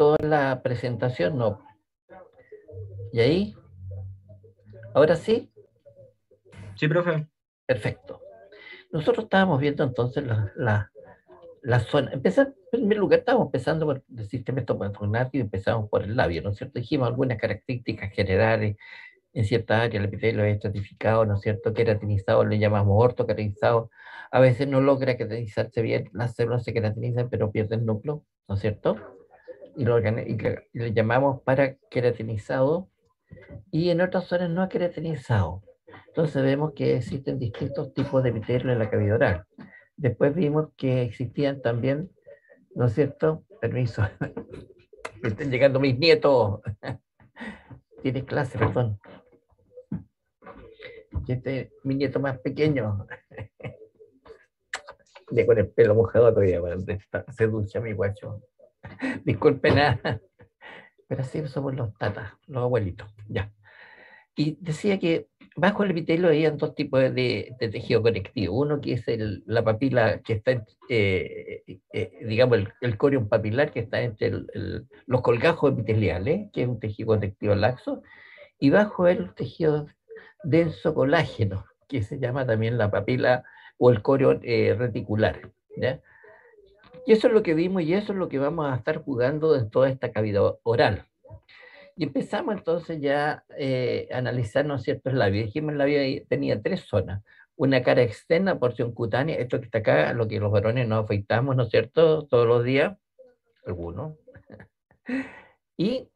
toda la presentación? No. ¿Y ahí? ¿Ahora sí? Sí, profe. Perfecto. Nosotros estábamos viendo entonces la zona. En primer lugar, estábamos empezando por el sistema estomatognático y empezamos por el labio, ¿no es cierto? Dijimos algunas características generales en cierta área, el epitelio es estratificado, ¿no es cierto? Queratinizado, le llamamos ortoqueratinizado. A veces no logra queratinizarse bien, las células se queratinizan, pero pierden núcleo, ¿no es cierto? Y le llamamos para queratinizado y en otras zonas no queratinizado. Entonces vemos que existen distintos tipos de epitelio en la cavidad oral. Después vimos que existían también, ¿no es cierto? Permiso, me están llegando mis nietos. Tienes clase, perdón. Mi nieto más pequeño, de con el pelo mojado todavía, bueno, se ducha mi guacho. Disculpe nada, pero así somos los tatas, los abuelitos, ya. Y decía que bajo el epitelio había dos tipos de tejido conectivo. Uno que es la papila que está, digamos, el corium papilar que está entre los colgajos epiteliales, que es un tejido conectivo laxo, y bajo el tejido denso colágeno, que se llama también la papila o el corium reticular. ¿Ya? Y eso es lo que vimos y eso es lo que vamos a estar jugando en toda esta cavidad oral. Y empezamos entonces ya a analizar, ¿no es cierto?, el labio. Dijimos, el labio tenía tres zonas. Una cara externa, porción cutánea, esto que está acá, lo que los varones nos afeitamos, ¿no es cierto?, todos los días, algunos. Y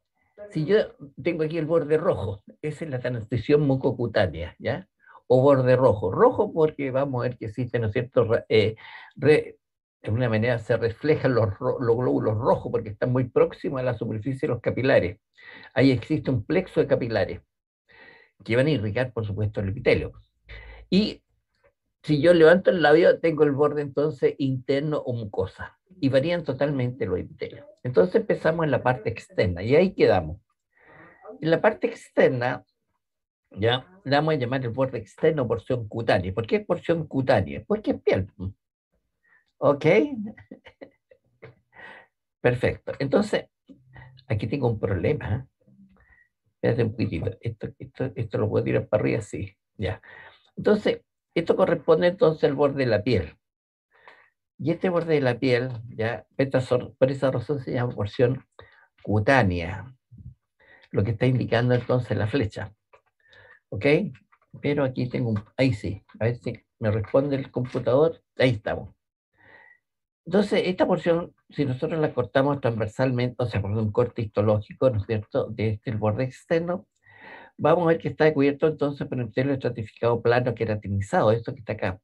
si yo tengo aquí el borde rojo, esa es la transición mucocutánea, ¿ya? O borde rojo. Rojo porque vamos a ver que existe, ¿no es cierto?, de alguna manera se reflejan los glóbulos rojos porque están muy próximos a la superficie de los capilares. Ahí existe un plexo de capilares que van a irrigar, por supuesto, el epitelio. Y si yo levanto el labio, tengo el borde entonces interno o mucosa. Y varían totalmente los epitelios. Entonces empezamos en la parte externa y ahí quedamos. En la parte externa, ya le vamos a llamar el borde externo porción cutánea. ¿Por qué porción cutánea? Porque es piel. ¿Ok? Perfecto. Entonces, aquí tengo un problema. Espérate un poquitito. Esto lo puedo tirar para arriba, sí. Ya. Entonces, esto corresponde entonces al borde de la piel. Y este borde de la piel, ya, por esa razón se llama porción cutánea, lo que está indicando entonces la flecha. ¿Ok? Pero aquí tengo ahí sí, a ver si me responde el computador, ahí estamos. Entonces, esta porción, si nosotros la cortamos transversalmente, o sea, por un corte histológico, ¿no es cierto?, de este el borde externo, vamos a ver que está cubierto entonces por un telo estratificado plano queratinizado, esto que está acá,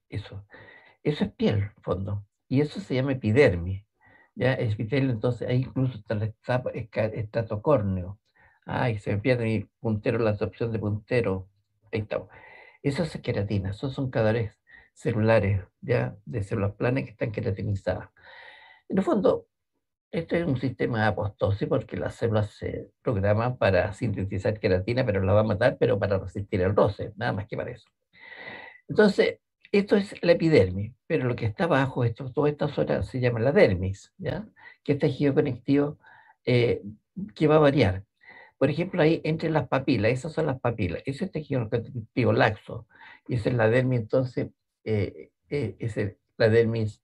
eso. Eso es piel, en fondo. Y eso se llama epidermis. ¿Ya? Epitelio, entonces, ahí incluso está el estatocórneo. Ay, se me pierde mi puntero, la absorción de puntero. Ahí estamos. Eso es queratina, esos son cadáveres celulares, ¿ya? De células planas que están queratinizadas. En el fondo, este es un sistema de apoptosis porque las células se programan para sintetizar queratina, pero la va a matar, pero para resistir el roce, nada más que para eso. Entonces, esto es la epidermis, pero lo que está abajo, toda esta zona se llama la dermis, ¿ya? Que es tejido conectivo eh, que va a variar. Por ejemplo, ahí entre las papilas, esas son las papilas, ese es tejido conectivo laxo, y esa es la dermis, entonces, esa es la dermis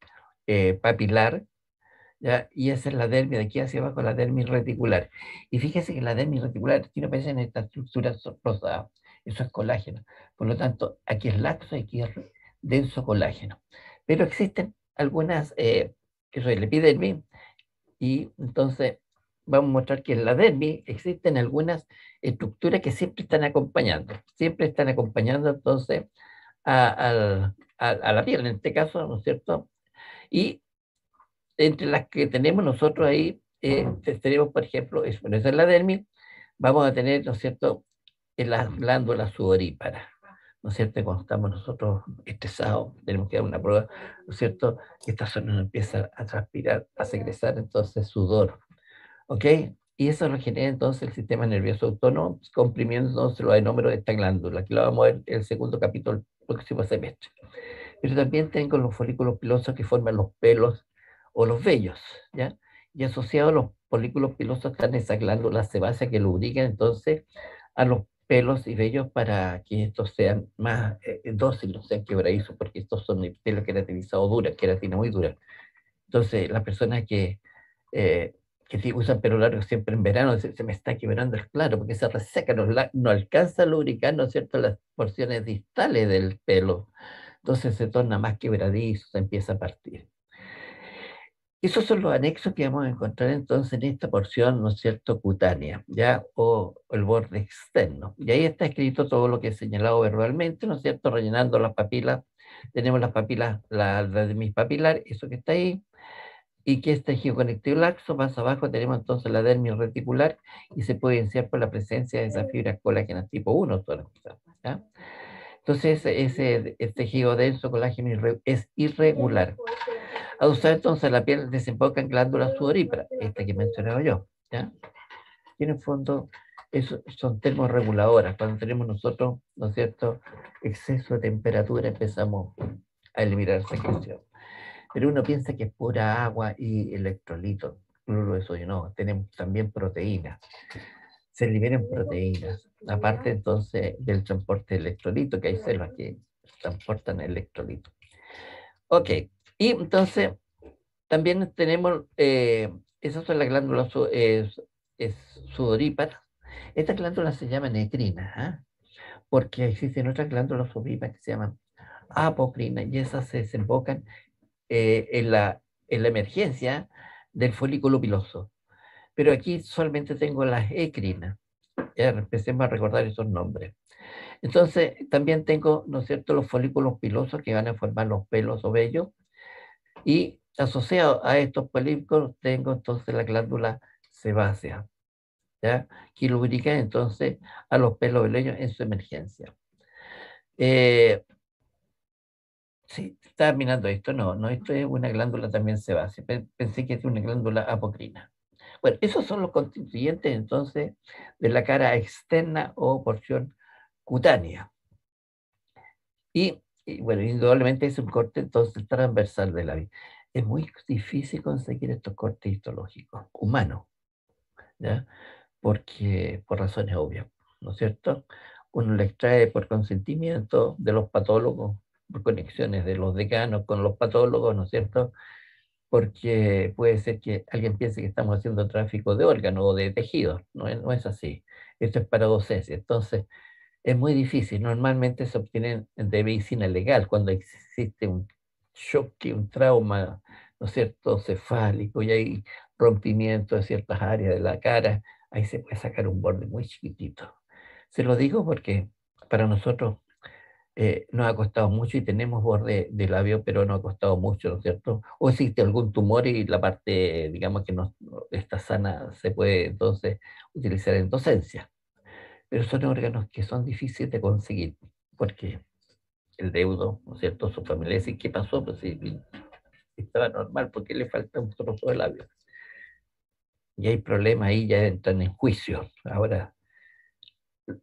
papilar, ¿ya? Y esa es la dermis, de aquí hacia abajo, la dermis reticular. Y fíjese que la dermis reticular tiene aparece en esta estructura rosada, eso es colágeno. Por lo tanto, aquí es laxo y aquí es denso colágeno. Pero existen algunas, eso es la epidermis, y entonces vamos a mostrar que en la dermis existen algunas estructuras que siempre están acompañando entonces a la piel, en este caso, ¿no es cierto? Y entre las que tenemos nosotros ahí, tenemos, por ejemplo, bueno, esa es la dermis, vamos a tener, ¿no es cierto?, en las glándulas sudoríparas, ¿no es cierto? Cuando estamos nosotros estresados, tenemos que dar una prueba, ¿no es cierto? Esta zona nos empieza a transpirar, a secretar entonces sudor, ¿ok? Y eso lo genera entonces el sistema nervioso autónomo, comprimiendo entonces los enómeros de esta glándula, que lo vamos a ver en el segundo capítulo del próximo semestre. Pero también tengo los folículos pilosos que forman los pelos o los vellos, ¿ya? Y asociados a los folículos pilosos están esas glándulas sebáceas que lubrican entonces a los pelos y vellos para que estos sean más dóciles, no sean quebradizos, porque estos son pelos queratinizados duras, queratina muy dura. Entonces, las personas que sí usan pelo largo siempre en verano, se me está quebrando el claro, porque se reseca, no alcanza a lubricar, ¿no es cierto?, las porciones distales del pelo. Entonces se torna más quebradizo, se empieza a partir. Esos son los anexos que vamos a encontrar entonces en esta porción, ¿no es cierto?, cutánea, ¿ya? O el borde externo. Y ahí está escrito todo lo que he señalado verbalmente, ¿no es cierto?, rellenando las papilas. Tenemos las papilas, la de mis papilar, eso que está ahí, y que este tejido conectivo laxo, más abajo tenemos entonces la dermis reticular, y se puede evidenciar por la presencia de esas fibras colágenas tipo 1, ¿ya? Entonces, ese tejido denso colágeno es irregular. Al usar entonces la piel desemboca en glándulas sudoríparas, esta que mencionaba yo, ¿ya? Y en el fondo, eso son termorreguladoras. Cuando tenemos nosotros, ¿no es cierto?, exceso de temperatura, empezamos a eliminar secreción. Pero uno piensa que es pura agua y electrolitos, cloruro de sodio, no, tenemos también proteínas. Se liberan proteínas, aparte entonces del transporte de electrolitos, que hay células que transportan electrolitos. Ok, y entonces también tenemos, esas son las glándulas sudoríparas. Estas glándulas se llaman necrinas, ¿ah? Porque existen otras glándulas sudoríparas que se llaman apocrinas y esas se desembocan en la emergencia del folículo piloso. Pero aquí solamente tengo las ecrinas. Ya empecemos a recordar esos nombres. Entonces, también tengo, ¿no es cierto?, los folículos pilosos que van a formar los pelos o vellos. Y asociado a estos folículos tengo entonces la glándula sebácea, ¿ya?, que lubrica entonces a los pelos vellosos en su emergencia. Sí, estaba mirando esto, no, esto es una glándula también sebácea. Pensé que es una glándula apocrina. Bueno, esos son los constituyentes entonces de la cara externa o porción cutánea. Y bueno, indudablemente es un corte entonces transversal de la vida. Es muy difícil conseguir estos cortes histológicos humanos, ¿ya? Porque, por razones obvias, ¿no es cierto? Uno le extrae por consentimiento de los patólogos, por conexiones de los decanos con los patólogos, ¿no es cierto? Porque puede ser que alguien piense que estamos haciendo tráfico de órganos o de tejidos, no es así. Esto es para docencia. Entonces, es muy difícil. Normalmente se obtienen de medicina legal cuando existe un choque, un trauma, ¿no es cierto?, cefálico y hay rompimiento de ciertas áreas de la cara. Ahí se puede sacar un borde muy chiquitito. Se lo digo porque para nosotros nos ha costado mucho y tenemos borde de labio, pero no ha costado mucho, ¿no es cierto? O existe algún tumor y la parte, digamos, que no está sana, se puede entonces utilizar en docencia. Pero son órganos que son difíciles de conseguir, porque el deudo, ¿no es cierto? Su familia dice, ¿qué pasó? Pues si estaba normal, ¿por qué le falta un trozo de labio? Y hay problemas ahí, ya entran en juicio. Ahora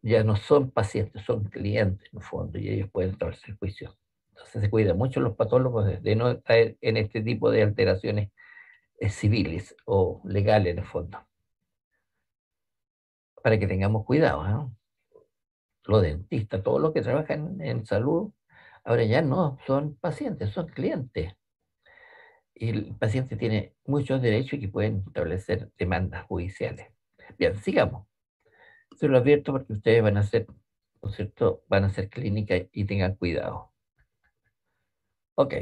ya no son pacientes, son clientes en el fondo, y ellos pueden entrarse en juicio. Entonces se cuida mucho los patólogos de no caer en este tipo de alteraciones civiles o legales en el fondo, para que tengamos cuidado, ¿no? Los dentistas, todos los que trabajan en salud, ahora ya no son pacientes, son clientes. Y el paciente tiene muchos derechos que pueden establecer demandas judiciales. Bien, sigamos. Se lo advierto porque ustedes van a hacer, ¿no es cierto?, van a hacer clínica y tengan cuidado. Ok.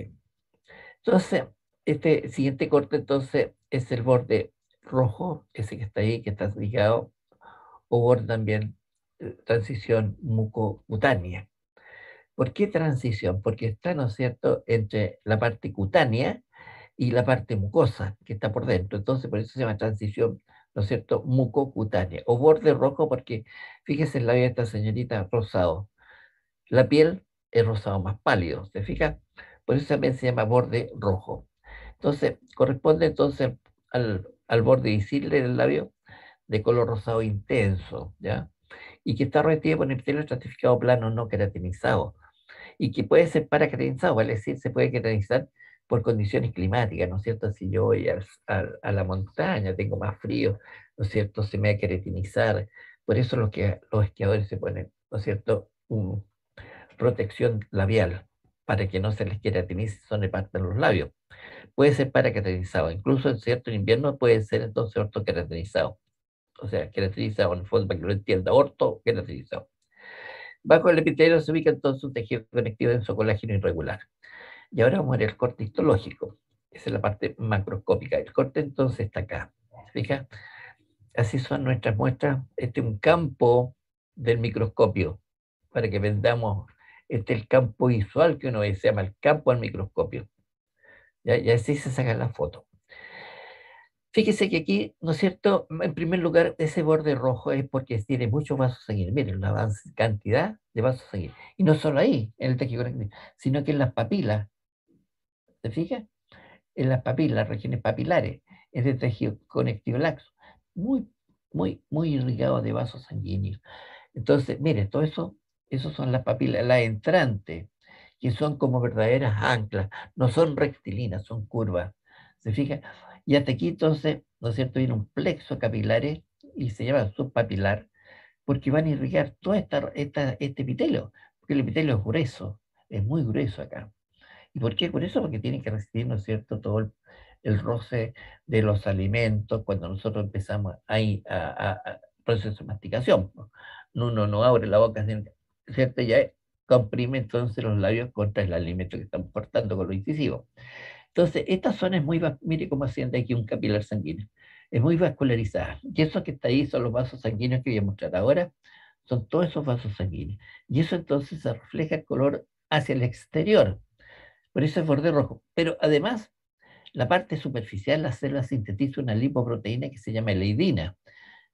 Entonces, este siguiente corte entonces es el borde rojo, ese que está ahí, que está ligado, o borde también, transición mucocutánea. ¿Por qué transición? Porque está, ¿no es cierto?, entre la parte cutánea y la parte mucosa que está por dentro. Entonces, por eso se llama transición, ¿no es cierto?, mucocutánea. O borde rojo porque, fíjese el labio de esta señorita rosado. La piel es rosado más pálido, ¿se fija? Por eso también se llama borde rojo. Entonces, corresponde entonces al borde visible del labio de color rosado intenso, ¿ya? Y que está revestido por epitelio estratificado plano no queratinizado y que puede ser paraqueratizado, vale decir, se puede queratinizar por condiciones climáticas, ¿no es cierto? Si yo voy a la montaña, tengo más frío, ¿no es cierto? Se me va a queratinizar. Por eso los esquiadores se ponen, ¿no es cierto? Protección labial, para que no se les queratinice, son de parte de los labios. Puede ser para queratinizado, incluso en cierto invierno puede ser entonces ortoqueratinizado. O sea, queratinizado, en el fondo, para que lo entienda, orto queratinizado. Bajo el epitelio se ubica entonces un tejido conectivo denso colágeno irregular. Y ahora vamos a ver el corte histológico. Esa es la parte macroscópica. El corte entonces está acá. ¿Se fija? Así son nuestras muestras. Este es un campo del microscopio, para que vendamos. Este es el campo visual que uno ve, se llama el campo al microscopio. ¿Ya? Y así se saca la foto. Fíjese que aquí, ¿no es cierto? En primer lugar, ese borde rojo es porque tiene muchos vasos sanguíneos. Miren, la cantidad de vasos sanguíneos. Y no solo ahí, en el tejido conectivo, sino que en las papilas. ¿Se fija? En las papilas, las regiones papilares, es de tejido conectivo laxo, muy, muy irrigado de vasos sanguíneos. Entonces, mire, todo eso, esos son las papilas, las entrantes, que son como verdaderas anclas, no son rectilinas, son curvas. ¿Se fija? Y hasta aquí entonces, ¿no es cierto? Viene un plexo capilares y se llama subpapilar, porque van a irrigar todo este epitelio, porque el epitelio es grueso, es muy grueso acá. ¿Y por qué? Por eso, porque tiene que resistir, ¿no es cierto?, todo el roce de los alimentos cuando nosotros empezamos a proceso de masticación. Uno no abre la boca, ¿cierto? Ya comprime entonces los labios contra el alimento que estamos cortando con lo incisivo. Entonces, esta zona es muy, mire cómo asciende aquí un capilar sanguíneo, es muy vascularizada. Y eso que está ahí son los vasos sanguíneos que voy a mostrar ahora, son todos esos vasos sanguíneos. Y eso entonces se refleja el color hacia el exterior. Por eso es borde rojo. Pero además, la parte superficial, la célula sintetiza una lipoproteína que se llama leidina.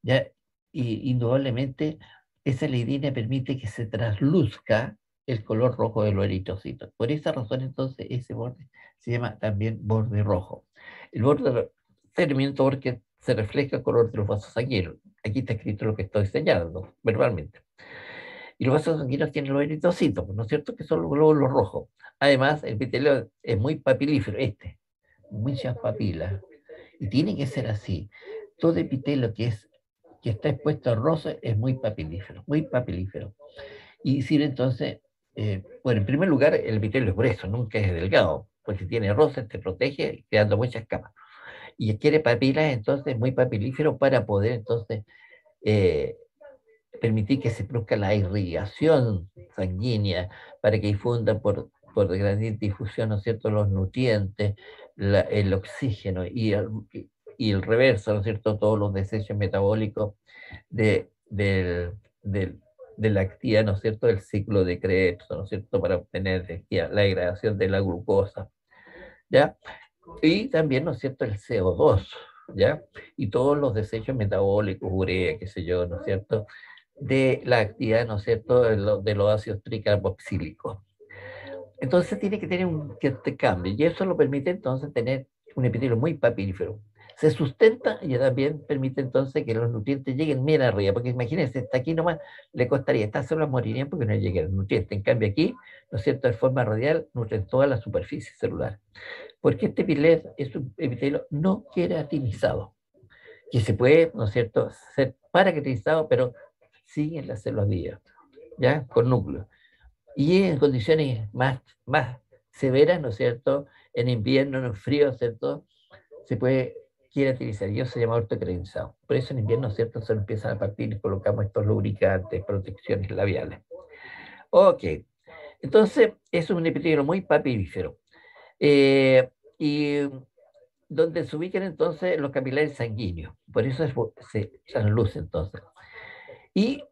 ¿Ya? Y indudablemente, esa leidina permite que se trasluzca el color rojo de los eritrocitos. Por esa razón, entonces, ese borde se llama también borde rojo. El borde termina porque se refleja el color de los vasos sanguíneos. Aquí está escrito lo que estoy señalando verbalmente. Y los vasos sanguíneos tienen los eritrocitos, ¿no es cierto? Que son los glóbulos rojos. Además, el epitelio es muy papilífero, muchas papilas. Y tiene que ser así. Todo epitelio que está expuesto a roce es muy papilífero, muy papilífero. Y decir entonces, bueno, en primer lugar, el epitelio es grueso, nunca es delgado, porque si tiene roce te protege creando muchas capas. Y quiere papilas, entonces, muy papilífero para poder entonces eh, permitir que se produzca la irrigación sanguínea para que difunda por gran difusión, ¿no es cierto?, los nutrientes, el oxígeno y el reverso, ¿no es cierto?, todos los desechos metabólicos de, del, del, de la actividad, ¿no es cierto?, del ciclo de Krebs, ¿no es cierto?, para obtener la degradación de la glucosa, ¿ya? Y también, ¿no es cierto?, el CO2, ¿ya? Y todos los desechos metabólicos, urea, qué sé yo, ¿no es cierto?, de la actividad, ¿no es cierto?, de los ácidos tricarboxílicos. Entonces tiene que tener que este cambio, y eso lo permite entonces tener un epitelio muy papífero. Se sustenta y también permite entonces que los nutrientes lleguen bien arriba, porque imagínense, hasta aquí nomás le costaría, estas células morirían porque no llegan los nutrientes. En cambio aquí, ¿no es cierto?, de forma radial, nutren toda la superficie celular. Porque este epitelio es un epitelio no queratinizado, que se puede, ¿no es cierto?, ser paraqueratizado, pero sigue en las células vivas, ¿ya? Con núcleo. Y en condiciones más severas, ¿no es cierto?, en invierno, en el frío, ¿cierto?, se puede queratinizar, y eso se llama ortoqueratinizado. Por eso en invierno, ¿cierto?, se empiezan a partir y colocamos estos lubricantes, protecciones labiales. Ok, entonces es un epitelio muy papífero. Y donde se ubican entonces los capilares sanguíneos. Por eso se transluce entonces. Y,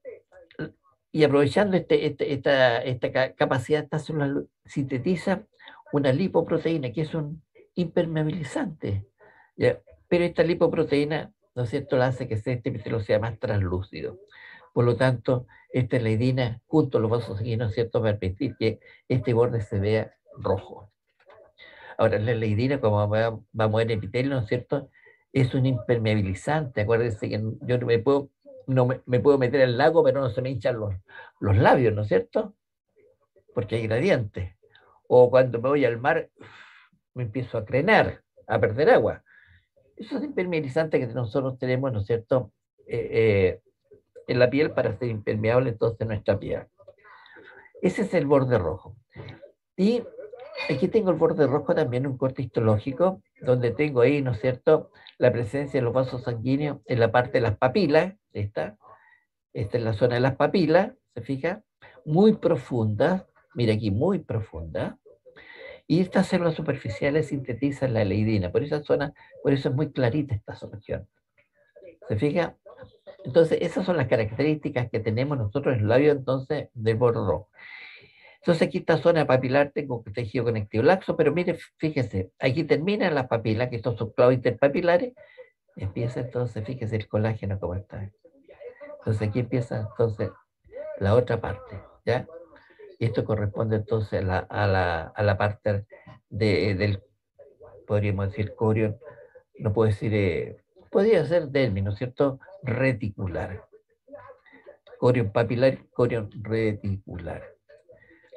y aprovechando esta capacidad, esta célula sintetiza una lipoproteína que es un impermeabilizante. ¿Ya? Pero esta lipoproteína, ¿no es cierto?, la hace que este epitelio sea más translúcido. Por lo tanto, esta leidina, junto a los vasos sanguíneos, ¿no es cierto?, va a permitir que este borde se vea rojo. Ahora, la leidina, como vamos en epitelio, ¿no es cierto?, es un impermeabilizante. Acuérdense que yo no me puedo meter al lago, pero no se me hinchan los labios, ¿no es cierto? Porque hay gradientes. O cuando me voy al mar, me empiezo a crenar, a perder agua. Esos impermeabilizantes que nosotros tenemos, ¿no es cierto?, en la piel para ser impermeable entonces nuestra piel. Ese es el borde rojo. Y aquí tengo el borde rojo también, un corte histológico, donde tengo ahí, ¿no es cierto?, la presencia de los vasos sanguíneos en la parte de las papilas, esta es la zona de las papilas, ¿se fija? Muy profunda, mira aquí, muy profunda. Y estas células superficiales sintetizan la leidina, por esa zona, por eso es muy clarita esta región. ¿Se fija? Entonces, esas son las características que tenemos nosotros en el labio, entonces, del borde rojo. Entonces, aquí esta zona papilar tengo tejido conectivo laxo, pero mire, fíjese, aquí terminan las papilas, que estos son clavos interpapilares, empieza entonces, fíjese el colágeno cómo está. Entonces, aquí empieza entonces la otra parte, ¿ya? Y esto corresponde entonces a la parte del, podríamos decir, corion, no puedo decir, podría ser dermis, ¿no es cierto? Reticular. Corion papilar, corion reticular.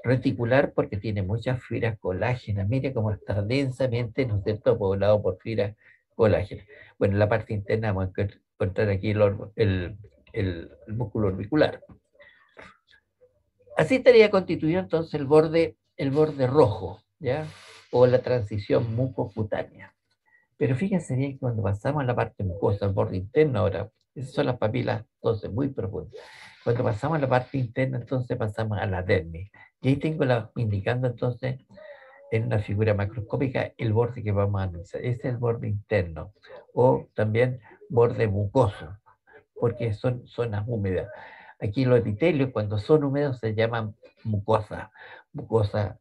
Reticular porque tiene muchas fibras colágenas. Mire cómo está densamente, ¿no es cierto?, poblado por fibras colágenas. Bueno, en la parte interna vamos a encontrar aquí el músculo orbicular. Así estaría constituido entonces el borde rojo, ¿ya? O la transición mucocutánea. Pero fíjense bien que cuando pasamos a la parte mucosa, al borde interno ahora, esas son las papilas, entonces muy profundas. Cuando pasamos a la parte interna, entonces pasamos a la dermis. Y ahí tengo indicando entonces en una figura macroscópica el borde que vamos a analizar. Ese es el borde interno o también borde mucoso, porque son zonas húmedas. Aquí los epitelios, cuando son húmedos, se llaman mucosa, mucosa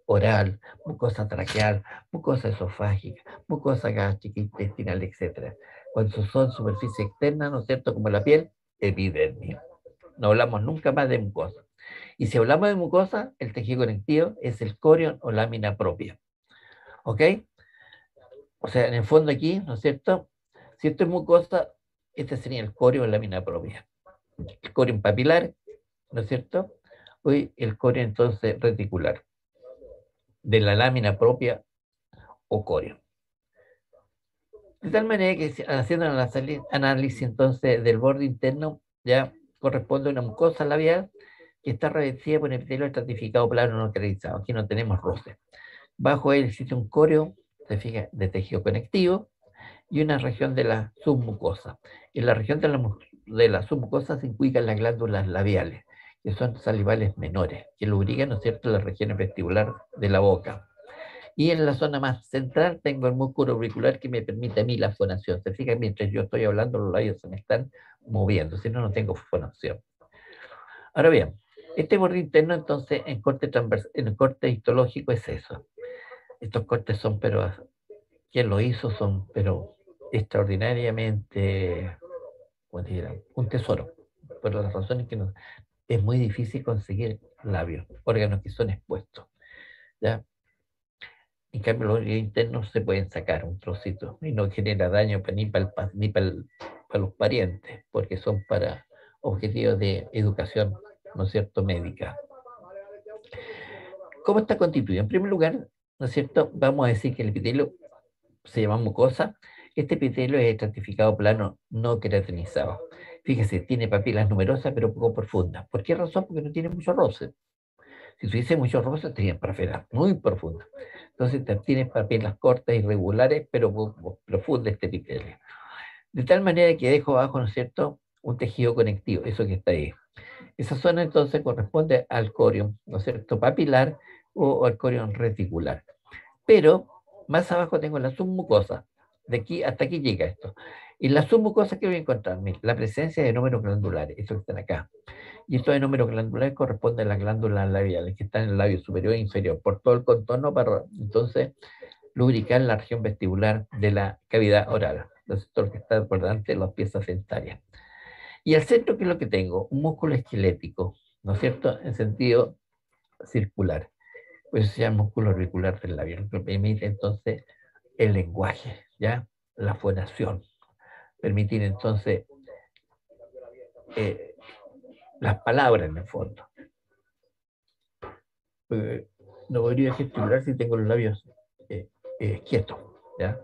oral, mucosa traqueal, mucosa esofágica, mucosa gástrica, intestinal, etc. Cuando son superficie externa, ¿no es cierto?, como la piel, epidermis. No hablamos nunca más de mucosa. Y si hablamos de mucosa, el tejido conectivo es el corion o lámina propia. ¿Ok? O sea, en el fondo aquí, ¿no es cierto? Si esto es mucosa, este sería el corion o lámina propia. El corion papilar, ¿no es cierto? Hoy el corion entonces reticular, de la lámina propia o corion. De tal manera que haciendo el análisis entonces del borde interno, ya corresponde a una mucosa labial que está revestida por un epitelio estratificado plano no localizado. Aquí no tenemos roce. Bajo él existe un coreo, se fija, de tejido conectivo y una región de la submucosa. En la región de la submucosa se ubican las glándulas labiales, que son salivales menores, que lubrican, ¿no es cierto?, las regiones vestibular de la boca. Y en la zona más central tengo el músculo auricular que me permite a mí la fonación. Se fijan, mientras yo estoy hablando, los labios se me están moviendo, si no, no tengo fonación. Ahora bien, este borde interno, entonces, en el corte histológico es eso. Estos cortes son, pero quien lo hizo son, pero extraordinariamente, como dirán, un tesoro. Por las razones que es muy difícil conseguir labios, órganos que son expuestos. ¿Ya? En cambio, los internos se pueden sacar un trocito y no genera daño ni para los parientes, porque son para objetivos de educación, ¿no es cierto?, médica. ¿Cómo está constituido? En primer lugar, ¿no es cierto?, vamos a decir que el epitelio se llama mucosa. Este epitelio es estratificado plano no queratinizado. Fíjese, tiene papilas numerosas pero poco profundas. ¿Por qué razón? Porque no tiene mucho roce. Si tuviese mucho roce, tendría papilas muy profundas. Entonces tiene papilas cortas, irregulares, pero profundas este epitelio. De tal manera que dejo abajo, ¿no es cierto?, un tejido conectivo, eso que está ahí. Esa zona entonces corresponde al corion, ¿no es cierto?, papilar o al corion reticular. Pero más abajo tengo la submucosa. De aquí hasta aquí llega esto. Y la submucosa que voy a encontrar, la presencia de números glandulares, estos que están acá. Y estos números glandulares corresponden a las glándulas labiales que están en el labio superior e inferior, por todo el contorno para entonces lubricar la región vestibular de la cavidad oral, el sector que está por delante de las piezas dentarias. Y al centro, ¿qué es lo que tengo? Un músculo esquelético, ¿no es cierto?, en sentido circular. Pues se llama músculo auricular del labio, que permite entonces el lenguaje, ¿ya? La fonación. Permitir entonces eh, las palabras en el fondo. No podría gesticular si tengo los labios quieto, ¿ya?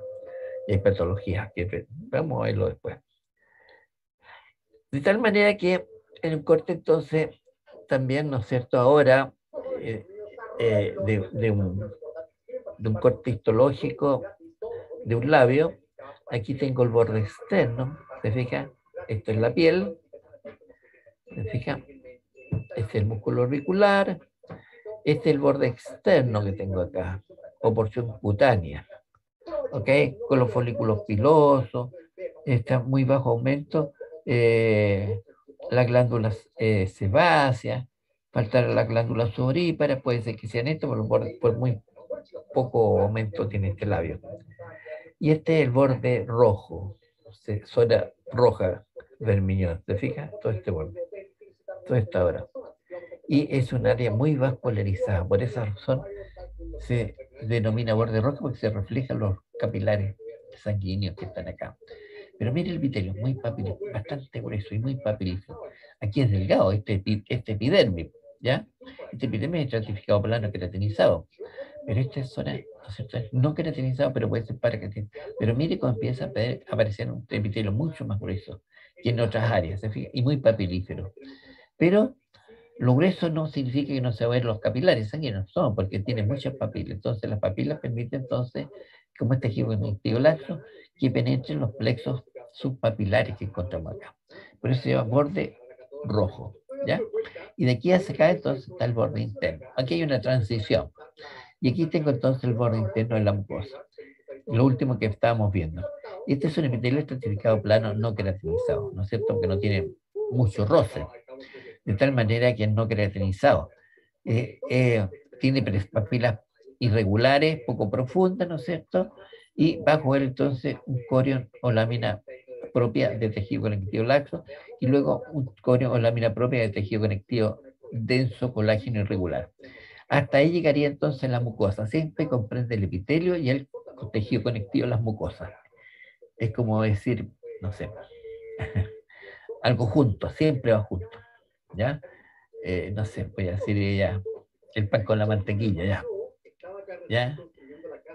Y hay patologías que vamos a verlo después. De tal manera que en un corte entonces también, ¿no es cierto? Ahora, eh, de un corte histológico de un labio, aquí tengo el borde externo, ¿se fija? Esto es la piel, ¿se fija? Este es el músculo orbicular, este es el borde externo que tengo acá, o porción cutánea, ¿ok? Con los folículos pilosos, está muy bajo aumento, las glándulas sebáceas, faltar las glándulas sudoríparas, puede ser que sean esto, pero por muy poco aumento tiene este labio. Y este es el borde rojo, zona roja, vermiñón, ¿te fijas? Todo este borde, toda esta hora. Y es un área muy vascularizada, por esa razón se denomina borde rojo porque se reflejan los capilares sanguíneos que están acá. Pero mire el epitelio, muy papilífero, bastante grueso y muy papilífero. Aquí es delgado, este epidermis, ¿ya? Este epidermis es estratificado plano queratinizado. Pero esta zona, ¿no es cierto? No queratinizado, pero puede ser paraqueratinizado. Pero mire cómo empieza a aparecer un epitelio mucho más grueso que en otras áreas, ¿se fija? Y muy papilífero. Pero lo grueso no significa que no se vean los capilares sanguíneos, no, porque tiene muchas papilas. Entonces, las papilas permiten, entonces, como este tejido conectivo laxo, que penetren los plexos subpapilares que encontramos acá. Por eso se llama borde rojo, ¿ya? Y de aquí hacia acá, entonces, está el borde interno. Aquí hay una transición. Y aquí tengo, entonces, el borde interno de la mucosa. Lo último que estábamos viendo. Este es un epitelio estratificado plano no queratinizado, ¿no es cierto? Porque no tiene mucho roce de tal manera que es no queratinizado. Tiene papilas irregulares, poco profundas, ¿no es cierto? Y bajo él entonces un corion o lámina propia de tejido conectivo laxo y luego un corion o lámina propia de tejido conectivo denso colágeno irregular. Hasta ahí llegaría entonces la mucosa. Siempre comprende el epitelio y el tejido conectivo, las mucosas. Es como decir, no sé, algo junto, siempre va junto, ¿ya? No sé, voy a decir ya, el pan con la mantequilla, ya. ¿Ya?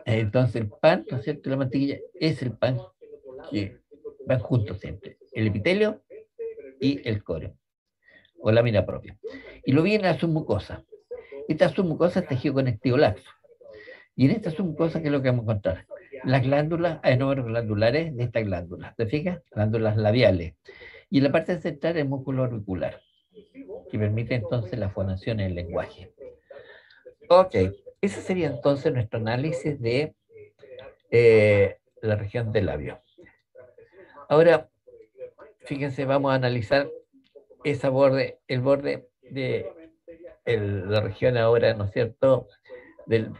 Entonces el pan, ¿no es cierto? La mantequilla es el pan que van juntos siempre. El epitelio y el coreo, o lámina propia. Y lo viene a submucosa. Esta submucosa es tejido conectivo laxo. Y en esta submucosa, ¿qué es lo que vamos a encontrar? Las glándulas, adenómeros glandulares de estas glándulas. ¿Te fijas? Glándulas labiales. Y en la parte central el músculo orbicular, que permite entonces la fonación en el lenguaje. Ok, ese sería entonces nuestro análisis de la región del labio. Ahora, fíjense, vamos a analizar el borde de la región ahora, ¿no es cierto?, del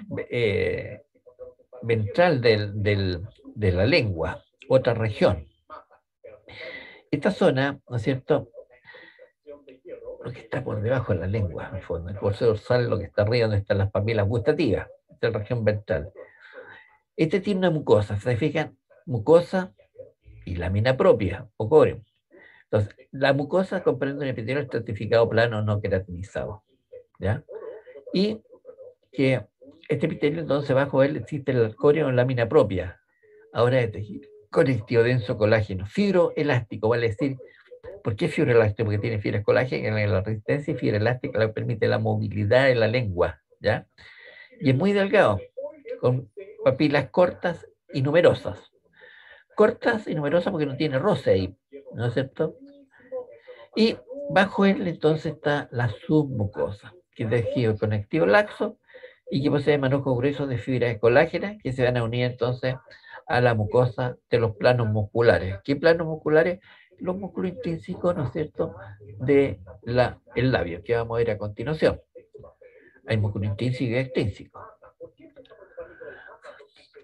ventral de la lengua, otra región. Esta zona, ¿no es cierto?, lo que está por debajo de la lengua, en el fondo, el corso dorsal, lo que está arriba, donde están las papilas gustativas, esta es la región ventral. Este tiene una mucosa, ¿se fijan? Mucosa y lámina propia, o core. Entonces, la mucosa comprende un epitelio estratificado plano no queratinizado, ¿ya? Y que este epitelio, entonces, bajo él existe el core o lámina propia, ahora de tejido conectivo denso colágeno, fibroelástico, vale decir, ¿por qué fibroelástico? Porque tiene fibras colágenas en la resistencia y fibra elástica le permite la movilidad de la lengua, ¿ya? Y es muy delgado, con papilas cortas y numerosas. Cortas y numerosas porque no tiene roce ahí, ¿no es cierto? Y bajo él entonces está la submucosa, que es tejido conectivo laxo y que posee manojos gruesos de fibras colágenas que se van a unir entonces a la mucosa de los planos musculares. ¿Qué planos musculares? Los músculos intrínsecos, ¿no es cierto?, de el labio, que vamos a ver a continuación. Hay músculo intrínseco y extrínseco.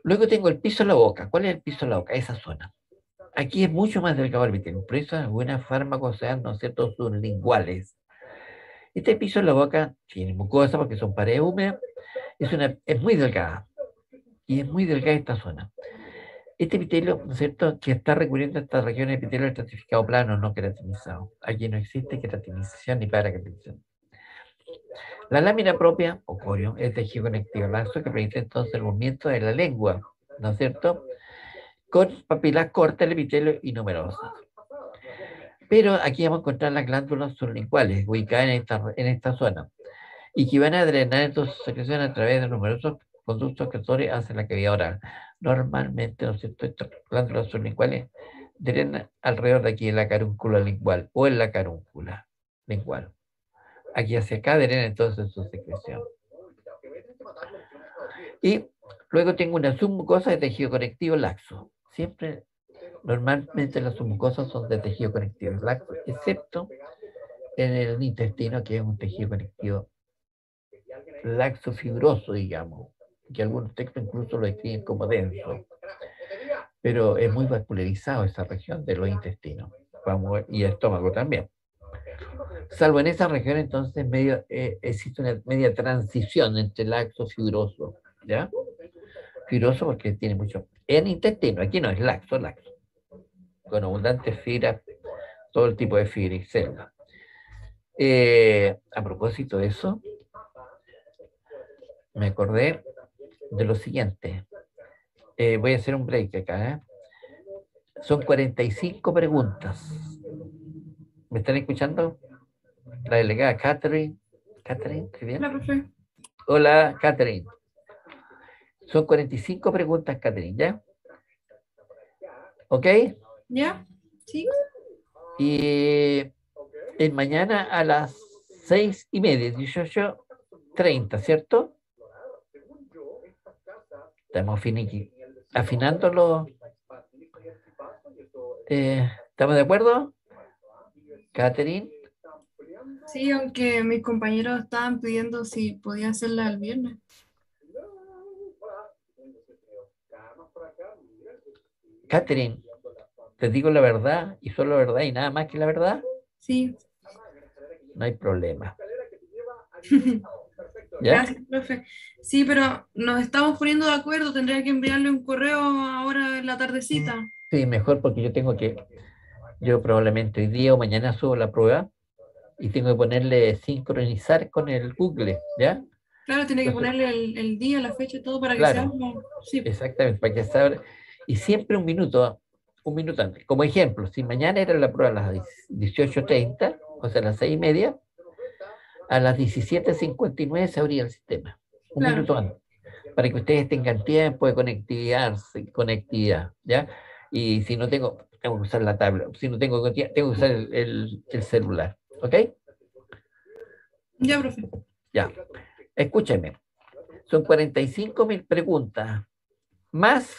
Luego tengo el piso de la boca. ¿Cuál es el piso de la boca? Esa zona. Aquí es mucho más delgado el vitelo, por eso algunos fármacos sean, ¿no es cierto?, sublinguales. Este piso de la boca tiene mucosa porque son paredes húmedas, es muy delgada, y es muy delgada esta zona. Este epitelio, ¿no es cierto?, que está recurriendo a esta región de epitelio estratificado plano, no queratinizado. Aquí no existe queratinización ni paraqueratinización. La lámina propia, o corio, es tejido conectivo laxo que permite entonces el movimiento de la lengua, ¿no es cierto? Con papilas cortas, el epitelio y numerosas. Pero aquí vamos a encontrar las glándulas sublinguales ubicadas en esta zona y que van a drenar entonces secreciones a través de numerosos conductos secretorios hacia la cavidad oral. Normalmente, ¿no es cierto?, estas glándulas sublinguales drenan alrededor de aquí en la carúncula lingual o en la carúncula lingual. Aquí hacia acá drena entonces su secreción. Y luego tengo una submucosa de tejido conectivo laxo. Siempre, normalmente las submucosas son de tejido conectivo laxo, excepto en el intestino, que es un tejido conectivo laxo fibroso, digamos, que algunos textos incluso lo describen como denso, pero es muy vascularizado esa región de los intestinos, y el estómago también. Salvo en esa región, entonces existe una media transición entre laxo y fibroso, ¿ya? Fibroso porque tiene mucho. En intestino, aquí no es laxo, con abundantes fibras, todo el tipo de fibra y células. A propósito de eso, me acordé de lo siguiente. Voy a hacer un break acá, ¿eh? Son 45 preguntas. ¿Me están escuchando? La delegada Catherine. Catherine, ¿qué bien? Hola, profe. Hola, Catherine. Son 45 preguntas, Catherine, ¿ya? ¿Ok? ¿Ya? ¿Sí? Y mañana a las 6:30, 18:30, ¿cierto? Estamos afinándolo. ¿Estamos de acuerdo? Catherine. Sí, aunque mis compañeros estaban pidiendo si podía hacerla el viernes. Catherine, te digo la verdad y solo la verdad y nada más que la verdad. Sí. No hay problema. ¿Ya? Gracias, profe. Sí, pero nos estamos poniendo de acuerdo. Tendría que enviarle un correo ahora en la tardecita. Sí, mejor porque yo probablemente hoy día o mañana subo la prueba y tengo que ponerle sincronizar con el Google, ¿ya? Claro, tiene que Entonces, ponerle el día, la fecha y todo para que sea. claro, Sí, exactamente, para que saber. Y siempre un minuto antes. Como ejemplo, si mañana era la prueba a las 18:30, o sea, a las 6:30, a las 17:59 se abría el sistema. Un claro. minuto antes. Para que ustedes tengan tiempo de conectividad, ¿ya? Y si no tengo que usar la tablet. Si no tengo conectividad, tengo que usar el celular. ¿Ok? Ya, profe. Ya. Escúchenme. Son 45.000 preguntas. Más,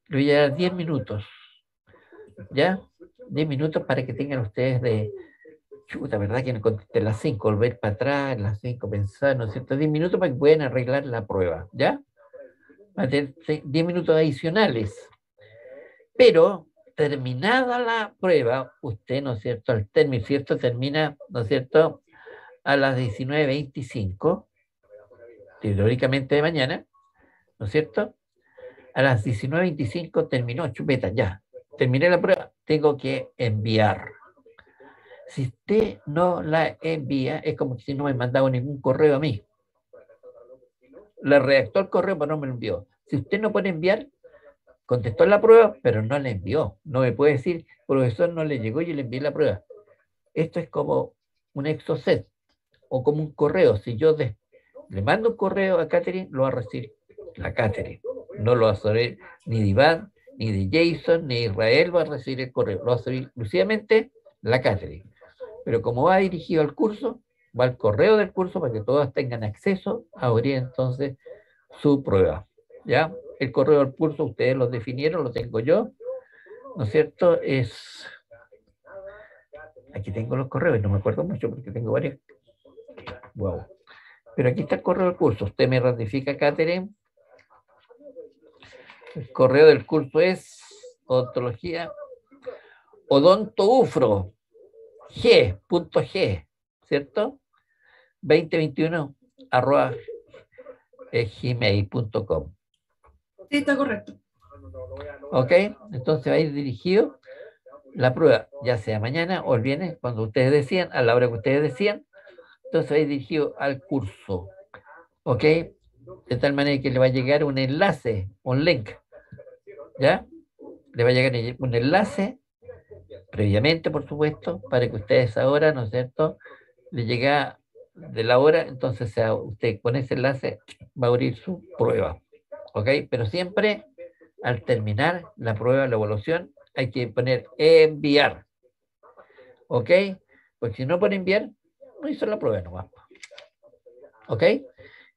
le voy a dar 10 minutos. ¿Ya? 10 minutos para que tengan ustedes chuta, ¿verdad? Que no contesté las 5, volver para atrás, las 5 pensar, ¿no es cierto? 10 minutos para que puedan arreglar la prueba, ¿ya? Va a tener 10 minutos adicionales. Pero, terminada la prueba, usted, ¿no es cierto? Al término, ¿cierto? Termina, ¿no es cierto? A las 19:25, teóricamente de mañana, ¿no es cierto? A las 19:25 terminó, chupeta, ya. Terminé la prueba, tengo que enviar. Si usted no la envía, es como si no me mandaba ningún correo a mí. Le redactó el correo, pero no me lo envió. Si usted no puede enviar, contestó la prueba, pero no la envió. No me puede decir, profesor, no le llegó, yo le envié la prueba. Esto es como un exocet o como un correo. Si yo le mando un correo a Catherine, lo va a recibir la Catherine. No lo va a saber ni de Iván, ni de Jason, ni Israel va a recibir el correo. Lo va a recibir exclusivamente la Catherine. Pero como va dirigido al curso, va al correo del curso para que todas tengan acceso a abrir entonces su prueba. ¿Ya? El correo del curso ustedes lo definieron, lo tengo yo, ¿no es cierto? Aquí tengo los correos, no me acuerdo mucho porque tengo varios. Wow. Pero aquí está el correo del curso. Usted me ratifica, Catherine. El correo del curso es odontología odontoufro g.g, ¿cierto? 2021 arroba gmail.com. Sí, está correcto. ¿Ok? Entonces va a ir dirigido la prueba, ya sea mañana o el viernes, cuando ustedes decían, a la hora que ustedes decían, Entonces ahí dirigido al curso, ¿ok? De tal manera que le va a llegar un enlace, un link, ¿ya? Le va a llegar un enlace, previamente, por supuesto, para que ustedes ahora, ¿no es cierto?, le llega de la hora, entonces usted con ese enlace va a abrir su prueba, ¿ok? Pero siempre al terminar la prueba, la evaluación, hay que poner enviar, ¿ok? Porque si no pone enviar, no hizo la prueba nomás, ¿ok?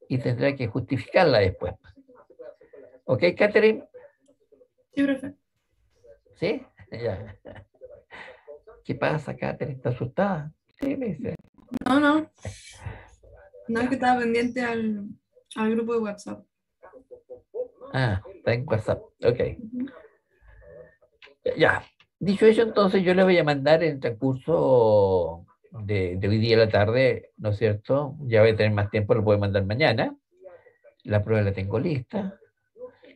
Y tendrá que justificarla después. ¿Ok, Catherine? Sí, profe. ¿Sí? Ya. ¿Qué pasa, Catherine? ¿Está asustada? Sí, me dice. No, no. No, es que estaba pendiente al grupo de WhatsApp. Ah, está en WhatsApp. Ok. Ujú. Ya. Dicho eso, entonces yo le voy a mandar en el transcurso de hoy día a la tarde, ¿no es cierto? Ya voy a tener más tiempo, lo puedo mandar mañana. La prueba la tengo lista.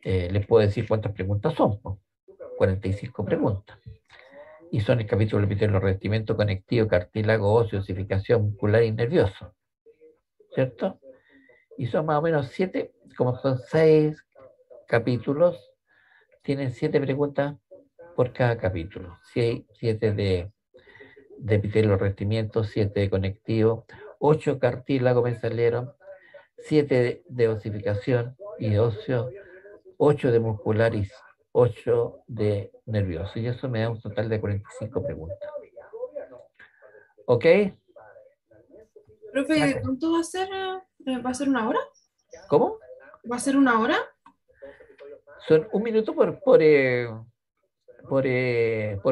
Les puedo decir cuántas preguntas son, po. 45 preguntas. Y son el capítulo de los revestimientos conectivos, cartílago, óseo, osificación muscular y nervioso, ¿cierto? Y son más o menos 7, como son 6 capítulos, tienen 7 preguntas por cada capítulo. 7 de epitelio revestimiento, 7 de conectivo, 8 cartílago me salieron, 7 de osificación y óseo, 8 de muscular y 8 de nervioso. Y eso me da un total de 45 preguntas. ¿Ok? Profe, ¿cuánto va a ser? ¿Va a ser una hora? ¿Cómo? ¿Va a ser una hora? Son un minuto por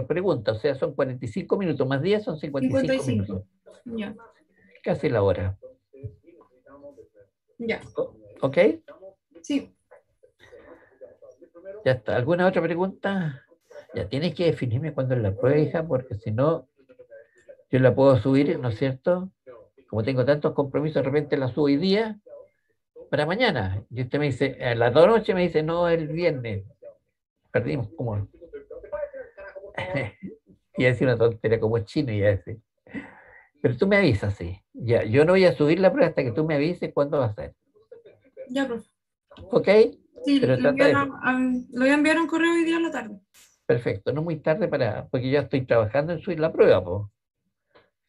pregunta, o sea, son 45 minutos, más 10 son 55 minutos, 55. Ya, casi la hora. ya. ¿Ok? Sí. Ya está. ¿Alguna otra pregunta? Ya tienes que definirme cuándo es la prueba, hija, porque si no, yo la puedo subir, ¿no es cierto? Como tengo tantos compromisos, de repente la subo hoy día para mañana. Y usted me dice, a las 2 noches me dice, no, el viernes. Perdimos como. Y decir una tontería como chino y decir. Pero tú me avisas, sí. Ya, yo no voy a subir la prueba hasta que tú me avises cuándo va a ser. Ya, profe. ¿Ok? Sí, Pero trata de. le voy a enviar un correo hoy día a la tarde. Perfecto, no muy tarde porque ya estoy trabajando en subir la prueba, po.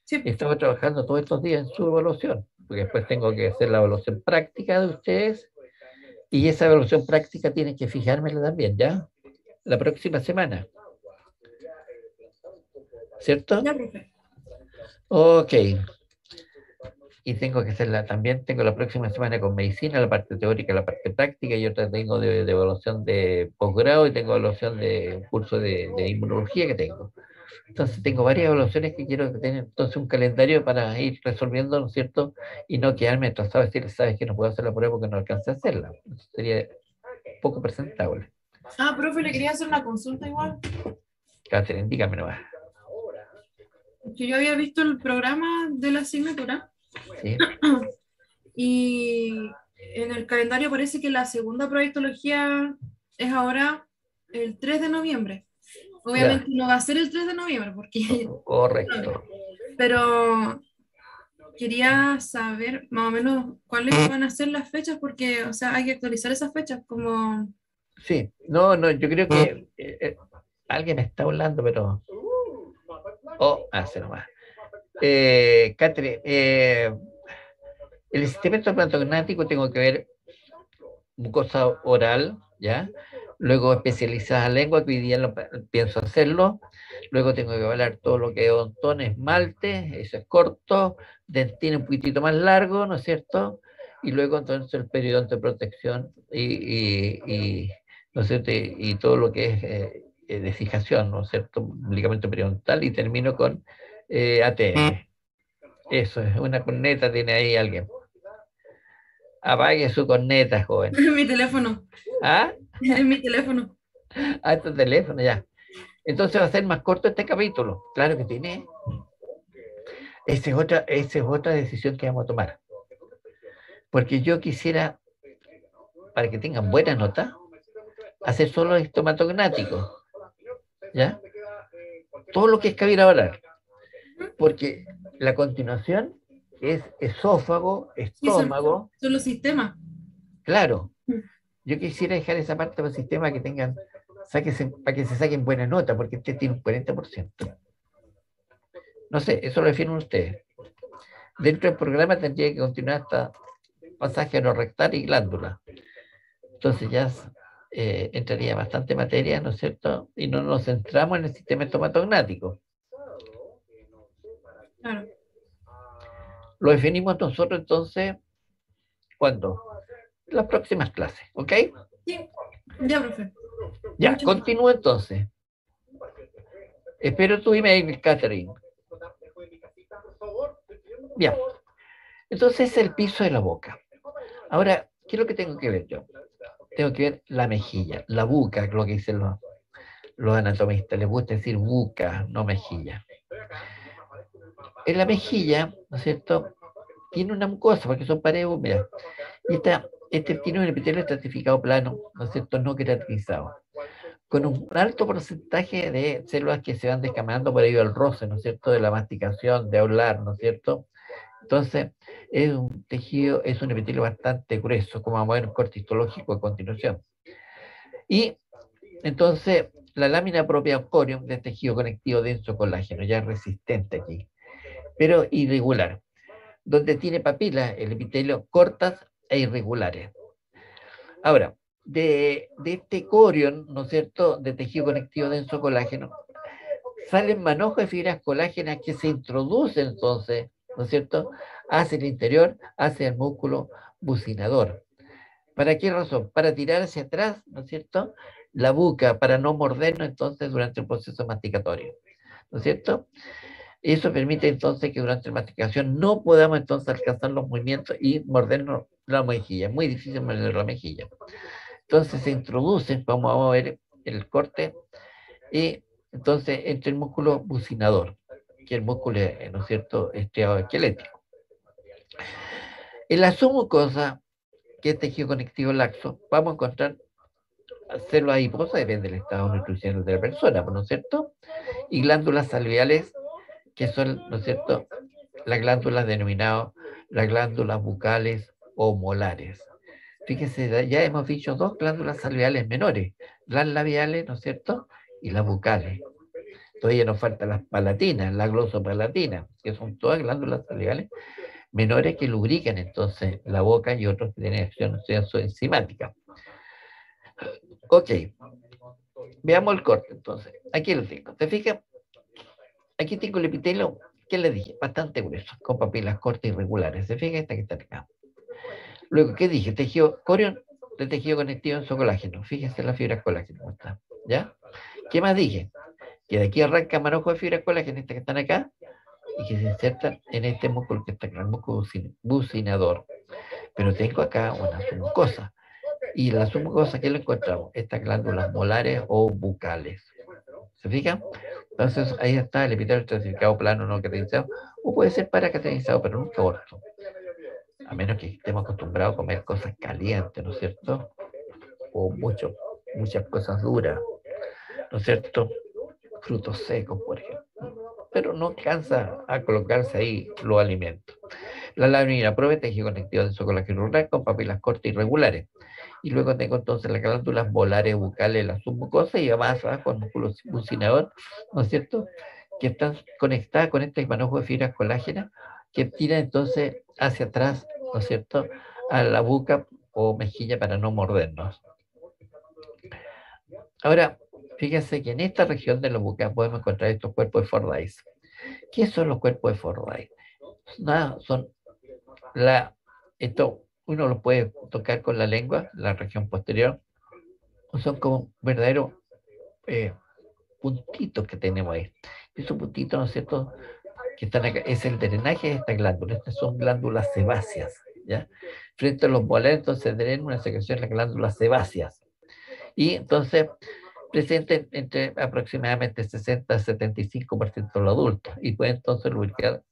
Sí, Estaba trabajando todos estos días en su evaluación, porque después tengo que hacer la evaluación práctica de ustedes y esa evaluación práctica tienen que fijármela también, ¿ya? La próxima semana, ¿cierto? ya, profe. Ok. Y tengo que hacerla también, tengo la próxima semana con medicina, la parte teórica, la parte práctica, y otra tengo de evaluación de posgrado y tengo evaluación de un curso de inmunología que tengo. Entonces tengo varias evaluaciones que quiero tener, entonces un calendario para ir resolviendo, ¿no es cierto? Y no quedarme atrasado, decir, sabes que no puedo hacer la prueba porque no alcancé a hacerla. Eso sería poco presentable. Ah, profe, le quería hacer una consulta igual. Catherine, dígame nomás. Que yo había visto el programa de la asignatura ¿Sí? y en el calendario parece que la segunda proyectología es ahora el 3 de noviembre. Obviamente Ya, no va a ser el 3 de noviembre, porque, correcto. pero quería saber más o menos cuáles van a ser las fechas, porque, o sea, hay que actualizar esas fechas, como, Sí, no, no, yo creo que alguien me está hablando, pero... Oh, hace nomás. Catherine, el sistema electromagnético tengo que ver mucosa oral, ¿ya? Luego especializada en lengua, que hoy día pienso hacerlo. Luego tengo que hablar todo lo que es odontón, esmalte, eso es corto, dentina un poquitito más largo, ¿no es cierto? Y luego entonces el periodonto de protección ¿no es cierto? Y todo lo que es de fijación, ¿no es cierto? Ligamento periodontal y termino con ATM. Eso es, una corneta tiene ahí alguien. Apague su corneta, joven. en mi teléfono, ¿Ah? en mi teléfono. A este teléfono ya. Entonces va a ser más corto este capítulo. Claro que tiene. Esa es otra decisión que vamos a tomar. Porque yo quisiera, para que tengan buena nota, hacer solo estomatognático. ¿Ya? Todo lo que es cavidad oral. Porque la continuación es esófago, Sí, estómago, son los sistemas. claro. Mm. Yo quisiera dejar esa parte del sistema que tengan, para que se saquen buena nota, porque este tiene un 40%. No sé, eso lo definen ustedes. Dentro del programa tendría que continuar hasta pasaje anorrectal y glándula. Entonces ya entraría bastante materia, ¿no es cierto? Y no nos centramos en el sistema estomatognático. Claro. Lo definimos nosotros entonces, ¿cuándo? En las próximas clases, ¿ok? Sí, ya, profe. Ya, Muchas gracias. continúo entonces. Espero tu email, Catherine. Ya, entonces es el piso de la boca. Ahora, ¿qué es lo que tengo que ver yo? Tengo que ver la mejilla, la buca, lo que dicen los anatomistas. Les gusta decir buca, no mejilla. En la mejilla, ¿no es cierto? Tiene una mucosa, porque son paredes húmedas. Y este tiene un epitelio estratificado plano, ¿no es cierto? No queratinizado, con un alto porcentaje de células que se van descamando por ahí al roce, ¿no es cierto? De la masticación, de hablar, ¿no es cierto? Entonces, es un tejido, es un epitelio bastante grueso, como vamos a ver en un corte histológico a continuación. Y entonces, la lámina propia corium de tejido conectivo denso colágeno, ya resistente aquí, pero irregular, donde tiene papilas, el epitelio cortas e irregulares. Ahora, de este corion, ¿no es cierto?, de tejido conectivo denso colágeno, salen manojos de fibras colágenas que se introducen entonces, ¿no es cierto?, hacia el interior, hacia el músculo bucinador. ¿Para qué razón? Para tirar hacia atrás, ¿no es cierto?, la boca, para no mordernos entonces durante el proceso masticatorio, ¿no es cierto? Eso permite entonces que durante la masticación no podamos entonces alcanzar los movimientos y mordernos la mejilla. Es muy difícil morder la mejilla. Entonces se introducen, vamos a ver el corte, y entonces entre el músculo bucinador, que es el músculo, ¿no es cierto?, estriado esquelético. En la submucosa, que es tejido conectivo laxo, vamos a encontrar células adiposas, depende del estado nutricional de la persona, ¿no es cierto? Y glándulas salviales, que son, ¿no es cierto?, las glándulas denominadas las glándulas bucales o molares. Fíjense, ya hemos dicho dos glándulas salviales menores, las labiales, ¿no es cierto?, y las bucales. Todavía nos faltan las palatinas, la glosopalatina, que son todas glándulas salivales menores que lubrican entonces la boca y otros que tienen acción enzimática. Ok, veamos el corte entonces. Aquí lo tengo. ¿Te fijas? Aquí tengo el epitelio, ¿qué le dije? Bastante grueso, con papilas cortas y irregulares. ¿Se fija? Esta que está acá. Luego, ¿qué dije? Tejido corion de tejido conectivo en su colágeno. Fíjense las fibras colágeno, ¿cómo está? ¿Ya? ¿Qué más dije? Que de aquí arranca manojo de fibras colágeno, estas que están acá, y que se insertan en este músculo que está acá, el músculo bucinador. Pero tengo acá una submucosa. Y la submucosa, ¿qué lo encontramos? Estas glándulas molares o bucales. ¿Se fijan? Entonces ahí está el epitelio estratificado plano no queratinizado, o puede ser paraqueratinizado, pero nunca orto. A menos que estemos acostumbrados a comer cosas calientes, ¿no es cierto? O muchas cosas duras, ¿no es cierto? Frutos secos, por ejemplo. Pero no alcanza a colocarse ahí los alimentos. La lámina propia, tejido conectivo de colágeno rural con papilas cortas irregulares. Y luego tengo entonces las glándulas molares bucales, la submucosa y más abajo el músculo bucinador, ¿no es cierto?, que están conectadas con este manojo de fibras colágenas que tiran entonces hacia atrás, ¿no es cierto?, a la boca o mejilla para no mordernos. Ahora, fíjense que en esta región de la boca podemos encontrar estos cuerpos de Fordyce. ¿Qué son los cuerpos de Fordyce? Nada, son esto uno lo puede tocar con la lengua, la región posterior, son como verdaderos puntitos que tenemos ahí. Esos puntitos, ¿no es cierto?, que están acá, es el drenaje de estas glándulas. Estas son glándulas sebáceas, ¿ya? Frente a los molares, entonces drenan una secreción de las glándulas sebáceas. Y entonces presenten entre aproximadamente 60 a 75% de los adultos y puede entonces lubricar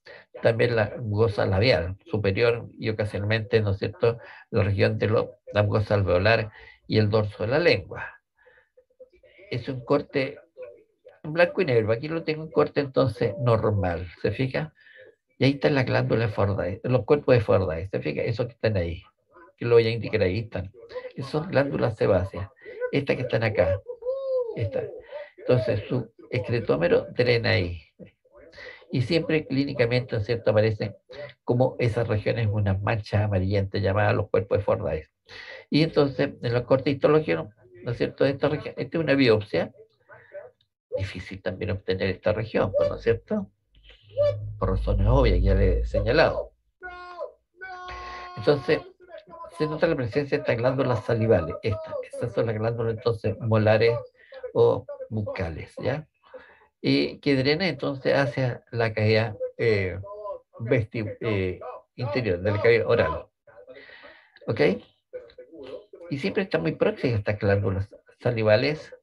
también la mucosa labial superior y ocasionalmente, ¿no es cierto?, la región de la mucosa alveolar y el dorso de la lengua. Es un corte en blanco y negro. Aquí lo tengo en corte entonces normal. ¿Se fija? Y ahí están las glándulas Fordyce, los cuerpos de Fordyce, ¿se fija? Esos que están ahí, que lo voy a indicar, ahí están. Esas son glándulas sebáceas, estas que están acá, esta. Entonces su excretómero drena ahí. Y siempre clínicamente, ¿no es cierto?, aparecen como esas regiones, unas manchas amarillentas llamadas los cuerpos de Fordyce. Y entonces, en la corte histológica, ¿no es cierto?, esta región, esta es una biopsia, difícil también obtener esta región, ¿no es cierto? Por razones obvias, ya le he señalado. Entonces, se nota la presencia de estas glándulas salivales, estas son las glándulas entonces molares o bucales, ¿ya? Y que drena entonces hacia la cavidad interior, de la cavidad oral, ¿ok? Y siempre están muy próximas estas glándulas salivales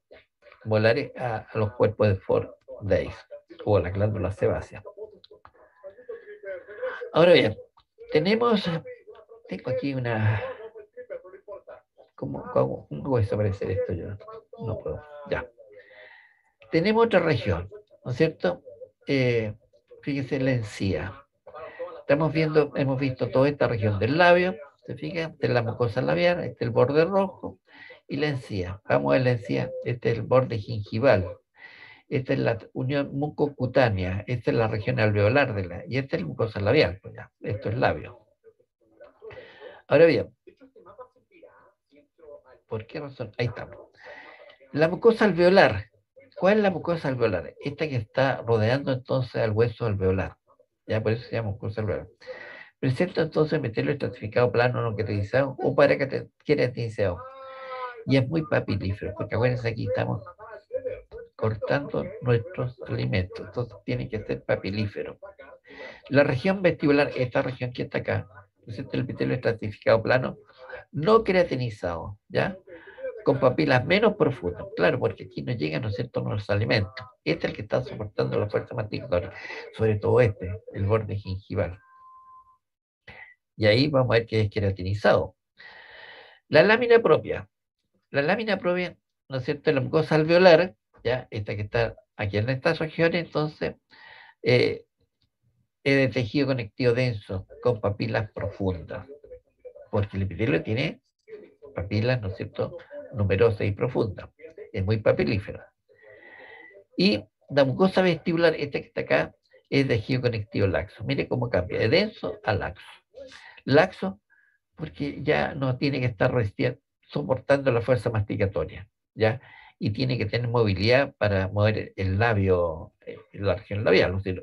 molares a los cuerpos de Fordyce o las glándulas sebáceas. Ahora bien, tengo aquí una, ¿cómo voy a desaparecer esto? Yo no puedo, ya. Tenemos otra región, ¿no es cierto? Fíjese la encía. Hemos visto toda esta región del labio, ¿se fijan? De la mucosa labial, este es el borde rojo, y la encía. Vamos a ver la encía, este es el borde gingival. Esta es la unión mucocutánea, esta es la región alveolar y esta es la mucosa labial, pues ya, esto es labio. Ahora bien, ¿por qué razón? Ahí estamos. La mucosa alveolar. ¿Cuál es la mucosa alveolar? Esta que está rodeando entonces al hueso alveolar. Ya por eso se llama mucosa alveolar. Presenta entonces meterlo estratificado plano no queratizado o para queratizado. Y es muy papilífero, porque acuérdense, aquí estamos cortando nuestros alimentos, entonces tiene que ser papilífero. La región vestibular, esta región que está acá, presenta el epitelio estratificado plano no queratinizado, ¿ya? Con papilas menos profundas, claro, porque aquí no llegan, ¿no es cierto?, los alimentos. Este es el que está soportando la fuerza masticatoria, sobre todo el borde gingival. Y ahí vamos a ver que es queratinizado. La lámina propia, ¿no es cierto?, la mucosa alveolar, ya, esta que está aquí en estas regiones, entonces, es de tejido conectivo denso, con papilas profundas, porque el epitelio tiene papilas, ¿no es cierto?, numerosas y profundas, es muy papilífera. Y la mucosa vestibular, esta que está acá, es de tejido conectivo laxo. Mire cómo cambia, de denso a laxo. Laxo, porque ya no tiene que estar soportando la fuerza masticatoria, ¿ya? Y tiene que tener movilidad para mover el labio, la región labial. O sea,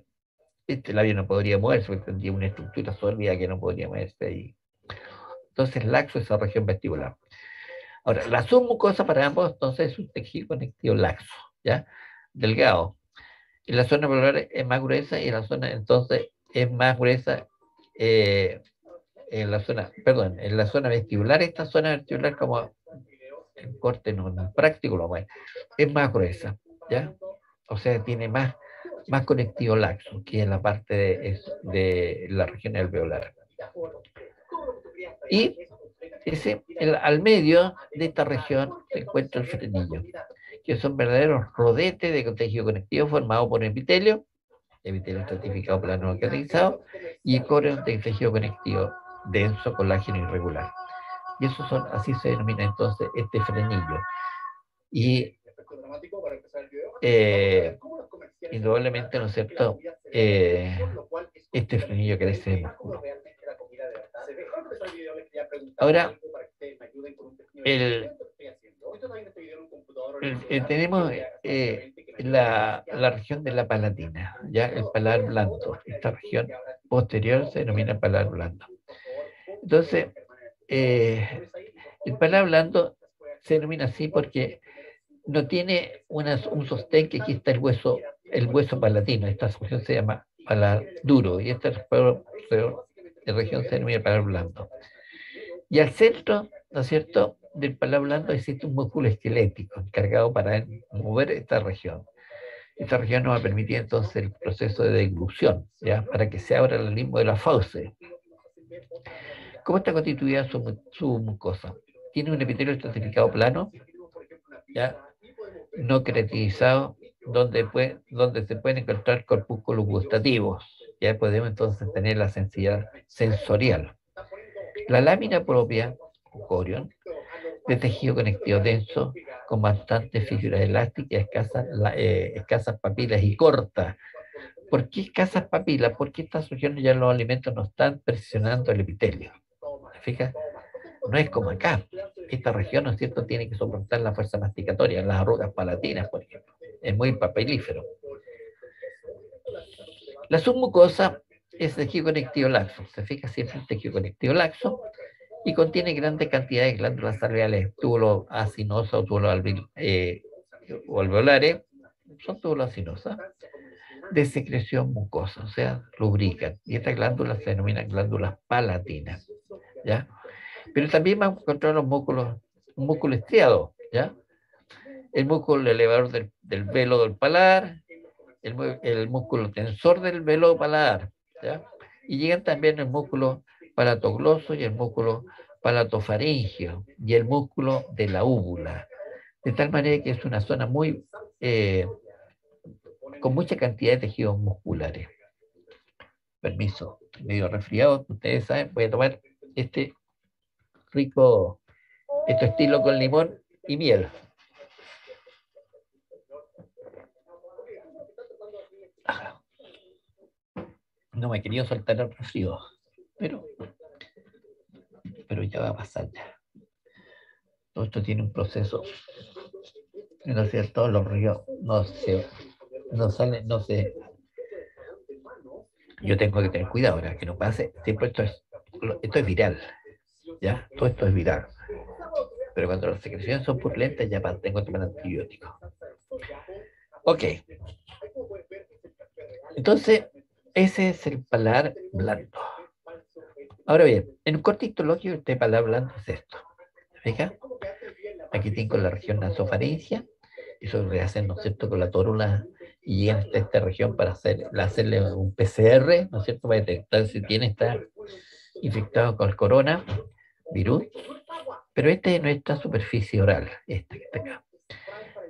este labio no podría moverse, porque tendría una estructura sólida que no podría moverse ahí. Entonces, laxo es esa región vestibular. Ahora, la submucosa para ambos, entonces, es un tejido conectivo laxo, ¿ya? Delgado. Y la zona alveolar es más gruesa y la zona, entonces, es más gruesa en la zona vestibular, esta zona vestibular como en corte no, en práctico lo bueno, es más gruesa, ¿ya? O sea, tiene más conectivo laxo que en la parte de la región alveolar. Y al medio de esta región se encuentra el frenillo, que son verdaderos rodetes de tejido conectivo formado por epitelio estratificado plano localizado, y el core de tejido conectivo denso, colágeno irregular. Y eso así se denomina entonces este frenillo. Y indudablemente, ¿no es cierto?, este frenillo crece de músculo. Ahora, tenemos la región de la palatina, ya el paladar blando. Esta región posterior se denomina paladar blando. Entonces, el paladar blando se denomina así porque no tiene un sostén, que aquí está el hueso palatino. Esta región se llama paladar duro y esta región se denomina paladar blando. Y al centro, ¿no es cierto?, del paladar blando existe un músculo esquelético encargado para mover esta región. Esta región nos va a permitir entonces el proceso de deglución, ¿ya?, para que se abra el limbo de la fauce. ¿Cómo está constituida su mucosa? Tiene un epitelio estratificado plano, ¿ya?, no queratinizado, donde se pueden encontrar corpúsculos gustativos, ya podemos entonces tener la sensibilidad sensorial. La lámina propia, o corion, de tejido conectivo denso, con bastantes fibras elásticas, escasas papilas y cortas. ¿Por qué escasas papilas? Porque estas regiones ya los alimentos no están presionando el epitelio. ¿Se fija? No es como acá. Esta región, ¿no es cierto?, tiene que soportar la fuerza masticatoria, las arrugas palatinas, por ejemplo. Es muy papilífero. La submucosa es tejido conectivo laxo. Se fija siempre el tejido conectivo laxo y contiene grandes cantidades de glándulas salariales, túbulos acinosas o túbulos alveolares, son túbulos acinosas, de secreción mucosa, o sea, lubrican. Y estas glándulas se denominan glándulas palatinas, ¿ya? Pero también vamos a encontrar los músculos, un músculo estriado, ¿ya? El músculo elevador del velo del paladar, el músculo tensor del velo paladar, ¿ya? Y llegan también el músculo palatogloso y el músculo palatofaringio y el músculo de la úvula. De tal manera que es una zona muy con mucha cantidad de tejidos musculares. Permiso, medio resfriado, ustedes saben, voy a tomar este rico, estilo con limón y miel. No me he querido soltar el resfrío, pero ya va a pasar ya. Todo esto tiene un proceso. No es cierto, los ríos no salen, no se. Yo tengo que tener cuidado ahora, que no pase. Siempre esto es viral, ¿ya? Todo esto es viral. Pero cuando las secreciones son purulentas, ya tengo que tomar antibióticos. Ok. Entonces, ese es el paladar blando. Ahora bien, en un corte histológico, este paladar blando es esto. ¿Se fija? Aquí tengo la región nasofaringea, eso lo hacen, ¿no es cierto?, con la tórula y llegan hasta esta región para hacerle un PCR, ¿no es cierto?, para detectar si está infectado con el coronavirus. Pero este es nuestra superficie oral, esta que está acá.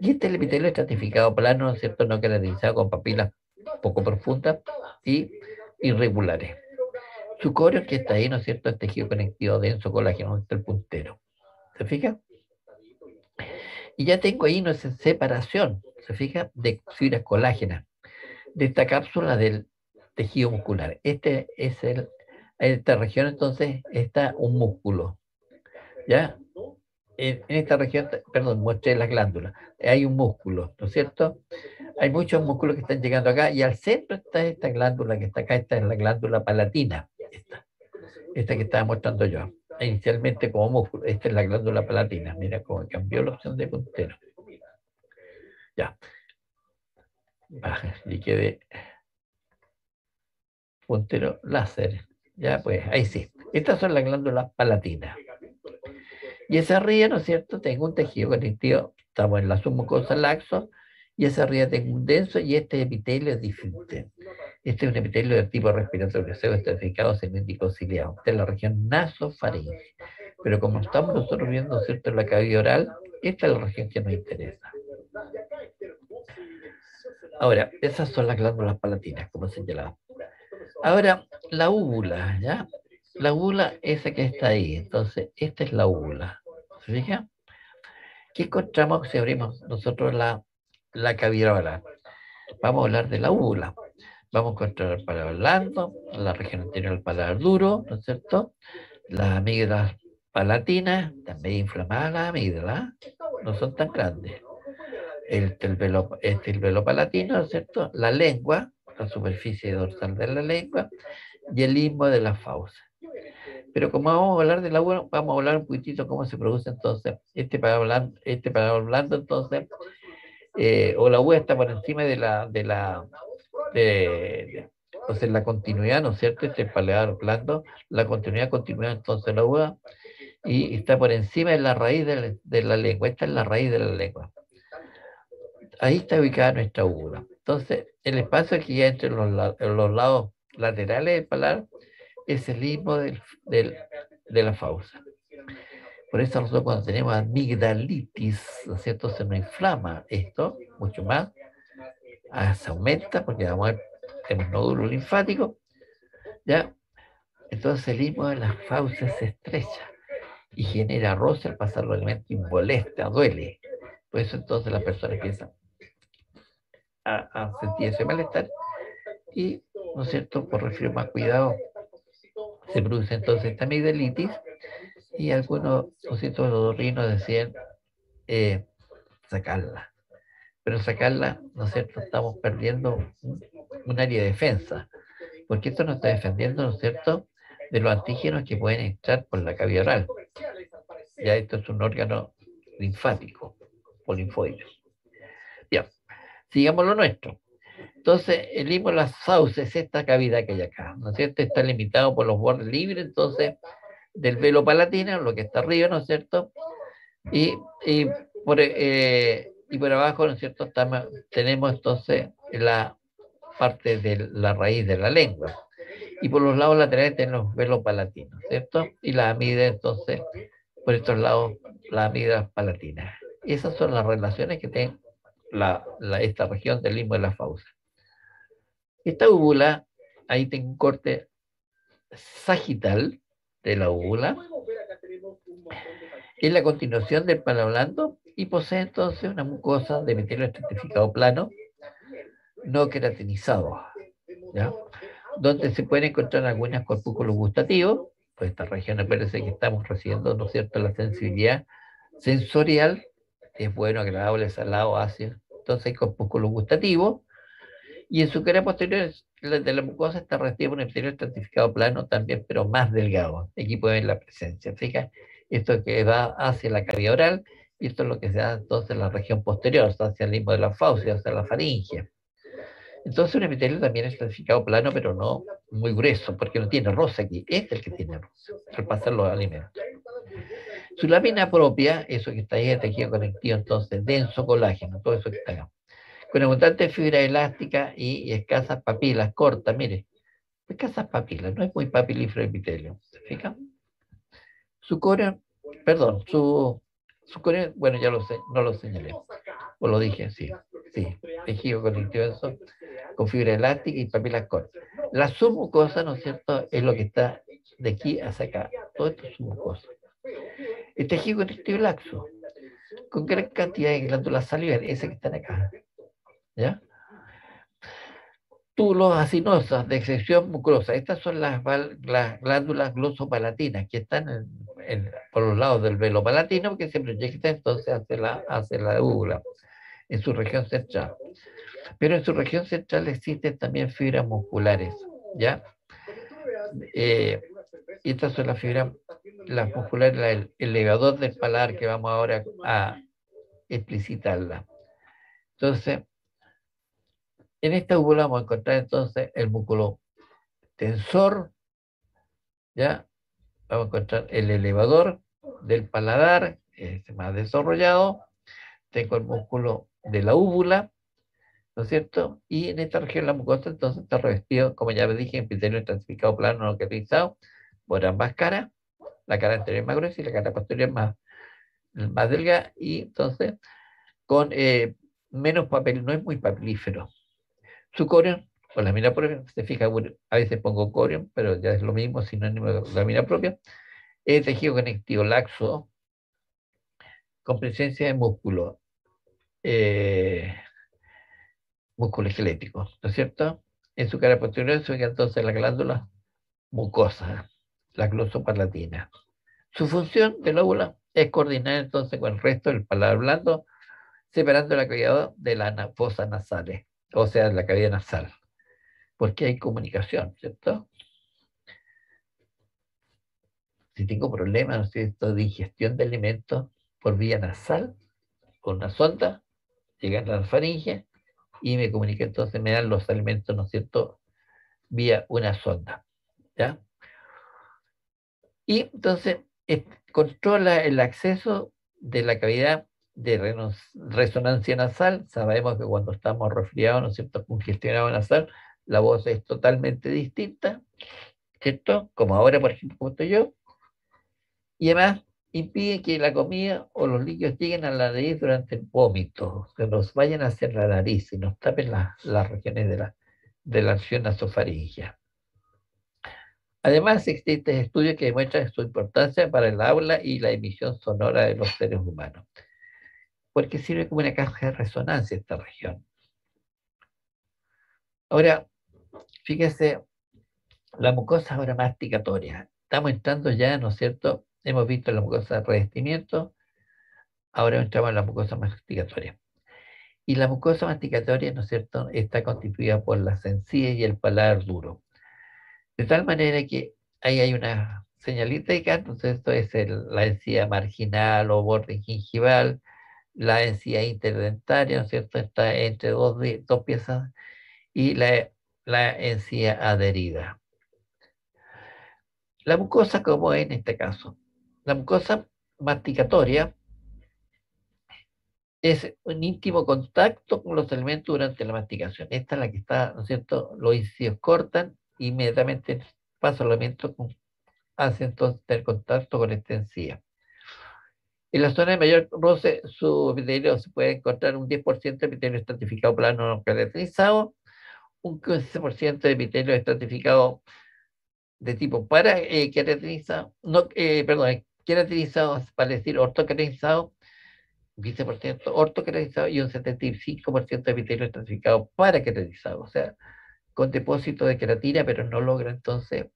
Y este es el epitelio estratificado plano, ¿no es cierto?, no caracterizado con papilas poco profundas y irregulares. Su corion que está ahí, ¿no es cierto?, es tejido conectivo denso colágeno, está el puntero. ¿Se fija? Y ya tengo ahí una separación, ¿se fija?, de fibras colágenas, de esta cápsula del tejido muscular. Esta región entonces está un músculo, ¿ya? En esta región, perdón, muestré las glándulas. Hay un músculo, ¿no es cierto? Hay muchos músculos que están llegando acá y al centro está esta glándula que está acá, esta es la glándula palatina, esta que estaba mostrando yo. Inicialmente como músculo, esta es la glándula palatina. Mira cómo cambió la opción de puntero. Ya. Y quede puntero láser. Ya, pues, ahí sí. Estas son las glándulas palatinas. Y esa arriba, ¿no es cierto?, tengo un tejido conectivo, estamos en la submucosa laxo, y esa arriba tengo un denso, y este epitelio es diferente. Este es un epitelio de tipo respiratorio, estratificado cilíndrico ciliado. Esta es la región nasofaringea. Pero como estamos nosotros viendo, ¿no es cierto?, la cavidad oral, esta es la región que nos interesa. Ahora, esas son las glándulas palatinas, como señalaba. Ahora, la úvula, ¿ya? La úvula, esa que está ahí. Entonces, esta es la úvula. ¿Se fija? ¿Qué encontramos si abrimos nosotros la cavidad oral? Vamos a hablar de la úvula. Vamos a encontrar el paladar blando, la región anterior del paladar duro, ¿no es cierto? Las amígdalas palatinas, también inflamadas las amígdalas, no son tan grandes. El velo palatino, ¿no es cierto? La lengua, la superficie dorsal de la lengua, y el istmo de la fauce. Pero como vamos a hablar de la úvula, vamos a hablar un poquitito cómo se produce entonces este paladar blando, entonces, o la uva está por encima entonces la continuidad, ¿no es cierto? Este paladar blando, la continuidad continúa entonces la uva y está por encima de la raíz de la lengua. Esta es la raíz de la lengua. Ahí está ubicada nuestra úvula. Entonces, el espacio que hay entre los lados laterales del paladar es el istmo de la fauce. Por eso nosotros cuando tenemos amigdalitis, ¿no es cierto?, se nos inflama esto mucho más, se aumenta porque tenemos nódulos linfáticos ¿ya? Entonces el istmo de las fauces se estrecha y genera roce al pasar los alimentos y molesta, duele. Por eso entonces la persona empieza a sentir ese malestar y, ¿no es cierto?, por referir más cuidado, se produce entonces esta amigdalitis y algunos, ¿no es cierto?, los otorrinos decían sacarla. Pero sacarla, ¿no es cierto?, estamos perdiendo un área de defensa, porque esto nos está defendiendo, ¿no es cierto?, de los antígenos que pueden entrar por la cavidad oral. Ya esto es un órgano linfático o linfoides. Bien, sigamos lo nuestro. Entonces, el istmo de las fauces, esta cavidad que hay acá, ¿no es cierto?, está limitado por los bordes libres, entonces, del velo palatino, lo que está arriba, ¿no es cierto?, y, y, y por abajo, ¿no es cierto?, tenemos entonces la parte de la raíz de la lengua. Y por los lados laterales tenemos los velos palatinos, ¿cierto? Y la amida, entonces, por estos lados, la amida palatina. Esas son las relaciones que tiene esta región del istmo de la fauces. Esta úvula, ahí tengo un corte sagital de la úvula, es la continuación del palo blando y posee entonces una mucosa de epitelio estratificado plano, no queratinizado, ¿ya?, donde se pueden encontrar algunos corpúsculos gustativos. Pues esta región me parece que estamos recibiendo, ¿no es cierto?, la sensibilidad sensorial, es bueno, agradable, salado, ácido. Entonces hay corpúsculos gustativos, y en su cara posterior de la mucosa está revestida por un epitelio estratificado plano también, pero más delgado. Aquí pueden ver la presencia. Fija, esto que va hacia la cavidad oral, y esto es lo que se da entonces en la región posterior, hacia el limbo de la fauces, hacia la faringe. Entonces un epitelio también es estratificado plano, pero no muy grueso, porque no tiene rosa aquí. Este es el que tiene rosa, al pasar los alimentos. Su lámina propia, eso que está ahí, el tejido conectivo, entonces, denso colágeno, todo eso que está acá, con abundante fibra elástica y escasas papilas cortas, mire, escasas papilas, no es muy papilífero el epitelio, ¿se fijan? Su core, perdón, su core, bueno, ya lo sé, no lo señalé, o lo dije, sí, tejido conectivo denso, con fibra elástica y papilas cortas. La submucosa, ¿no es cierto?, es lo que está de aquí hacia acá, todo esto es submucosa. El tejido conectivo laxo, con gran cantidad de glándulas salivales, esas que están acá, ¿ya? Túbulos acinosas de excreción mucosa. Estas son las glándulas glosopalatinas que están por los lados del velo palatino, que se proyecta entonces hacia la úvula, en su región central. Pero en su región central existen también fibras musculares, ¿ya? Y estas son las musculares, el elevador del paladar, que vamos ahora a explicitarla. Entonces, en esta úvula vamos a encontrar entonces el músculo tensor, ¿ya? Vamos a encontrar el elevador del paladar, más desarrollado. Tengo el músculo de la úvula, ¿no es cierto? Y en esta región la mucosa entonces está revestido, como ya dije, en epitelio estratificado plano no queratinizado por ambas caras. La cara anterior es más gruesa y la cara posterior más delgada, y entonces con menos papel, no es muy papilífero. Su corion, o lámina propia, se fija, a veces pongo corion, pero ya es lo mismo, sinónimo de lámina propia, es tejido conectivo laxo, con presencia de músculo esquelético, ¿no es cierto? En su cara posterior se ubica entonces la glándula mucosa, la glosopalatina. Su función del óvulo es coordinar entonces con el resto del paladar blando, separando la cavidad de las fosas nasales, o sea, la cavidad nasal, porque hay comunicación, ¿cierto? Si tengo problemas, ¿no es cierto?, de ingestión de alimentos por vía nasal, con una sonda, llegan a la faringe y me comunica, entonces me dan los alimentos, ¿no es cierto?, vía una sonda, ¿ya? Y entonces controla el acceso de la cavidad de resonancia nasal. Sabemos que cuando estamos resfriados, ¿no es cierto?, congestionados nasal, la voz es totalmente distinta, ¿cierto? Como ahora, por ejemplo, como estoy yo. Y además impide que la comida o los líquidos lleguen a la nariz durante el vómito, que nos vayan hacia la nariz y nos tapen las regiones de la acción nasofaringea. Además, existen estudios que demuestran su importancia para el habla y la emisión sonora de los seres humanos, porque sirve como una caja de resonancia esta región. Ahora, fíjese, la mucosa ahora masticatoria. Estamos entrando ya, ¿no es cierto? Hemos visto la mucosa de revestimiento, ahora entramos en la mucosa masticatoria. Y la mucosa masticatoria, ¿no es cierto?, está constituida por las encías y el paladar duro. De tal manera que ahí hay una señalita acá, entonces esto es la encía marginal o borde gingival, la encía interdentaria, ¿no es cierto?, está entre dos piezas, y la encía adherida. La mucosa, como en este caso, la mucosa masticatoria es un íntimo contacto con los alimentos durante la masticación. Esta es la que está, ¿no es cierto? Los incisivos cortan, inmediatamente pasa el alimento, hace entonces el contacto con esta encía. En la zona de mayor roce, su epitelio se puede encontrar un 10% de epitelio estratificado plano no caracterizado, un 15% de epitelio estratificado de tipo caracterizado, no, perdón, caracterizado, para decir ortocaracterizado, 15% ortocaracterizado y un 75% de epitelio estratificado paracaracterizado, o sea, con depósito de queratina, pero no logra entonces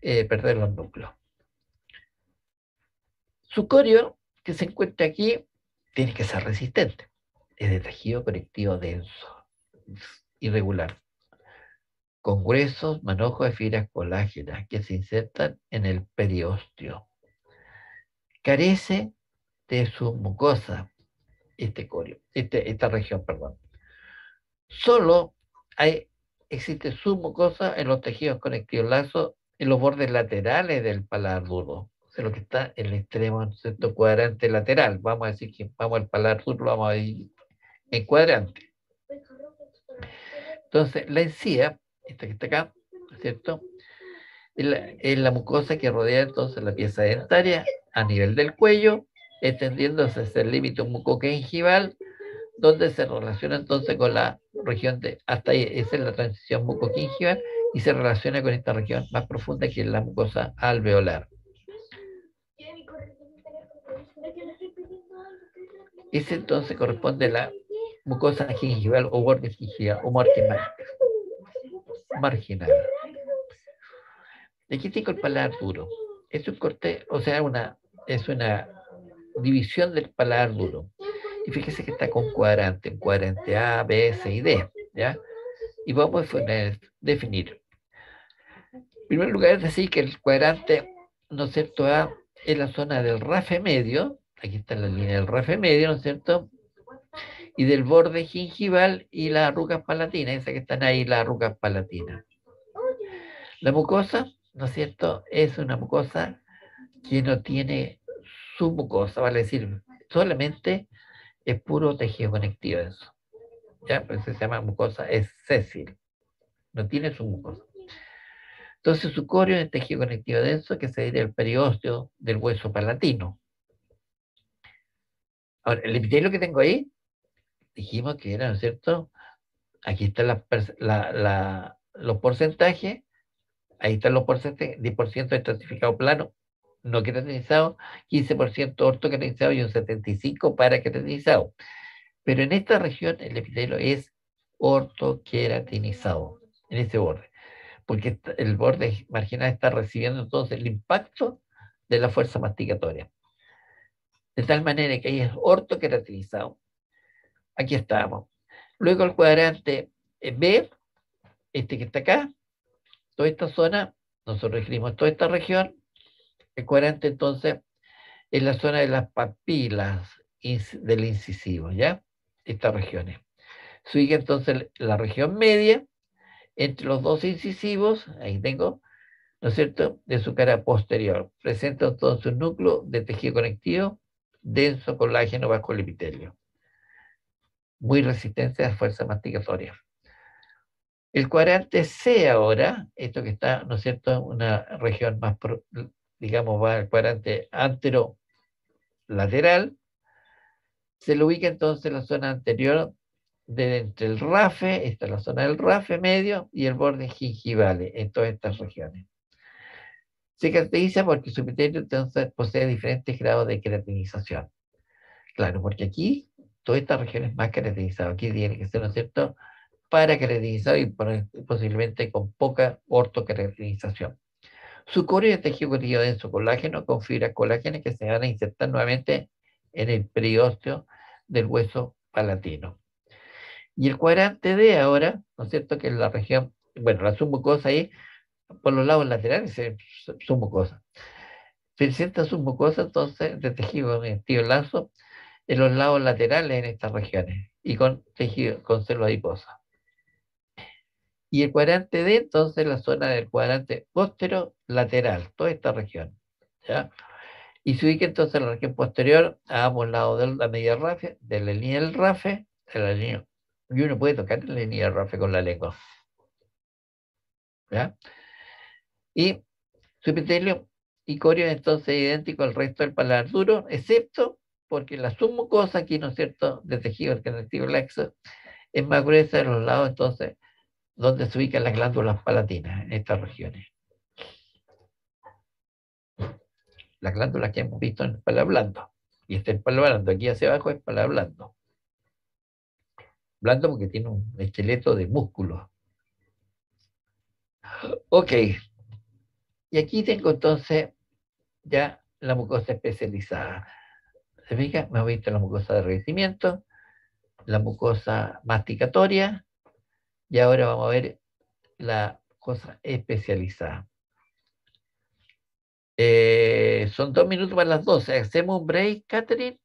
perder los núcleos. Su corio, que se encuentra aquí, tiene que ser resistente. Es de tejido conectivo denso, irregular, con gruesos manojos de fibras colágenas que se insertan en el periósteo. Carece de su mucosa, este corio, esta región, perdón. Solo existe submucosa en los tejidos conectivos laxos, en los bordes laterales del paladar duro, o sea, lo que está en el extremo, ¿cierto?, cuadrante lateral. Vamos a decir que vamos al paladar duro, lo vamos a ir en cuadrante. Entonces, la encía, esta que está acá, ¿cierto?, es la mucosa que rodea entonces la pieza dentaria a nivel del cuello, extendiéndose hacia el límite mucogingival, donde se relaciona entonces con la región de, hasta ahí, esa es la transición mucogingival, y se relaciona con esta región más profunda que es la mucosa alveolar. Ese entonces corresponde a la mucosa gingival o borde gingival o marginal. Aquí tengo el paladar duro. Es un corte, o sea, es una división del paladar duro. Y fíjese que está con cuadrante, un cuadrante A, B, C y D, ¿ya? Y vamos a definir. En primer lugar, decir que el cuadrante, ¿no es cierto?, A es la zona del rafe medio, aquí está la línea del rafe medio, ¿no es cierto?, y del borde gingival y las arrugas palatinas, esas que están ahí, las arrugas palatinas. La mucosa, ¿no es cierto?, es una mucosa que no tiene submucosa, vale decir, solamente es puro tejido conectivo eso. Ya, pues se llama mucosa, es sésil, no tiene submucosa. Entonces su corio es tejido conectivo denso que se diría el periósteo del hueso palatino. Ahora, el epitelio que tengo ahí, dijimos que era, ¿no es cierto? Aquí están los porcentajes, ahí están los porcentajes, 10% estratificado plano, no queratinizado, 15% ortoqueratinizado y un 75% paraqueratinizado. Pero en esta región el epitelio es ortoqueratinizado, en ese borde, porque el borde marginal está recibiendo entonces el impacto de la fuerza masticatoria. De tal manera que ahí es ortoqueratinizado. Aquí estamos. Luego el cuadrante B, este que está acá, toda esta zona, nosotros escribimos toda esta región. El cuadrante entonces es la zona de las papilas del incisivo, ¿ya? Estas regiones. Sigue entonces la región media, entre los dos incisivos, ahí tengo, ¿no es cierto?, de su cara posterior. Presenta entonces un núcleo de tejido conectivo denso colágeno bajo el epitelio, muy resistente a la fuerza masticatoria. El cuadrante C ahora, esto que está, ¿no es cierto?, una región más, digamos, va al cuadrante anterolateral, se le ubica entonces la zona anterior entre el rafe, esta es la zona del rafe medio, y el borde gingivale, en todas estas regiones. Se caracteriza porque su epitelio entonces posee diferentes grados de queratinización. Claro, porque aquí toda esta región es más queratinizada. Aquí tiene que ser, ¿no es cierto?, para queratinizado y posiblemente con poca ortoqueratinización. Su corio es tejido conectivo denso colágeno con fibras colágenas que se van a insertar nuevamente en el periósteo del hueso palatino. Y el cuadrante D ahora, ¿no es cierto?, que es la región, bueno, la submucosa ahí, por los lados laterales es submucosa. Presenta submucosa entonces de tejido conectivo lazo en los lados laterales en estas regiones y con tejido, con células adiposas. Y el cuadrante D, entonces, la zona del cuadrante posterolateral, toda esta región. ¿Ya? Y se ubica entonces en la región posterior a ambos lados de la media rafe, de la línea del rafe, de la línea, y uno puede tocar la línea del rafe con la lengua. ¿Ya? Y su epitelio y corio es entonces idéntico al resto del paladar duro, excepto porque la submucosa aquí, ¿no es cierto?, de tejido conectivo laxo, es más gruesa en los lados, entonces, donde se ubican las glándulas palatinas, en estas regiones. Las glándulas que hemos visto en el paladar blando. Y este es el paladar blando, aquí hacia abajo es paladar blando. Blando porque tiene un esqueleto de músculos. Ok. Y aquí tengo entonces ya la mucosa especializada. ¿Se fija? Me he visto la mucosa de revestimiento, la mucosa masticatoria, y ahora vamos a ver la cosa especializada. Son 2 minutos para las 12. ¿Hacemos un break, Catherine?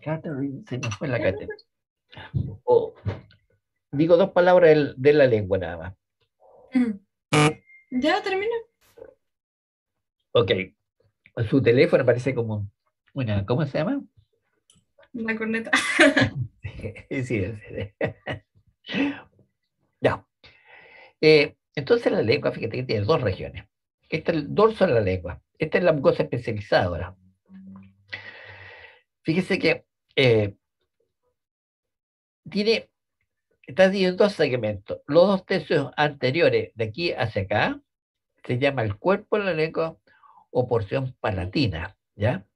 Catherine, se me fue la Catherine. Oh, digo 2 palabras de la lengua nada más. ¿Ya termina? Ok. Su teléfono parece como una, ¿cómo se llama? La corneta. Sí, sí. Ya. Entonces la lengua, fíjate que tiene 2 regiones. Este es el dorso de la lengua. Esta es la mucosa especializada ahora. Fíjese que está dividido en 2 segmentos. Los 2 tercios anteriores, de aquí hacia acá, se llama el cuerpo de la lengua o porción palatina, ¿ya?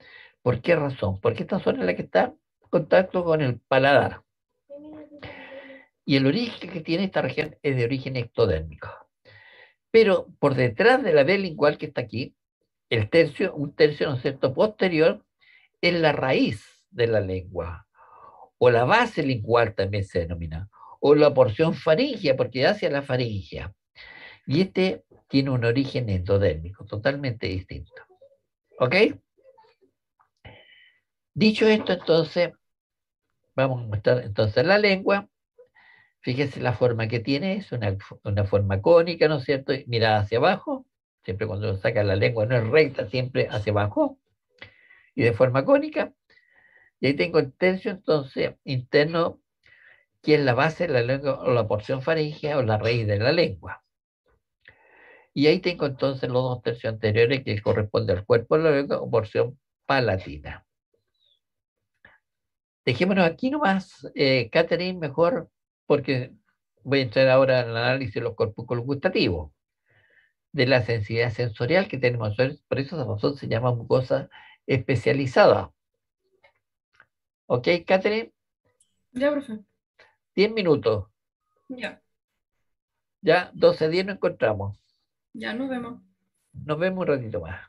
¿Por qué razón? Porque esta zona es la que está en contacto con el paladar. Y el origen que tiene esta región es de origen ectodérmico. Pero por detrás de la vía lingual que está aquí, un tercio, ¿no es cierto?, posterior, es la raíz de la lengua, o la base lingual también se denomina, o la porción faríngea, porque hacia la faringia. Y este tiene un origen endodérmico, totalmente distinto. ¿Ok? Dicho esto, entonces, vamos a mostrar entonces la lengua. Fíjese la forma que tiene, es una forma cónica, ¿no es cierto? Mirada hacia abajo, siempre cuando uno saca la lengua no es recta, siempre hacia abajo, y de forma cónica. Y ahí tengo el tercio, entonces, interno, que es la base de la lengua, o la porción faríngea, o la raíz de la lengua. Y ahí tengo entonces los 2 tercios anteriores, que corresponden al cuerpo de la lengua, o porción palatina. Dejémonos aquí nomás, Catherine, mejor, porque voy a entrar ahora al análisis de los corpúsculos gustativos, de la sensibilidad sensorial que tenemos. Por eso esa razón se llama mucosa especializada. ¿Ok, Catherine? Ya, profe. 10 minutos. Ya. Ya, 12:10 nos encontramos. Ya nos vemos. Nos vemos un ratito más.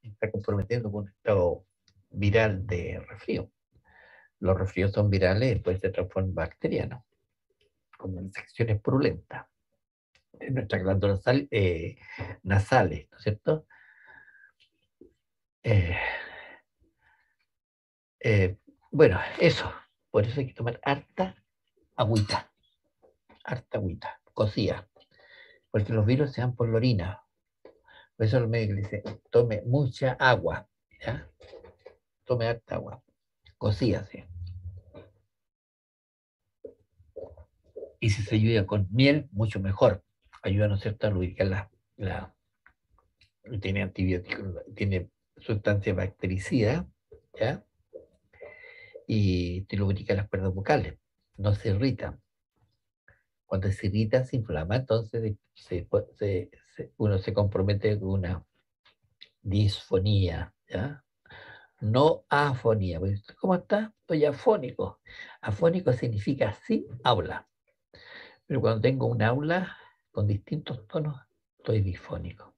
Está comprometiendo con un estado viral de resfrío. Los resfríos son virales y después se transforman en bacterianos, como infecciones purulentas en nuestras glándulas nasales, ¿no es cierto? Eh, bueno, eso. Por eso hay que tomar harta agüita, cocida, porque los virus se dan por la orina. Por eso el médico le dice, tome mucha agua, ¿ya? Tome harta agua, cocida, sí. Y si se ayuda con miel, mucho mejor. Ayuda, ¿no es cierto?, a lubricar tiene antibióticos, tiene sustancia bactericida, ¿ya? y te lubrica las cuerdas vocales, no se irrita. Cuando se irrita, se inflama, entonces uno se compromete con una disfonía, ¿ya? No afonía. Pues, ¿cómo está? Estoy afónico. Afónico significa sin habla. Pero cuando tengo un aula con distintos tonos, estoy disfónico.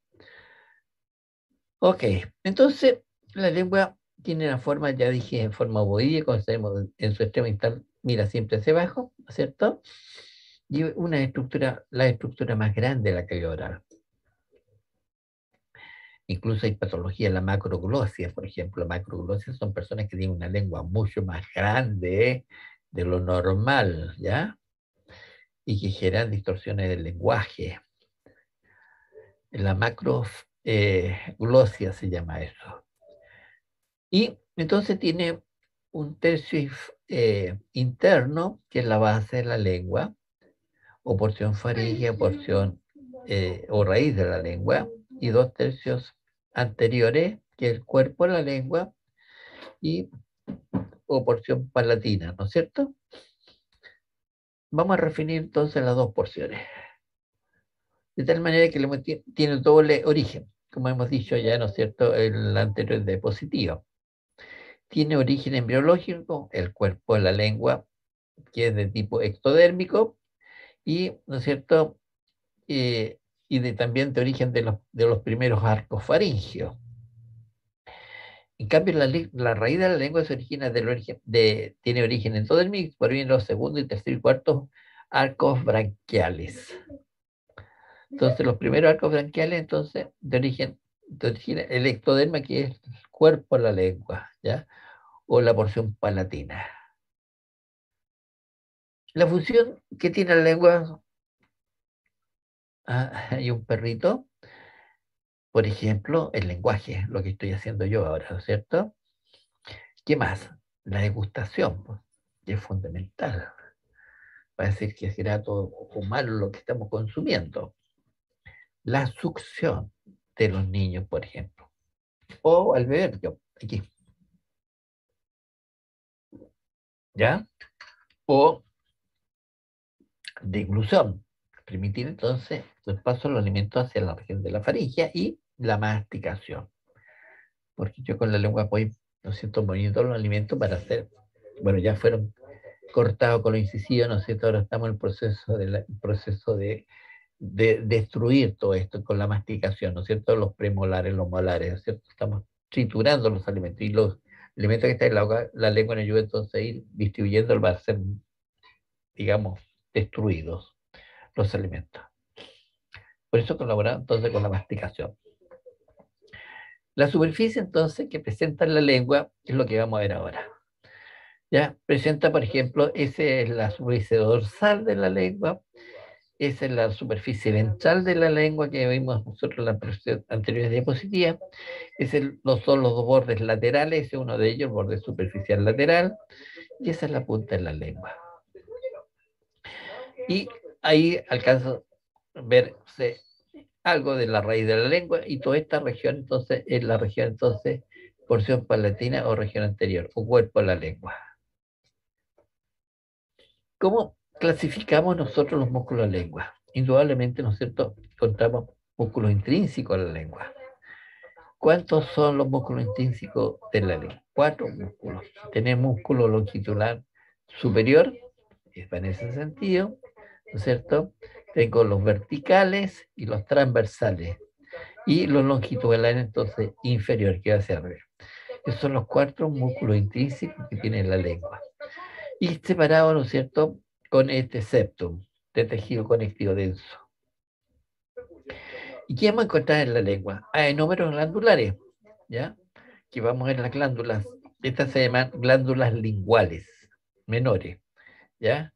Ok, entonces la lengua tiene la forma, ya dije, en forma ovoide, como sabemos, en su extremo interno mira siempre hacia abajo, ¿cierto? Y una estructura, la estructura más grande de la cavidad oral. Incluso hay patología en la macroglosia, por ejemplo. Macroglosia son personas que tienen una lengua mucho más grande de lo normal, ¿ya? Y que generan distorsiones del lenguaje. La macroglosia se llama eso. Y entonces tiene un tercio interno, que es la base de la lengua, o porción faríngea, porción o raíz de la lengua, y 2 tercios anteriores, que es el cuerpo de la lengua, y o porción palatina, ¿no es cierto? Vamos a refinir entonces las 2 porciones. De tal manera que tiene doble origen, como hemos dicho ya, ¿no es cierto?, en la anterior diapositiva. Tiene origen embriológico, el cuerpo de la lengua, que es de tipo ectodérmico, y, ¿no es cierto?, también de origen de los primeros arcos faringios. En cambio, la raíz de la lengua se origina tiene origen endodérmico, por bien los segundo y tercer y cuarto arcos branquiales. Entonces, los primeros arcos branquiales, entonces, de origen el ectoderma, que es el cuerpo de la lengua, ¿ya? O la porción palatina. La función que tiene la lengua, hay un perrito, por ejemplo, el lenguaje, lo que estoy haciendo yo ahora, ¿no es cierto? ¿Qué más? La degustación, pues, que es fundamental para decir que es grato o malo lo que estamos consumiendo. La succión de los niños, por ejemplo. O al beber, yo, aquí. ¿Ya? O deglución. Permitir entonces el paso de los alimentos hacia la región de la faringe y la masticación. Porque yo con la lengua voy, ¿no es cierto?, moviendo los alimentos para hacer, bueno, ya fueron cortados con los incisivos, ¿no es cierto? Ahora estamos en el proceso de destruir todo esto con la masticación, ¿no es cierto? Los premolares, los molares, ¿no es cierto? Estamos triturando los alimentos y los alimentos que están en la lengua nos ayuda entonces a ir distribuyendo, va a ser, digamos, destruidos los alimentos. Por eso colaboramos entonces con la masticación. La superficie entonces que presenta la lengua es lo que vamos a ver ahora. Ya presenta, por ejemplo, esa es la superficie dorsal de la lengua, esa es la superficie ventral de la lengua que vimos nosotros en la anterior diapositiva, son los dos bordes laterales, ese es uno de ellos, el borde superficial lateral, y esa es la punta de la lengua. Y ahí alcanza a verse algo de la raíz de la lengua, y toda esta región entonces es la región entonces porción palatina o región anterior, o cuerpo de la lengua. ¿Cómo clasificamos nosotros los músculos de la lengua? Indudablemente, ¿no es cierto?, encontramos músculos intrínsecos de la lengua. ¿Cuántos son los músculos intrínsecos de la lengua? 4 músculos. Tenemos músculo longitudinal superior, que va en ese sentido, ¿no es cierto? Tengo los verticales y los transversales. Y los longitudinales, entonces, inferior, que va hacia arriba. Esos son los 4 músculos intrínsecos que tiene la lengua. Y separado, ¿no es cierto?, con este septum de tejido conectivo denso. ¿Y qué vamos a encontrar en la lengua? Hay números glandulares, ¿ya? Que vamos a ver las glándulas. Estas se llaman glándulas linguales, menores, ¿ya?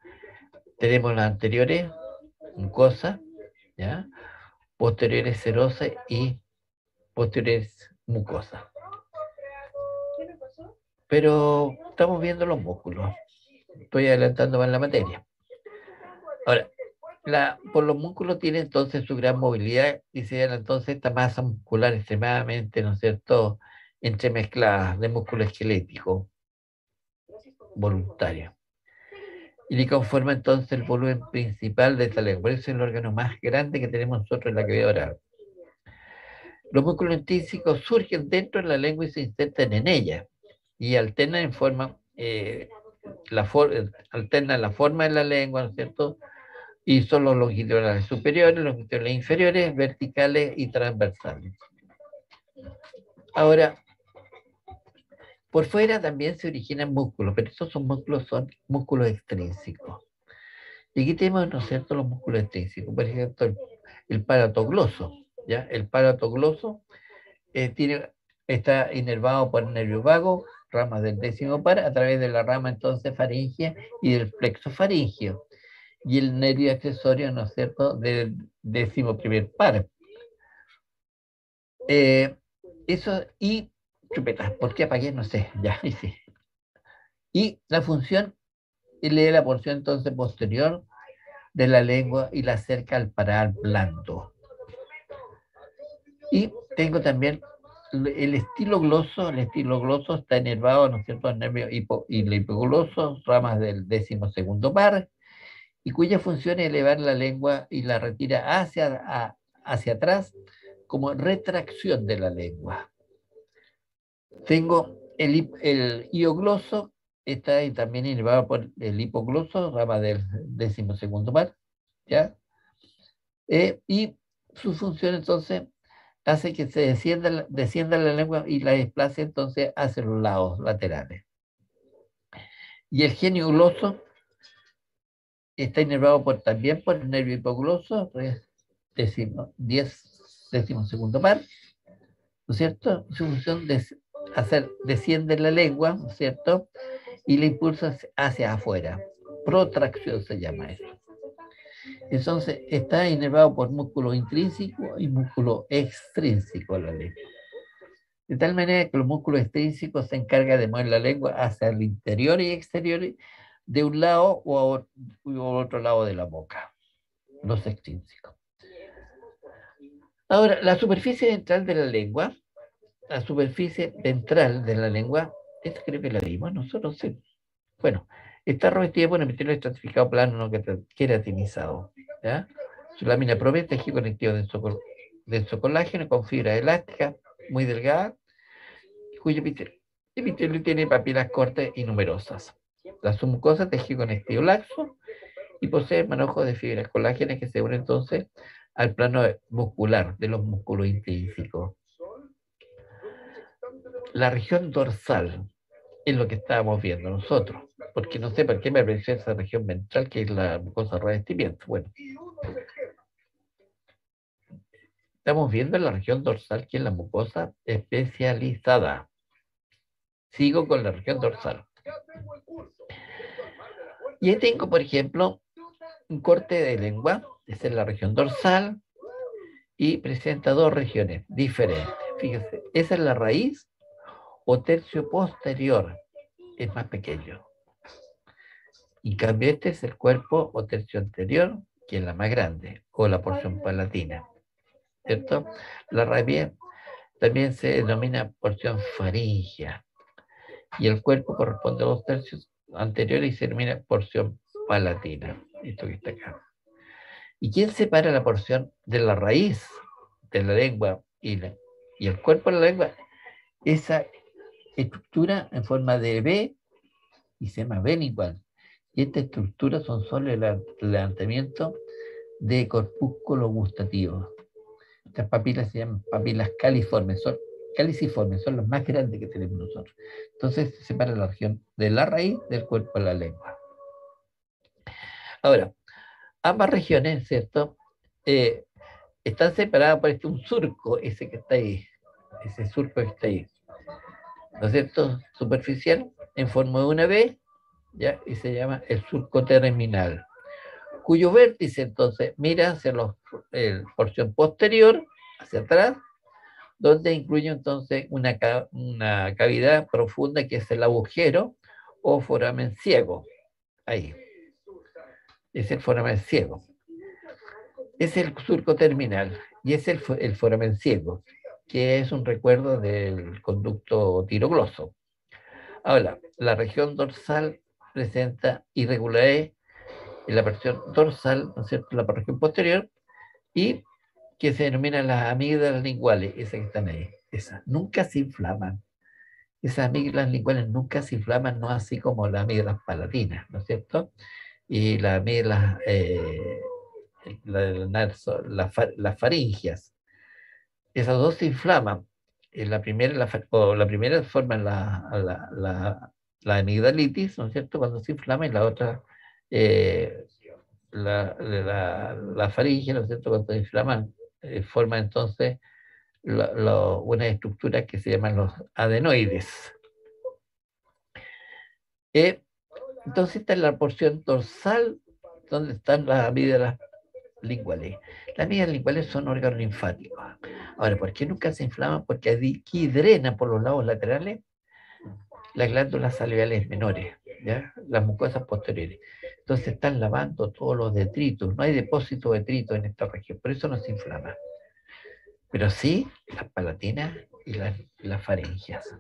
Tenemos las anteriores, mucosas, ¿ya? Posteriores serosas y posteriores mucosas. Pero estamos viendo los músculos. Estoy adelantando más la materia. Ahora, por los músculos tiene entonces su gran movilidad y se dan entonces esta masa muscular extremadamente, ¿no es cierto?, entremezclada de músculo esquelético. voluntario. Y le conforma entonces el volumen principal de esta lengua. Por eso es el órgano más grande que tenemos nosotros en la cavidad oral. Los músculos intrínsecos surgen dentro de la lengua y se insertan en ella. Y alternan en forma, alternan la forma de la lengua, ¿no es cierto? Y son los longitudinales superiores, longitudinales inferiores, verticales y transversales. Ahora, por fuera también se originan músculos, pero estos son músculos extrínsecos. Y aquí tenemos, ¿no es cierto?, los músculos extrínsecos. Por ejemplo, el paratogloso, ¿ya? El paratogloso está inervado por el nervio vago, ramas del décimo par, a través de la rama entonces faríngea y del plexo faríngeo. Y el nervio accesorio, ¿no es cierto?, del décimo primer par. Eso, y chupetas, ¿por qué apagué? No sé, ya, sí. Y la función, lee la porción entonces posterior de la lengua y la acerca al paral blando. Y tengo también el estilogloso está inervado, ¿no es cierto?, al nervio y el hipogloso, ramas del décimo segundo par, y cuya función es elevar la lengua y la retira hacia atrás como retracción de la lengua. Tengo el iogloso, está ahí también inervado por el hipogloso, rama del décimo segundo par, ¿ya? Y su función entonces hace que se descienda la lengua y la desplace entonces hacia los lados laterales. Y el genio-gloso está inervado también por el nervio hipogloso, décimo segundo par, ¿no es cierto? Su función es desciende la lengua, ¿no es cierto? Y la impulsa hacia afuera. Protracción se llama eso. Entonces, está inervado por músculo intrínseco y músculo extrínseco la lengua. De tal manera que los músculos extrínsecos se encargan de mover la lengua hacia el interior y exterior de un lado o a otro lado de la boca. Los extrínsecos. Ahora, la superficie ventral de la lengua, esta creo que la vimos nosotros, sí. Bueno, está revestida por un epitelio estratificado plano no queratinizado, ¿ya? Su lámina provee tejido conectivo denso colágeno con fibra elástica muy delgada, cuyo epitelio tiene papilas cortas y numerosas. La submucosa tejido conectivo laxo y posee manojos de fibras colágenas que se unen entonces al plano muscular de los músculos intrínsecos. La región dorsal es lo que estábamos viendo nosotros, porque no sé por qué me apareció esa región ventral que es la mucosa de revestimiento. Bueno, estamos viendo la región dorsal que es la mucosa especializada. Sigo con la región dorsal. Y ahí tengo, por ejemplo, un corte de lengua, esa es la región dorsal, y presenta dos regiones diferentes. Fíjese, esa es la raíz o tercio posterior, es más pequeño. En cambio, este es el cuerpo o tercio anterior, que es la más grande, o la porción palatina, ¿cierto? La rabia también se denomina porción faríngea, y el cuerpo corresponde a los tercios anteriores y se denomina porción palatina, esto que está acá. ¿Y quién separa la porción de la raíz de la lengua y el cuerpo de la lengua? Esa estructura en forma de V y se llama venicual. Y esta estructura son solo el levantamiento de corpúsculo gustativo. Estas papilas se llaman papilas caliciformes, son los más grandes que tenemos nosotros. Entonces se separa la región de la raíz del cuerpo de la lengua. Ahora, ambas regiones, ¿cierto? Están separadas por un surco, ese que está ahí, ese surco que está ahí, ¿no es cierto? Superficial, en forma de una V, ¿ya? Y se llama el surco terminal, cuyo vértice entonces mira hacia la porción posterior, hacia atrás, donde incluye entonces una cavidad profunda que es el agujero o foramen ciego. Ahí. Es el foramen ciego. Es el surco terminal y es el foramen ciego, que es un recuerdo del conducto tirogloso. Ahora, la región dorsal presenta irregularidades en la porción dorsal, ¿no es cierto?, la región posterior, y que se denominan las amígdalas linguales, esas que están ahí. Esas nunca se inflaman. Esas amígdalas linguales nunca se inflaman, no así como las amígdalas palatinas, ¿no es cierto? Y las amígdalas, las faringias. Esas dos se inflaman. La primera forma la amigdalitis, ¿no es cierto?, cuando se inflama, y la otra, la faringe, ¿no es cierto?, cuando se inflaman, forma entonces unas estructuras que se llaman los adenoides. Entonces esta es la porción dorsal donde están las amígdalas linguales. Las amígdalas linguales son órganos linfáticos. Ahora, ¿por qué nunca se inflaman? Porque aquí drenan por los lados laterales las glándulas salivales menores, ¿ya?, las mucosas posteriores. Entonces están lavando todos los detritos. No hay depósito de detritos en esta región, por eso no se inflama. Pero sí las palatinas y las faringias.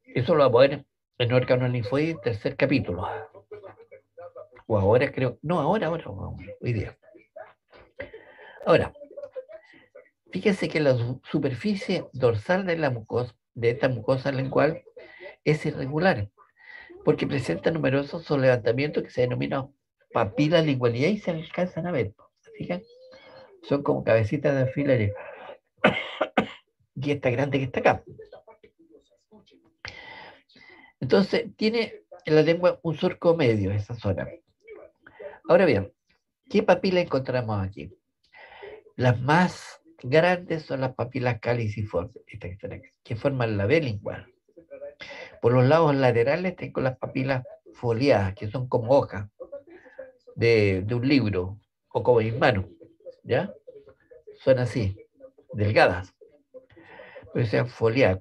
Eso lo vamos a ver en órganos linfoides, tercer capítulo. O ahora creo, no, ahora, hoy día. Ahora, fíjense que la superficie dorsal de la mucosa, de esta mucosa lingual, es irregular, porque presenta numerosos levantamientos que se denominan papilas linguales, y ahí se alcanzan a ver, ¿se fijan? Son como cabecitas de alfileres. Y esta grande que está acá. Entonces, tiene en la lengua un surco medio, esa zona. Ahora bien, ¿qué papila encontramos aquí? Las más grandes son las papilas caliciformes, estas que están aquí, que forman la B lingual. Por los lados laterales tengo las papilas foliadas, que son como hojas de un libro, o como mis manos, ¿ya? Son así, delgadas. Pero sean foliadas.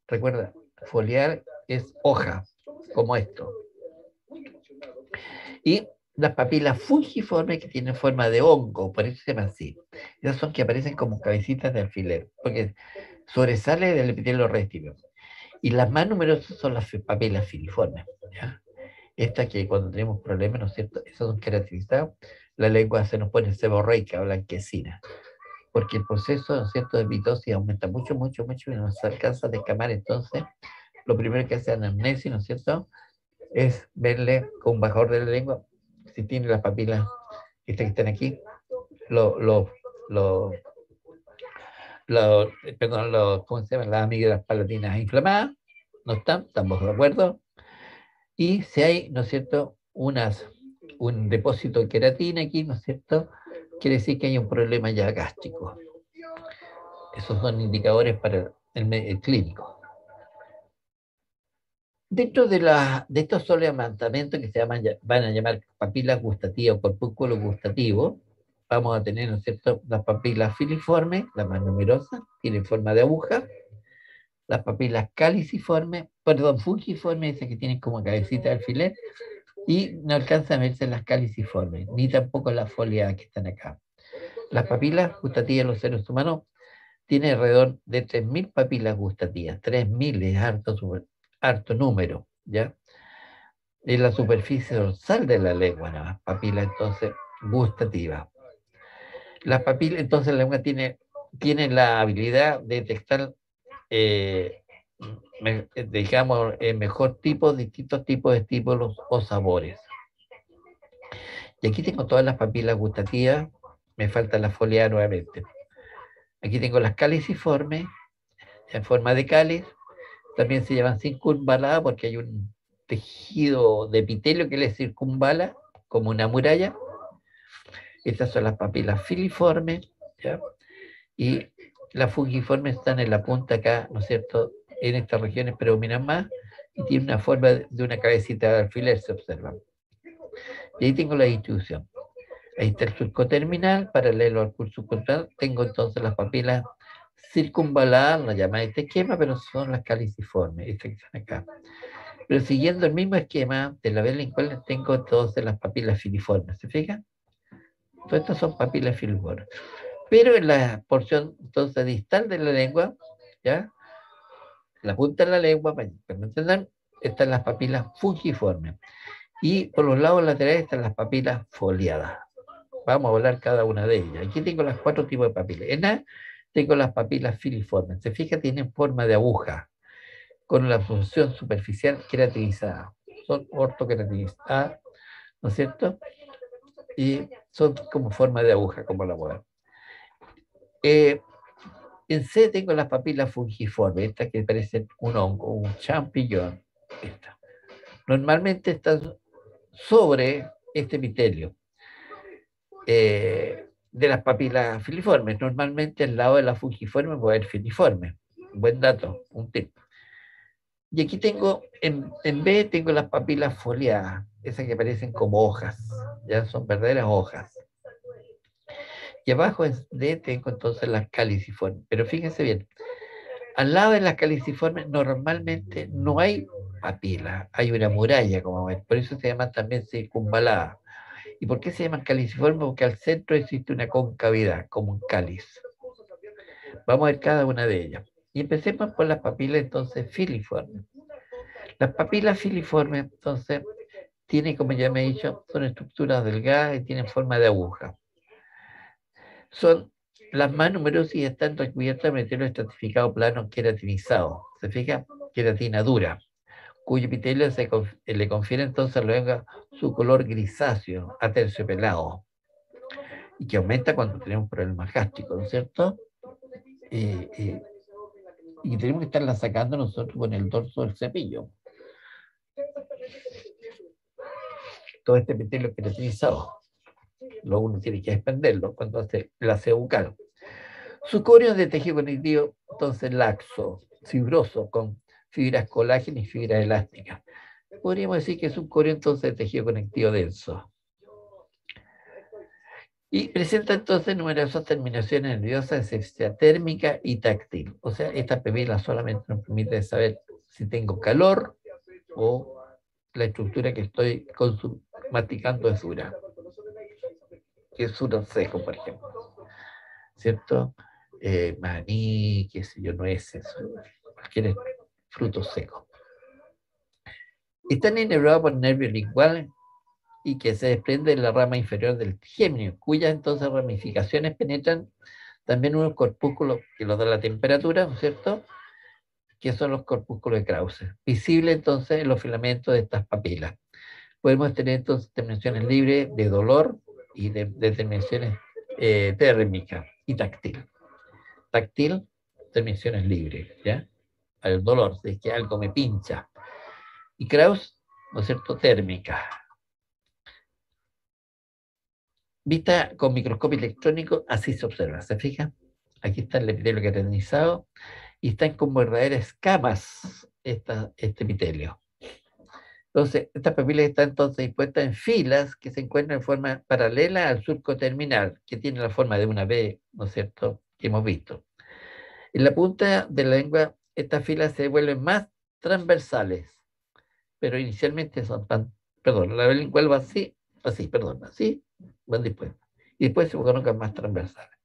Recuerda, foliar es hoja, como esto. Y las papilas fungiformes, que tienen forma de hongo, por eso se llaman así. Esas son que aparecen como cabecitas de alfiler, porque sobresale del epitelio restilo. Y las más numerosas son las papilas filiformes, ¿ya? Estas que cuando tenemos problemas, ¿no es cierto?, esas son caracterizadas, la lengua se nos pone seborreica, blanquecina, porque el proceso, ¿no es cierto?, de mitosis aumenta mucho, y no se alcanza a descamar. Entonces, lo primero que hace anamnesis, ¿no es cierto?, es verle con un bajador de la lengua si tiene las papilas estas que están aquí, ¿cómo se llaman? Las amígdalas palatinas inflamadas, no estamos de acuerdo. Y si hay, ¿no es cierto?, un depósito de queratina aquí, ¿no es cierto?, quiere decir que hay un problema ya gástrico. Esos son indicadores para el clínico. Dentro de estos solevantamientos que van a llamar papilas gustativas o corpúsculos gustativos, vamos a tener, ¿no es cierto?, las papilas filiformes, las más numerosas, tienen forma de aguja, las papilas fungiformes, esas que tienen como cabecita de alfiler, y no alcanzan a verse las caliciformes, ni tampoco las foliadas que están acá. Las papilas gustativas de los seres humanos tienen alrededor de 3.000 papilas gustativas. 3.000 es harto número, ¿ya? Es la superficie dorsal de la lengua, nada más, papila entonces gustativa. Las papilas, entonces la lengua tiene la habilidad de detectar, digamos, distintos tipos de estímulos o sabores. Y aquí tengo todas las papilas gustativas, me falta la foliada nuevamente. Aquí tengo las caliciformes, en forma de cáliz, también se llaman circunvaladas porque hay un tejido de epitelio que les circunvala, como una muralla. Estas son las papilas filiformes, ¿ya? Y las fungiformes están en la punta acá, ¿no es cierto?, en estas regiones predominan más, y tienen una forma de una cabecita de alfiler, se observa. Y ahí tengo la distribución. Ahí está el surco terminal, paralelo al curso subcontrario. Tengo entonces las papilas circunvaladas, no llaman este esquema, pero son las caliciformes, estas que están acá. Pero siguiendo el mismo esquema de la vela lingual, tengo entonces las papilas filiformes, ¿se fijan? Todas estas son papilas filiformes. Pero en la porción entonces distal de la lengua, ¿ya?, la punta de la lengua, para que me entendan, están las papilas fungiformes. Y por los lados laterales están las papilas foliadas. Vamos a hablar cada una de ellas. Aquí tengo las 4 tipos de papilas. En A tengo las papilas filiformes. Se fija, tienen forma de aguja, con la función superficial queratinizada. Son ortoqueratinizadas, ¿no es cierto? Y son como forma de aguja, como la mueven. En C tengo las papilas fungiformes, estas que parecen un hongo, un champiñón. Esta. Normalmente están sobre este epitelio de las papilas filiformes. Normalmente al lado de la fungiforme puede haber filiforme. Buen dato, un tip. Y aquí tengo, en B tengo las papilas foliadas, esas que parecen como hojas, ya son verdaderas hojas. Y abajo en D tengo entonces las caliciformes. Pero fíjense bien, al lado de las caliciformes normalmente no hay papila, hay una muralla, como ven. Por eso se llaman también circunvaladas. ¿Y por qué se llaman caliciformes? Porque al centro existe una concavidad, como un cáliz. Vamos a ver cada una de ellas. Y empecemos por las papilas entonces filiformes. Las papilas filiformes entonces tienen, como ya me he dicho, son estructuras delgadas y tienen forma de aguja. Son las más numerosas y están recubiertas de material estratificado plano queratinizado. ¿Se fija? Queratina dura, cuyo epitelio le confiere entonces a la lengua su color grisáceo, aterciopelado, y que aumenta cuando tenemos problemas gástricos, ¿no es cierto? Y tenemos que estarla sacando nosotros con el dorso del cepillo. Todo este epitelio queratinizado. Luego uno tiene que expenderlo cuando hace el aseo bucal. Su coreo es de tejido conectivo, entonces laxo, fibroso, con fibras colágeno y fibras elásticas. Podríamos decir que es un coreo entonces de tejido conectivo denso. Y presenta entonces numerosas terminaciones nerviosas de sensibilidad térmica y táctil. O sea, esta papila solamente nos permite saber si tengo calor o la estructura que estoy masticando es dura. Que es duro seco, por ejemplo. ¿Cierto? Maní, qué sé yo, nueces, cualquier fruto seco. Están inervados por nervio lingual y que se desprende de la rama inferior del trigémino, cuyas entonces ramificaciones penetran también unos corpúsculos que los da la temperatura, ¿no es cierto? Que son los corpúsculos de Krause, visibles entonces en los filamentos de estas papilas. Podemos tener entonces terminaciones libres de dolor y de terminaciones térmicas y táctil. Táctil, terminaciones libres, ¿ya? El dolor, es que algo me pincha. Y Krause, ¿no es cierto? Térmica. Vista con microscopio electrónico, así se observa, ¿se fija? Aquí está el epitelio queratinizado y están como verdaderas escamas este epitelio. Entonces, estas papilas están entonces dispuestas en filas que se encuentran en forma paralela al surco terminal, que tiene la forma de una V, ¿no es cierto?, que hemos visto. En la punta de la lengua, estas filas se vuelven más transversales, pero inicialmente son perdón, la lingual va así, así, van dispuestas. Y después se colocan más transversales.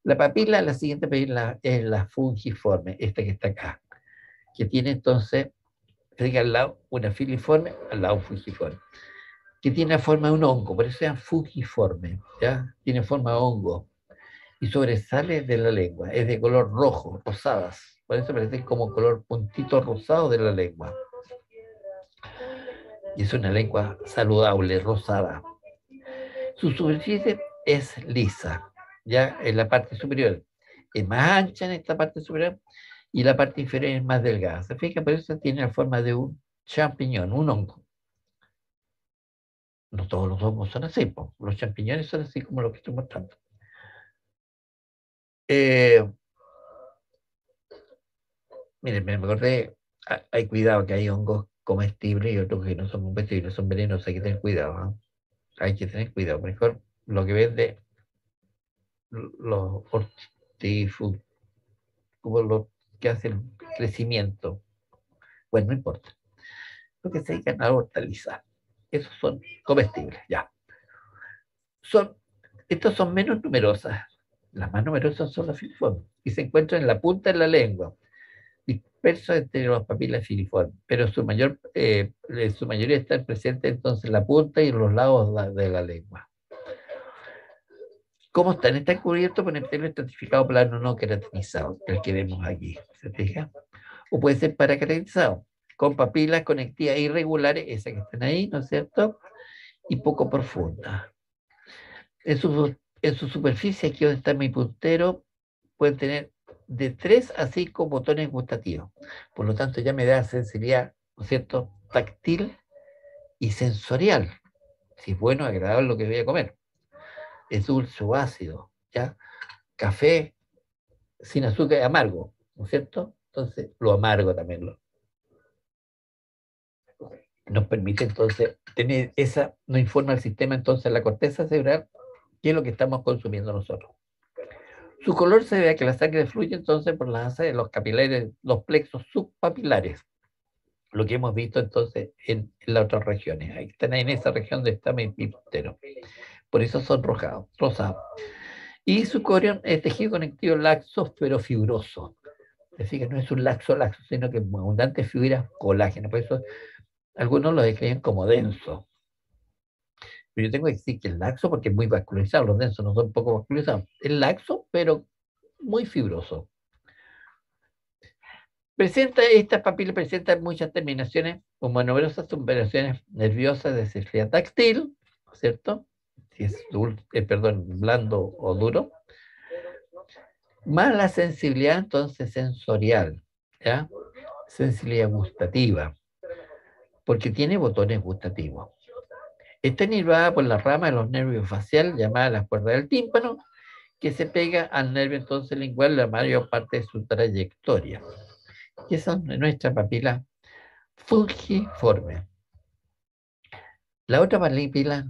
La papila, la siguiente papila es la fungiforme, esta que está acá, que tiene entonces, al lado una filiforme, al lado un fungiforme, que tiene la forma de un hongo, por eso se llama fungiforme, ¿ya? Tiene forma de hongo y sobresale de la lengua, es de color rojo, rosadas, por eso parece como color puntito rosado de la lengua. Y es una lengua saludable, rosada. Su superficie es lisa, ya en la parte superior. Es más ancha en esta parte superior y la parte inferior es más delgada. ¿Se fija? Por eso tiene la forma de un champiñón, un hongo. No todos los hongos son así, pues. Los champiñones son así como lo que estoy mostrando. Miren, me acordé, hay cuidado que hay hongos comestibles y otros que no son comestibles, son venenosos, hay que tener cuidado. ¿Eh? Hay que tener cuidado. Mejor lo que vende los hortifruti, como los que hacen crecimiento. Bueno, no importa. Lo que se dedican a hortalizar. Esos son comestibles, ya. Estos son menos numerosas. Las más numerosas son las filiformes y se encuentran en la punta de la lengua, dispersos entre las papilas filiformes, pero su mayoría están presentes entonces en la punta y en los lados de la lengua. ¿Cómo están? Están cubiertos por epitelio estratificado plano no queratinizado, el que vemos aquí, ¿se fija? O puede ser paraqueratinizado, con papilas conectivas irregulares, esas que están ahí, ¿no es cierto? Y poco profundas. En su superficie, aquí donde está mi puntero, pueden tener de 3 a 5 botones gustativos. Por lo tanto, ya me da sensibilidad, ¿no es cierto?, táctil y sensorial. Si es bueno, agradable lo que voy a comer. Es dulce o ácido, ¿ya? Café sin azúcar, amargo, ¿no es cierto? Entonces, lo amargo también nos permite entonces tener nos informa el sistema entonces la corteza cerebral, qué es lo que estamos consumiendo nosotros. Su color se debe a que la sangre fluye entonces por las asas de los capilares, los plexos subpapilares, lo que hemos visto entonces en las otras regiones. Ahí están en esa región donde está mi puntero. Por eso son rosados. Y su corión es tejido conectivo laxo pero fibroso. Es decir, que no es un laxo, sino que es abundante fibra colágeno. Por eso algunos lo describen como denso. Pero yo tengo que decir que es laxo porque es muy vascularizado. Los densos no son poco vascularizados. Es laxo, pero muy fibroso. Estas papilas presentan muchas terminaciones, como numerosas terminaciones nerviosas de sensibilidad táctil, ¿cierto? Si es blando o duro. Más la sensibilidad entonces sensorial, ¿ya? Sensibilidad gustativa, porque tiene botones gustativos. Está inervada por la rama de los nervios faciales, llamada la cuerda del tímpano, que se pega al nervio entonces lingual la mayor parte de su trayectoria. Y esa es nuestra papila fungiforme. La otra papila,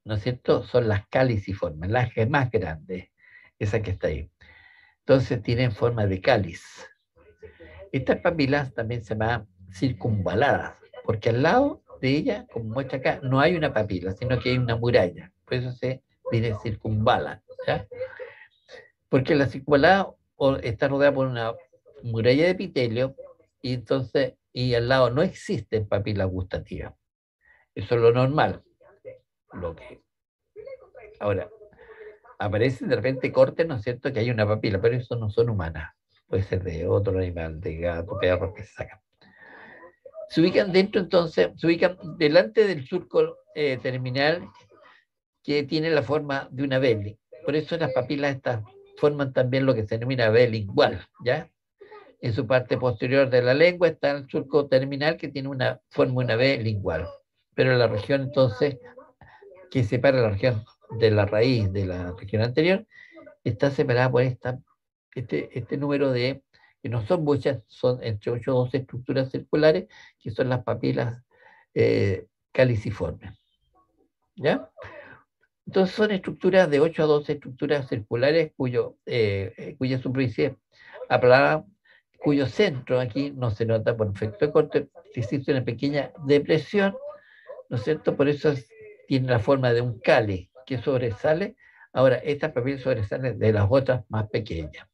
¿no es cierto?, son las caliciformes, las más grandes, esa que está ahí. Entonces tienen forma de cáliz. Estas papilas también se llaman circunvaladas, porque al lado de ella, como muestra acá, no hay una papila, sino que hay una muralla. Por eso se dice circunvala, ¿ya? Porque la circunvalada está rodeada por una muralla de epitelio y al lado no existen papilas gustativas. Eso es lo normal. Ahora, aparece de repente cortes, ¿no es cierto?, que hay una papila, pero eso no son humanas. Puede ser de otro animal, de gato, perro, que se sacan. Se ubican delante del surco terminal que tiene la forma de una B. Por eso las papilas estas forman también lo que se denomina B lingual, ¿ya? En su parte posterior de la lengua está el surco terminal que tiene una forma de una B lingual. Pero la región entonces que separa la región de la raíz de la región anterior está separada por este número de, que no son muchas, son entre 8 o 12 estructuras circulares, que son las papilas caliciformes. ¿Ya? Entonces son estructuras de 8 a 12 estructuras circulares cuya superficie aplanada, cuyo centro aquí no se nota por efecto de corte, existe una pequeña depresión, ¿no es cierto? Por eso tiene la forma de un cáliz que sobresale. Ahora, estas papilas sobresalen de las otras más pequeñas.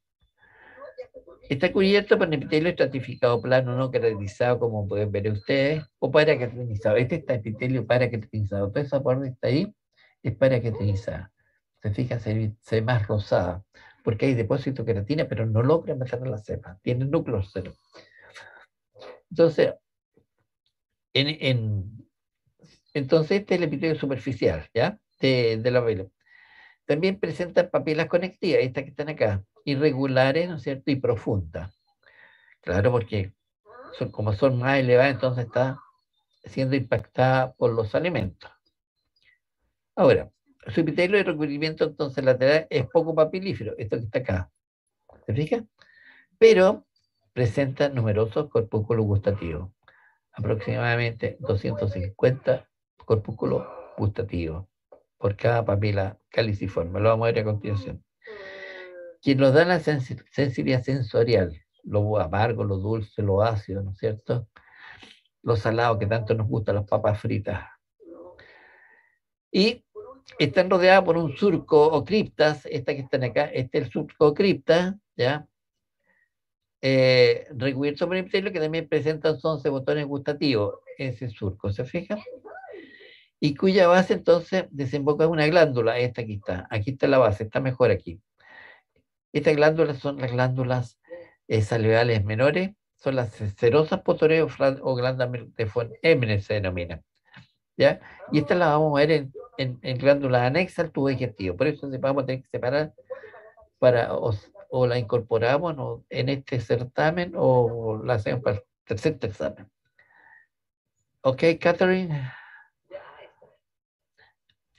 Está cubierto por un epitelio estratificado plano no queratinizado, como pueden ver ustedes, o paraqueratinizado. Este está epitelio paraqueratinizado. Toda esa parte está ahí es paraqueratinizada. Se fija, se ve más rosada, porque hay depósito de queratina, pero no logra meter la cepa. Tiene núcleo cero. Entonces, entonces este es el epitelio superficial, ¿ya? De la papila. También presenta papilas conectivas, estas que están acá, irregulares, ¿no es cierto? Y profundas. Claro, porque como son más elevadas, entonces está siendo impactada por los alimentos. Ahora, su epitelio de recubrimiento entonces lateral es poco papilífero, esto que está acá. ¿Se fija? Pero presenta numerosos corpúsculos gustativos, aproximadamente 250 corpúsculos gustativos por cada papila caliciforme. Lo vamos a ver a continuación. Quien nos da la sensibilidad sensorial, lo amargo, lo dulce, lo ácido, ¿no es cierto? Lo salado que tanto nos gustan las papas fritas. Y están rodeadas por un surco o criptas, esta que están acá, este es el surco o cripta, ¿ya? recubierto por epitelio que también presentan 11 botones gustativos, ese surco, ¿se fijan? Y cuya base entonces desemboca en una glándula, esta aquí está la base, está mejor aquí. Estas glándulas son las glándulas salivales menores, son las cerosas posteriores o glándulas de Fonémene se denominan, ¿ya? Y estas las vamos a ver en glándulas anexas al tubo digestivo, por eso vamos a tener que separar o la incorporamos en este certamen o la hacemos para el tercer examen. Ok, Catherine.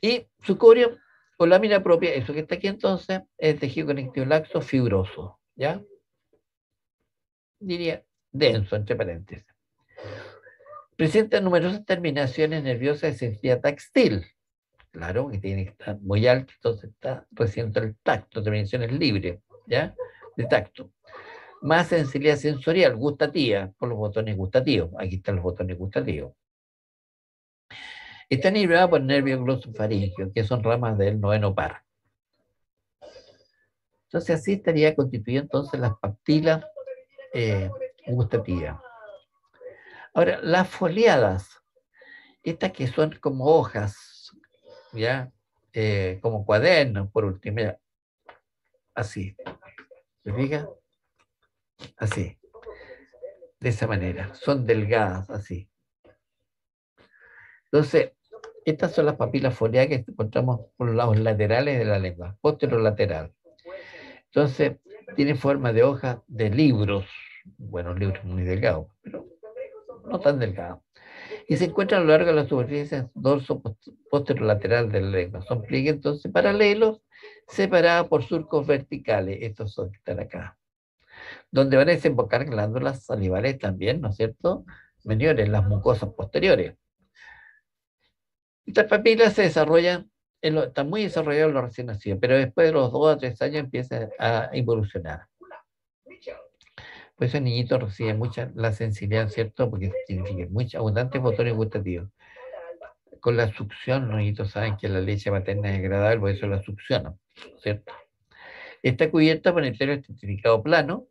Y sucorio o lámina propia, eso que está aquí entonces, es tejido conectivo laxo fibroso, ¿ya? Diría denso, entre paréntesis. Presenta numerosas terminaciones nerviosas de sensibilidad táctil. Claro, que tiene que estar muy alto, entonces está reciente el tacto, terminaciones libres, ¿ya? De tacto. Más sensibilidad sensorial, gustativa, por los botones gustativos. Aquí están los botones gustativos. Está nivelada por el nervio glosofaringeo, que son ramas del noveno par. Entonces así estaría constituida entonces las papilas gustativas. Ahora, las foliadas, estas que son como hojas, ¿ya? Como cuadernos, por último, mira, así, ¿se fija? Así, de esa manera, son delgadas, así. Entonces, estas son las papilas foliadas que encontramos por los lados laterales de la lengua, posterolateral. Entonces, tiene forma de hoja de libros, bueno, libros muy delgados, pero no tan delgados. Y se encuentran a lo largo de la superficie dorso posterolateral de la lengua. Son pliegues entonces paralelos, separados por surcos verticales, estos son que están acá, donde van a desembocar glándulas salivales también, ¿no es cierto? Menores, las mucosas posteriores. Estas papilas se desarrollan, están muy desarrolladas en los recién nacidos, pero después de los 2 a 3 años empiezan a evolucionar. Pues esos niñitos reciben mucha la sensibilidad, ¿cierto? Porque significa muchos abundantes botones gustativos. Con la succión, los niñitos saben que la leche materna es agradable, por eso la succionan, ¿cierto? Está cubierta por el epitelio estratificado plano,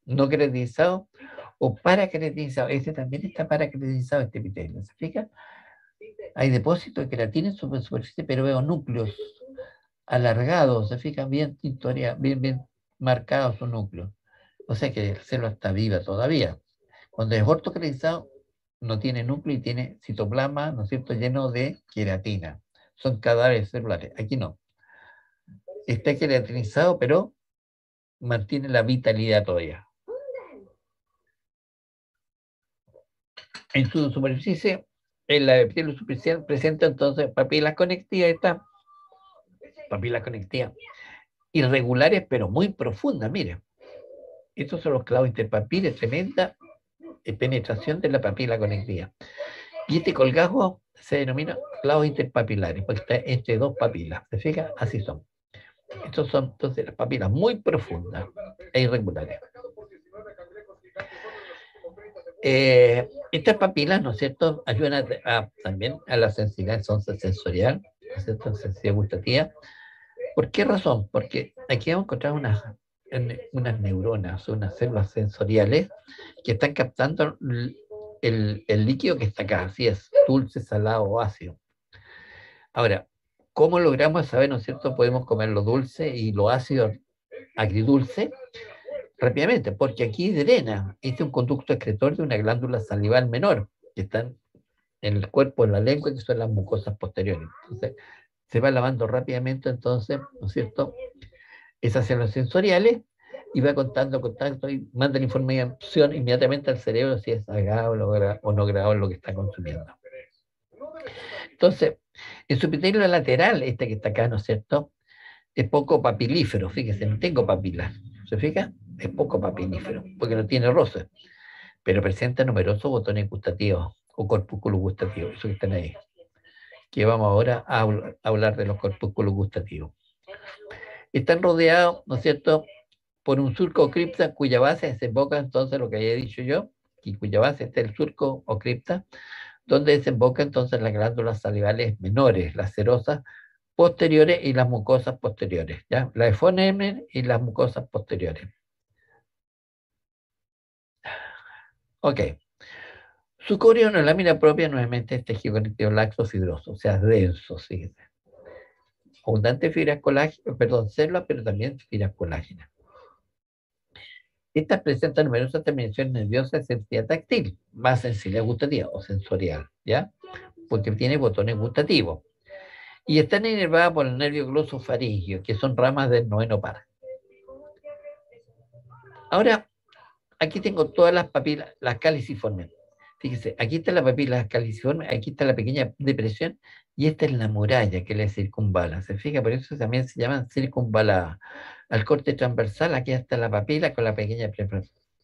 no cretinizado o paracretinizado. Este también está paracretinizado, este epitelio, ¿se fija? Hay depósitos de queratina en su superficie, pero veo núcleos alargados, se fijan bien bien marcados sus núcleos. O sea que la célula está viva todavía. Cuando es ortocretinizado, no tiene núcleo y tiene citoplasma, ¿no es cierto?, lleno de queratina. Son cadáveres celulares. Aquí no. Está queratinizado, pero mantiene la vitalidad todavía. En su superficie, en la epitelio superficial presenta entonces papilas conectivas, estas papilas conectivas irregulares, pero muy profundas, miren. Estos son los clavos interpapiles, tremenda penetración de la papila conectiva. Y este colgajo se denomina clavos interpapilares, porque está entre dos papilas. ¿Se fija? Así son. Estos son entonces las papilas muy profundas e irregulares. Estas papilas, ¿no es cierto?, ayudan también a la sensibilidad sensorial, ¿no es cierto?, sensibilidad gustativa. ¿Por qué razón? Porque aquí vamos a encontrar unas neuronas, unas células sensoriales que están captando el líquido que está acá, así es, dulce, salado o ácido. Ahora, ¿cómo logramos saber, no es cierto? Podemos comer lo dulce y lo ácido agridulce rápidamente, porque aquí drena. Este es un conducto excretor de una glándula salival menor, que están en el cuerpo, en la lengua, que son las mucosas posteriores. Entonces, se va lavando rápidamente, entonces, ¿no es cierto?, esas células sensoriales y va contando contacto y manda la información inmediatamente al cerebro si es agradable o no agradable lo que está consumiendo. Entonces, en su epitelio lateral, este que está acá, ¿no es cierto?, es poco papilífero. Fíjese, no tengo papilas. ¿Se fija? Es poco papilífero, porque no tiene roce, pero presenta numerosos botones gustativos o corpúsculos gustativos, esos que están ahí. Que vamos ahora a hablar de los corpúsculos gustativos. Están rodeados, ¿no es cierto?, por un surco o cripta cuya base desemboca entonces lo que había dicho yo, y cuya base está el surco o cripta, donde desemboca entonces las glándulas salivales menores, las serosas posteriores y las mucosas posteriores, ¿ya? La de Fonémene y las mucosas posteriores. Ok. Su corión o lámina propia nuevamente es tejido conectivo laxo fibroso, o sea, denso, sí. Abundante fibras colágenas, perdón, células, pero también fibras colágenas. Estas presentan numerosas terminaciones nerviosas de sensibilidad táctil, más sensibilidad gustativa o sensorial, ¿ya? Porque tiene botones gustativos. Y están inervadas por el nervio glosofaringio, que son ramas del noveno par. Ahora, aquí tengo todas las papilas, las caliciformes. Fíjese, aquí está la papila caliciforme, aquí está la pequeña depresión, y esta es la muralla que le circunvala. ¿Se fija? Por eso también se llaman circunvaladas. Al corte transversal, aquí está la papila con la pequeña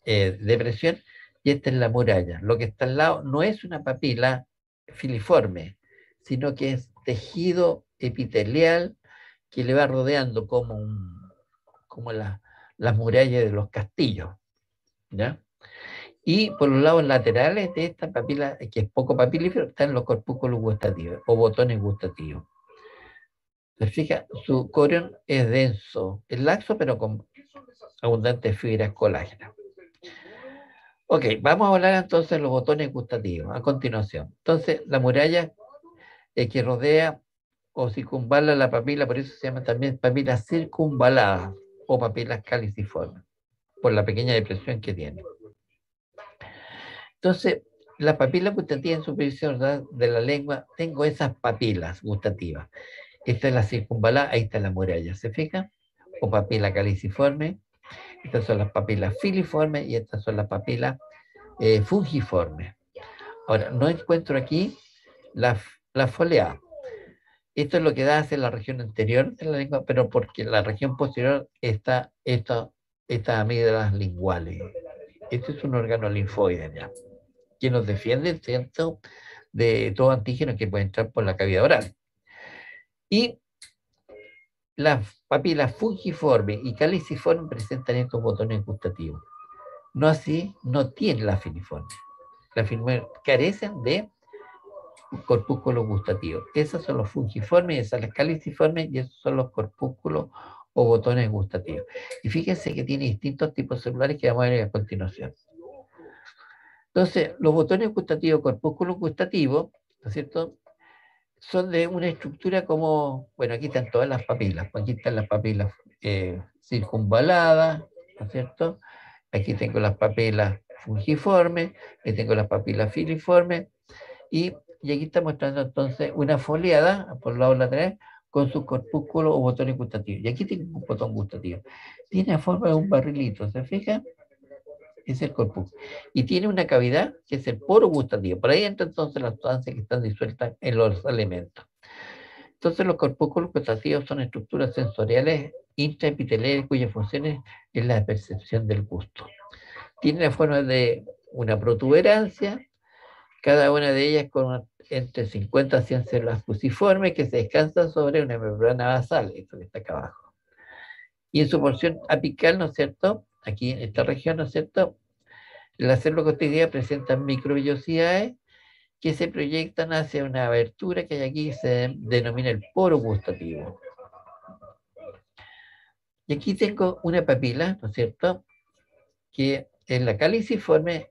depresión, y esta es la muralla. Lo que está al lado no es una papila filiforme, sino que es tejido epitelial que le va rodeando como las murallas de los castillos, ¿ya? Y por los lados laterales de esta papila, que es poco papilífero, están los corpúsculos gustativos o botones gustativos. ¿Se fija? Su corión es denso, es laxo, pero con abundantes fibras colágenas. Ok, vamos a hablar entonces de los botones gustativos a continuación. Entonces, la muralla que rodea o circunvala la papila, por eso se llama también papilas circunvaladas o papilas caliciformes, por la pequeña depresión que tiene. Entonces, la papila gustativa en superficie de la lengua, tengo esas papilas gustativas. Esta es la circunvalada, ahí está la muralla, ¿se fija? O papila caliciforme. Estas son las papilas filiformes y estas son las papilas fungiformes. Ahora, no encuentro aquí la foleada. Esto es lo que da hacia la región anterior de la lengua, pero porque en la región posterior está estas amígdalas linguales. Este es un órgano linfoide, ¿ya? Que nos defiende, ¿cierto?, de todo antígeno que puede entrar por la cavidad oral. Y las papilas fungiformes y caliciformes presentan estos botones gustativos. No así, no tienen la filiforme. Las filiformes carecen de corpúsculos gustativos. Esos son los fungiformes, esas las caliciformes, y esos son los corpúsculos o botones gustativos. Y fíjense que tiene distintos tipos celulares que vamos a ver a continuación. Entonces, los botones gustativos, corpúsculos gustativos, ¿no es cierto?, son de una estructura como, bueno, aquí están todas las papilas, aquí están las papilas circunvaladas, ¿no es cierto? Aquí tengo las papilas fungiformes, aquí tengo las papilas filiformes, y aquí está mostrando entonces una foliada por el lado lateral con sus corpúsculos o botones gustativos. Y aquí tengo un botón gustativo. Tiene la forma de un barrilito, ¿se fijan? Es el corpúsculo. Y tiene una cavidad que es el poro gustativo. Por ahí entran entonces las sustancias que están disueltas en los alimentos. Entonces los corpúsculos gustativos son estructuras sensoriales intraepiteliales cuyas funciones es la percepción del gusto. Tiene la forma de una protuberancia, cada una de ellas con entre 50 a 100 células fusiformes que se descansan sobre una membrana basal, esto que está acá abajo. Y en su porción apical, ¿no es cierto?, aquí en esta región, ¿no es cierto?, las células gustativas presentan microvellosidades que se proyectan hacia una abertura que aquí se denomina el poro gustativo. Y aquí tengo una papila, ¿no es cierto?, que es la caliciforme,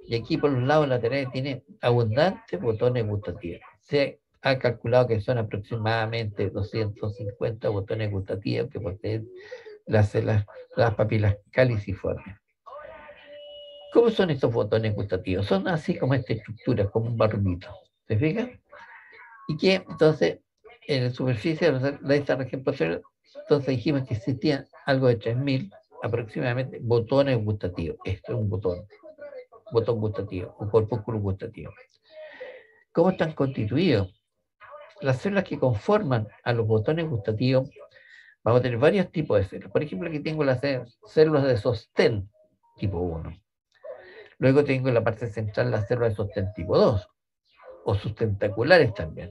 y aquí por los lados laterales tiene abundantes botones gustativos. Se ha calculado que son aproximadamente 250 botones gustativos que poseen las papilas caliciformes. ¿Cómo son estos botones gustativos? Son así como esta estructura, como un barrilito. ¿Se fijan? Y que entonces en la superficie de esta región posterior, entonces dijimos que existían algo de 3000 aproximadamente botones gustativos. Esto es un botón gustativo, un corpúsculo gustativo. ¿Cómo están constituidos? Las células que conforman a los botones gustativos, vamos a tener varios tipos de células. Por ejemplo, aquí tengo las células de sostén tipo 1. Luego tengo en la parte central las células de sostén tipo 2, o sus tentaculares también.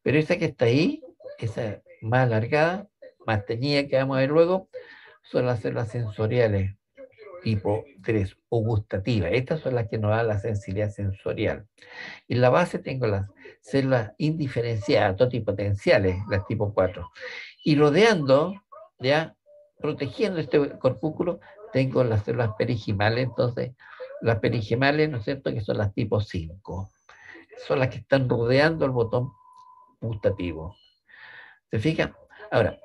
Pero esa que está ahí, esa más alargada, más teñida que vamos a ver luego, son las células sensoriales tipo 3 o gustativas. Estas son las que nos dan la sensibilidad sensorial. En la base tengo las células indiferenciadas, totipotenciales, las tipo 4. Y rodeando, ya, protegiendo este corpúsculo, tengo las células perigimales, entonces, las perigemales, ¿no es cierto?, que son las tipo 5. Son las que están rodeando el botón gustativo. ¿Se fijan? Ahora,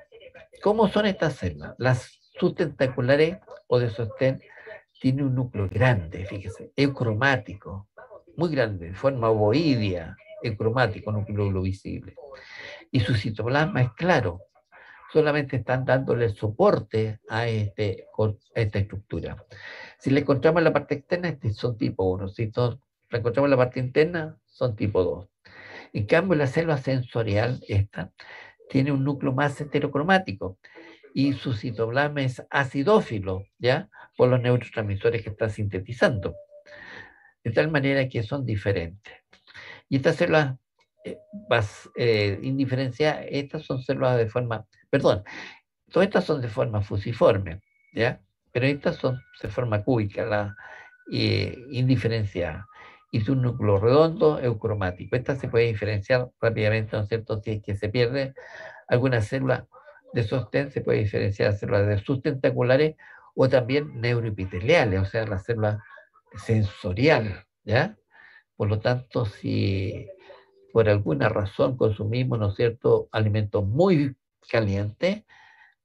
¿cómo son estas células? Las sustentaculares o de sostén tienen un núcleo grande, fíjese, eucromático, muy grande, de forma ovoidea, eucromático, núcleo visible. Y su citoplasma es claro, solamente están dándole soporte a esta estructura. Si le encontramos en la parte externa, son tipo 1. Si le encontramos en la parte interna, son tipo 2. En cambio, la célula sensorial, esta, tiene un núcleo más heterocromático y su citoplasma es acidófilo, ¿ya? Por los neurotransmisores que está sintetizando. De tal manera que son diferentes. Y estas células indiferenciadas, estas son células de forma, perdón, todas estas son de forma fusiforme, ¿ya? Pero estas son de forma cúbica, indiferenciada. Y su núcleo redondo eucromático. Esta se puede diferenciar rápidamente, ¿no es cierto? Si es que se pierde alguna célula de sostén, se puede diferenciar células de sustentaculares o también neuroepiteliales, o sea, la célula sensorial, ¿ya? Por lo tanto, si por alguna razón consumimos, ¿no es cierto?, alimentos muy calientes,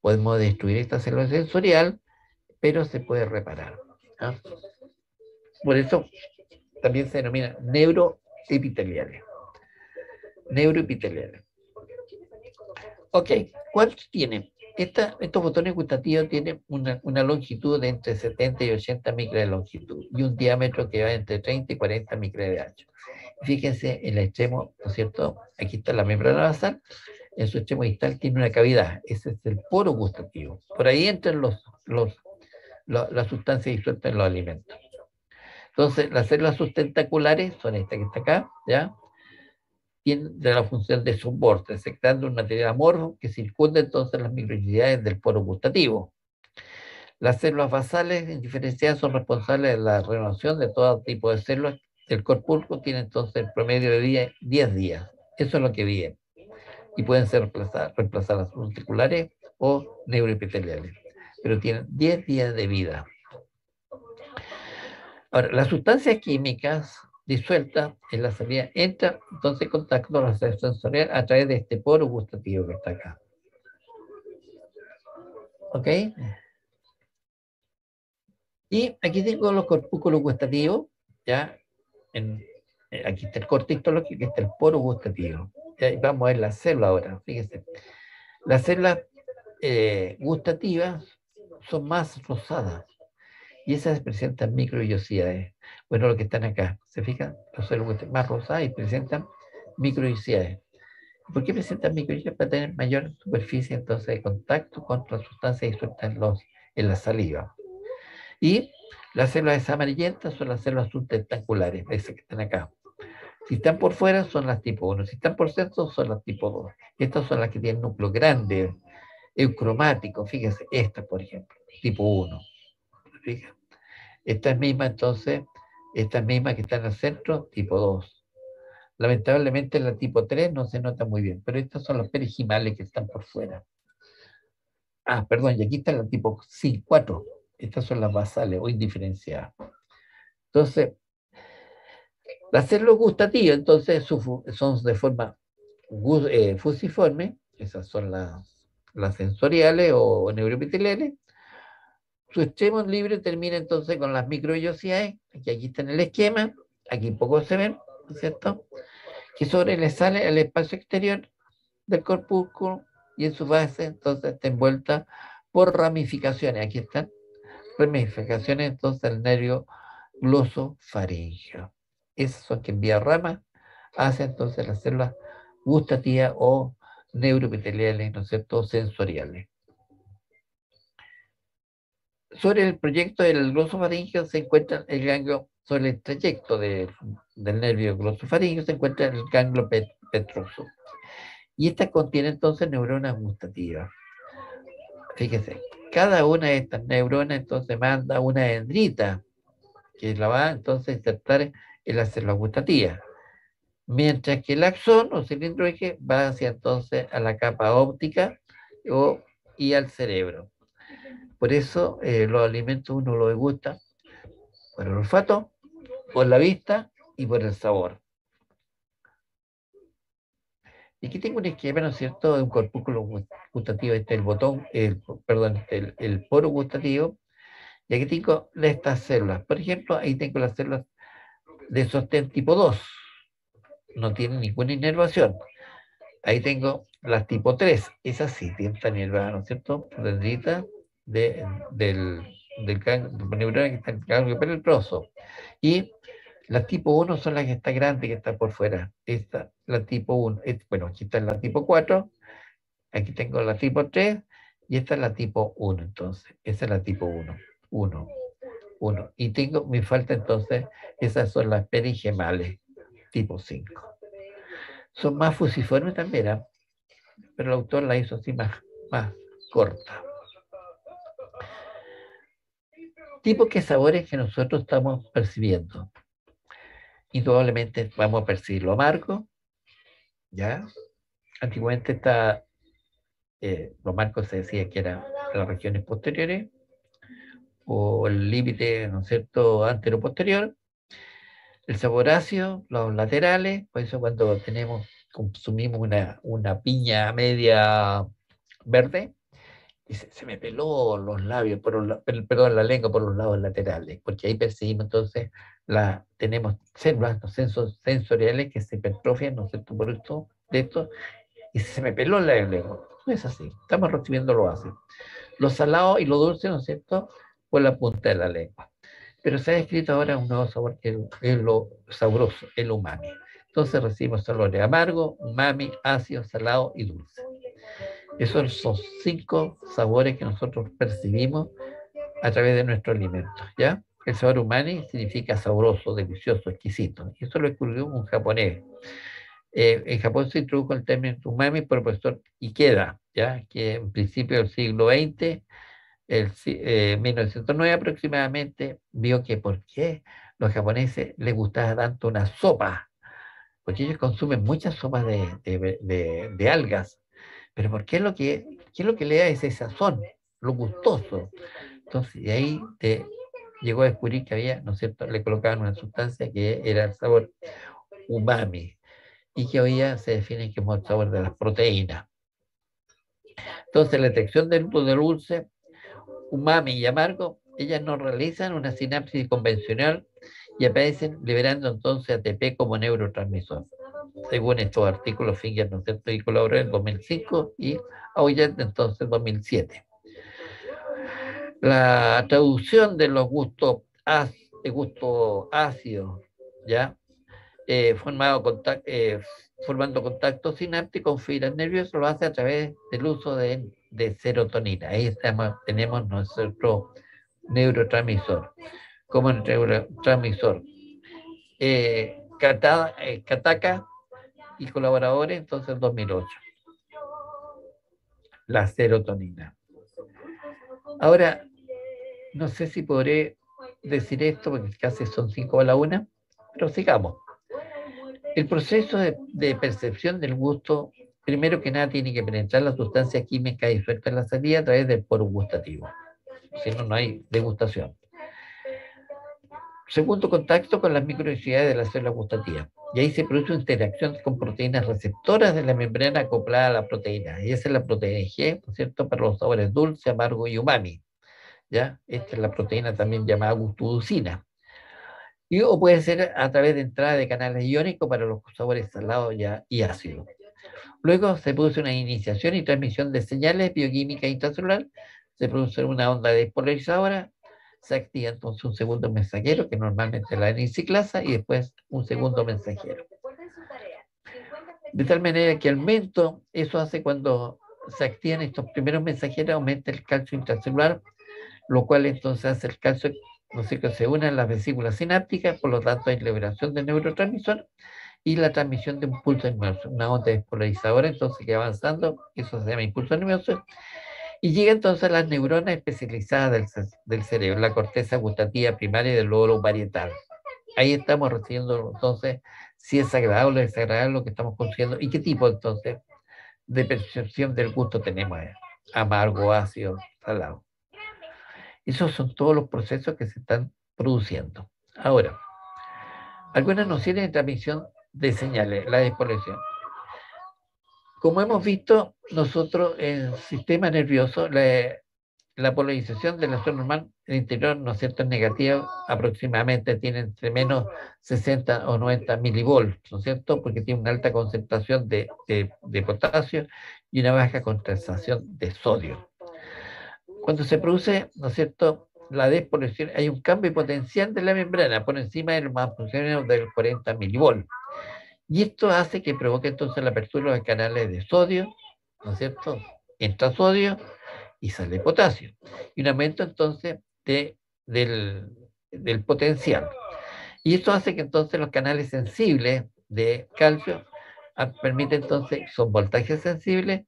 podemos destruir esta célula sensorial, pero se puede reparar, ¿no? Por eso también se denomina neuroepiteliales. Neuroepiteliales. Ok, ¿cuántos tienen? Estos botones gustativos tienen una longitud de entre 70 y 80 micras de longitud y un diámetro que va entre 30 y 40 micras de ancho. Fíjense en el extremo, ¿no es cierto? Aquí está la membrana basal, en su extremo distal tiene una cavidad, ese es el poro gustativo. Por ahí entran las sustancias disueltas en los alimentos. Entonces, las células sustentaculares son estas que está acá, ¿ya? Tienen la función de soporte, secretando un material amorfo que circunda entonces las microunidades del poro gustativo. Las células basales indiferenciadas son responsables de la renovación de todo tipo de células. El corpúsculo tiene entonces el promedio de 10 días. Eso es lo que viene. Y pueden ser reemplazadas ventriculares o neuroepiteliales. Pero tienen 10 días de vida. Ahora, las sustancias químicas disueltas en la salida entran entonces en contacto con la célula sensorial a través de este poro gustativo que está acá. ¿Ok? Y aquí tengo los corpúsculos gustativos, ¿ya? Aquí está el corte histológico, aquí está el poro gustativo. ¿Ya? Y vamos a ver la célula ahora, fíjense. Las células gustativas son más rosadas y esas presentan microvellosidades. Bueno, lo que están acá, ¿se fijan? Las células más rosadas y presentan microvellosidades. ¿Por qué presentan microvellosidades? Para tener mayor superficie entonces de contacto contra las sustancias disueltas en la saliva. Y las células amarillentas son las células sustentaculares, esas que están acá. Si están por fuera son las tipo 1, si están por dentro son las tipo 2. Estas son las que tienen núcleo grande, eucromático, fíjense, esta por ejemplo, tipo 1. Fíjense. Estas mismas entonces, estas mismas que están al centro, tipo 2. Lamentablemente la tipo 3 no se nota muy bien, pero estas son los perigimales que están por fuera. Ah, perdón, y aquí está la tipo 4. Estas son las basales o indiferenciadas. Entonces, las células gustativas, entonces, son de forma fusiforme, esas son las sensoriales o neuroepiteliales. Su extremo libre termina entonces con las microvellosidades, que aquí está en el esquema, aquí poco se ven, ¿no es cierto? Que sobre le sale al espacio exterior del corpúsculo y en su base entonces está envuelta por ramificaciones, aquí están, ramificaciones entonces del nervio glosofaríngeo. Esas son que en vía rama hace entonces las células gustativas o neuroepiteliales, ¿no es cierto?, sensoriales. Sobre el proyecto del glosofaríngeo se encuentra el ganglio, sobre el trayecto del nervio glosofaríngeo se encuentra el ganglio petroso. Y esta contiene entonces neuronas gustativas. Fíjese, cada una de estas neuronas entonces manda una dendrita que la va entonces a insertar en la célula gustativa. Mientras que el axón o cilindro eje va hacia entonces a la capa óptica y al cerebro. Por eso los alimentos uno los degusta por el olfato, por la vista y por el sabor. Y aquí tengo un esquema, ¿no es cierto?, de un corpúsculo gustativo, perdón, el poro gustativo, y aquí tengo estas células. Por ejemplo, ahí tengo las células de sostén tipo 2, no tienen ninguna inervación. Ahí tengo las tipo 3, esas sí tienen esta inervada, ¿no es cierto?, dendrita del neurona que está en el ganglio peretroso. Y las tipo 1 son las que está grande, que está por fuera. Esta, la tipo 1, bueno, aquí está la tipo 4, aquí tengo la tipo 3, y esta es la tipo 1, entonces. Esa es la tipo 1. 1, 1. Y me falta entonces, esas son las perigemales, tipo 5. Son más fusiformes también, ¿eh? Pero el autor la hizo así más corta. Tipos de sabores que nosotros estamos percibiendo. Indudablemente vamos a percibir lo amargo, ¿ya? Antiguamente lo amargo se decía que eran las regiones posteriores o el límite, ¿no es cierto?, antero-posterior. El sabor ácido, los laterales, por eso cuando consumimos una piña media verde, dice, se me peló los labios, perdón, la lengua por los lados laterales, porque ahí percibimos entonces, tenemos células sensoriales que se hipertrofian, ¿no es cierto?, por esto, y se me peló la lengua. No es así, estamos recibiendo lo ácido. Lo salado y lo dulce, ¿no es cierto?, por la punta de la lengua. Pero se ha descrito ahora un nuevo sabor que es lo sabroso, el umami. Entonces recibimos sabores amargo, umami, ácido, salado y dulce. Esos son 5 sabores que nosotros percibimos a través de nuestro alimento, ¿ya? El sabor umami significa sabroso, delicioso, exquisito. Y eso lo descubrió un japonés. En Japón se introdujo el término umami por el profesor Ikeda, ¿ya? Que en principio del siglo XX, 1909 aproximadamente, vio que por qué los japoneses les gustaba tanto una sopa, porque ellos consumen muchas sopas de algas, pero ¿por qué qué es lo que le da ese sazón, lo gustoso? Entonces, de ahí llegó a descubrir que había, ¿no es cierto?, le colocaban una sustancia que era el sabor umami, y que hoy día se define como el sabor de las proteínas. Entonces, la detección del dulce, umami y amargo, ellas no realizan una sinapsis convencional y aparecen liberando entonces ATP como neurotransmisor. Según estos artículos, Finger, ¿no es cierto?, y colaboró en 2005 y Aullet entonces 2007. La traducción de los gustos ácidos, ¿ya? Formando contacto sináptico con fibras nerviosas, lo hace a través del uso de serotonina. Ahí tenemos nuestro neurotransmisor. Como neurotransmisor. Kataka y colaboradores, entonces 2008. La serotonina. Ahora, no sé si podré decir esto, porque casi son 5 a la 1, pero sigamos. El proceso de percepción del gusto, primero que nada, tiene que penetrar la sustancia química disuelta en la salida a través del poro gustativo. Si no, no hay degustación. Segundo, contacto con las microunidades de la célula gustativa. Y ahí se produce una interacción con proteínas receptoras de la membrana acoplada a la proteína. Y esa es la proteína G, ¿no es cierto?, para los sabores dulce, amargo y umami. ¿Ya? Esta es la proteína también llamada gustudicina. O puede ser a través de entrada de canales iónicos para los sabores salados y ácidos. Luego se produce una iniciación y transmisión de señales bioquímicas intracelular, se produce una onda despolarizadora, se activa entonces un segundo mensajero, que normalmente es la N-ciclasa, y después un segundo mensajero. De tal manera que eso hace cuando se activan estos primeros mensajeros, aumenta el calcio intracelular, lo cual entonces hace el calcio, no sé, que se unen las vesículas sinápticas, por lo tanto hay liberación de neurotransmisor y la transmisión de un pulso nervioso, una onda despolarizadora, entonces que avanzando, eso se llama impulso nervioso, y llega entonces a las neuronas especializadas del cerebro, la corteza gustativa primaria y del lóbulo parietal. Ahí estamos recibiendo entonces si es agradable o desagradable lo que estamos consumiendo y qué tipo entonces de percepción del gusto tenemos, amargo, ácido, salado. Esos son todos los procesos que se están produciendo. Ahora, algunas nociones de transmisión de señales, la despolarización. Como hemos visto, nosotros en el sistema nervioso, la polarización de la zona normal en el interior, ¿no es cierto?, es negativa, aproximadamente tiene entre menos 60 o 90 milivolts, ¿no es cierto?, porque tiene una alta concentración de potasio y una baja concentración de sodio. Cuando se produce, ¿no es cierto?, la despolarización, hay un cambio potencial de la membrana por encima de los más menos del 40 milivolts. Y esto hace que provoque entonces la apertura de los canales de sodio, ¿no es cierto?, entra sodio y sale potasio. Y un aumento entonces del potencial. Y esto hace que entonces los canales sensibles de calcio permiten entonces, son voltajes sensibles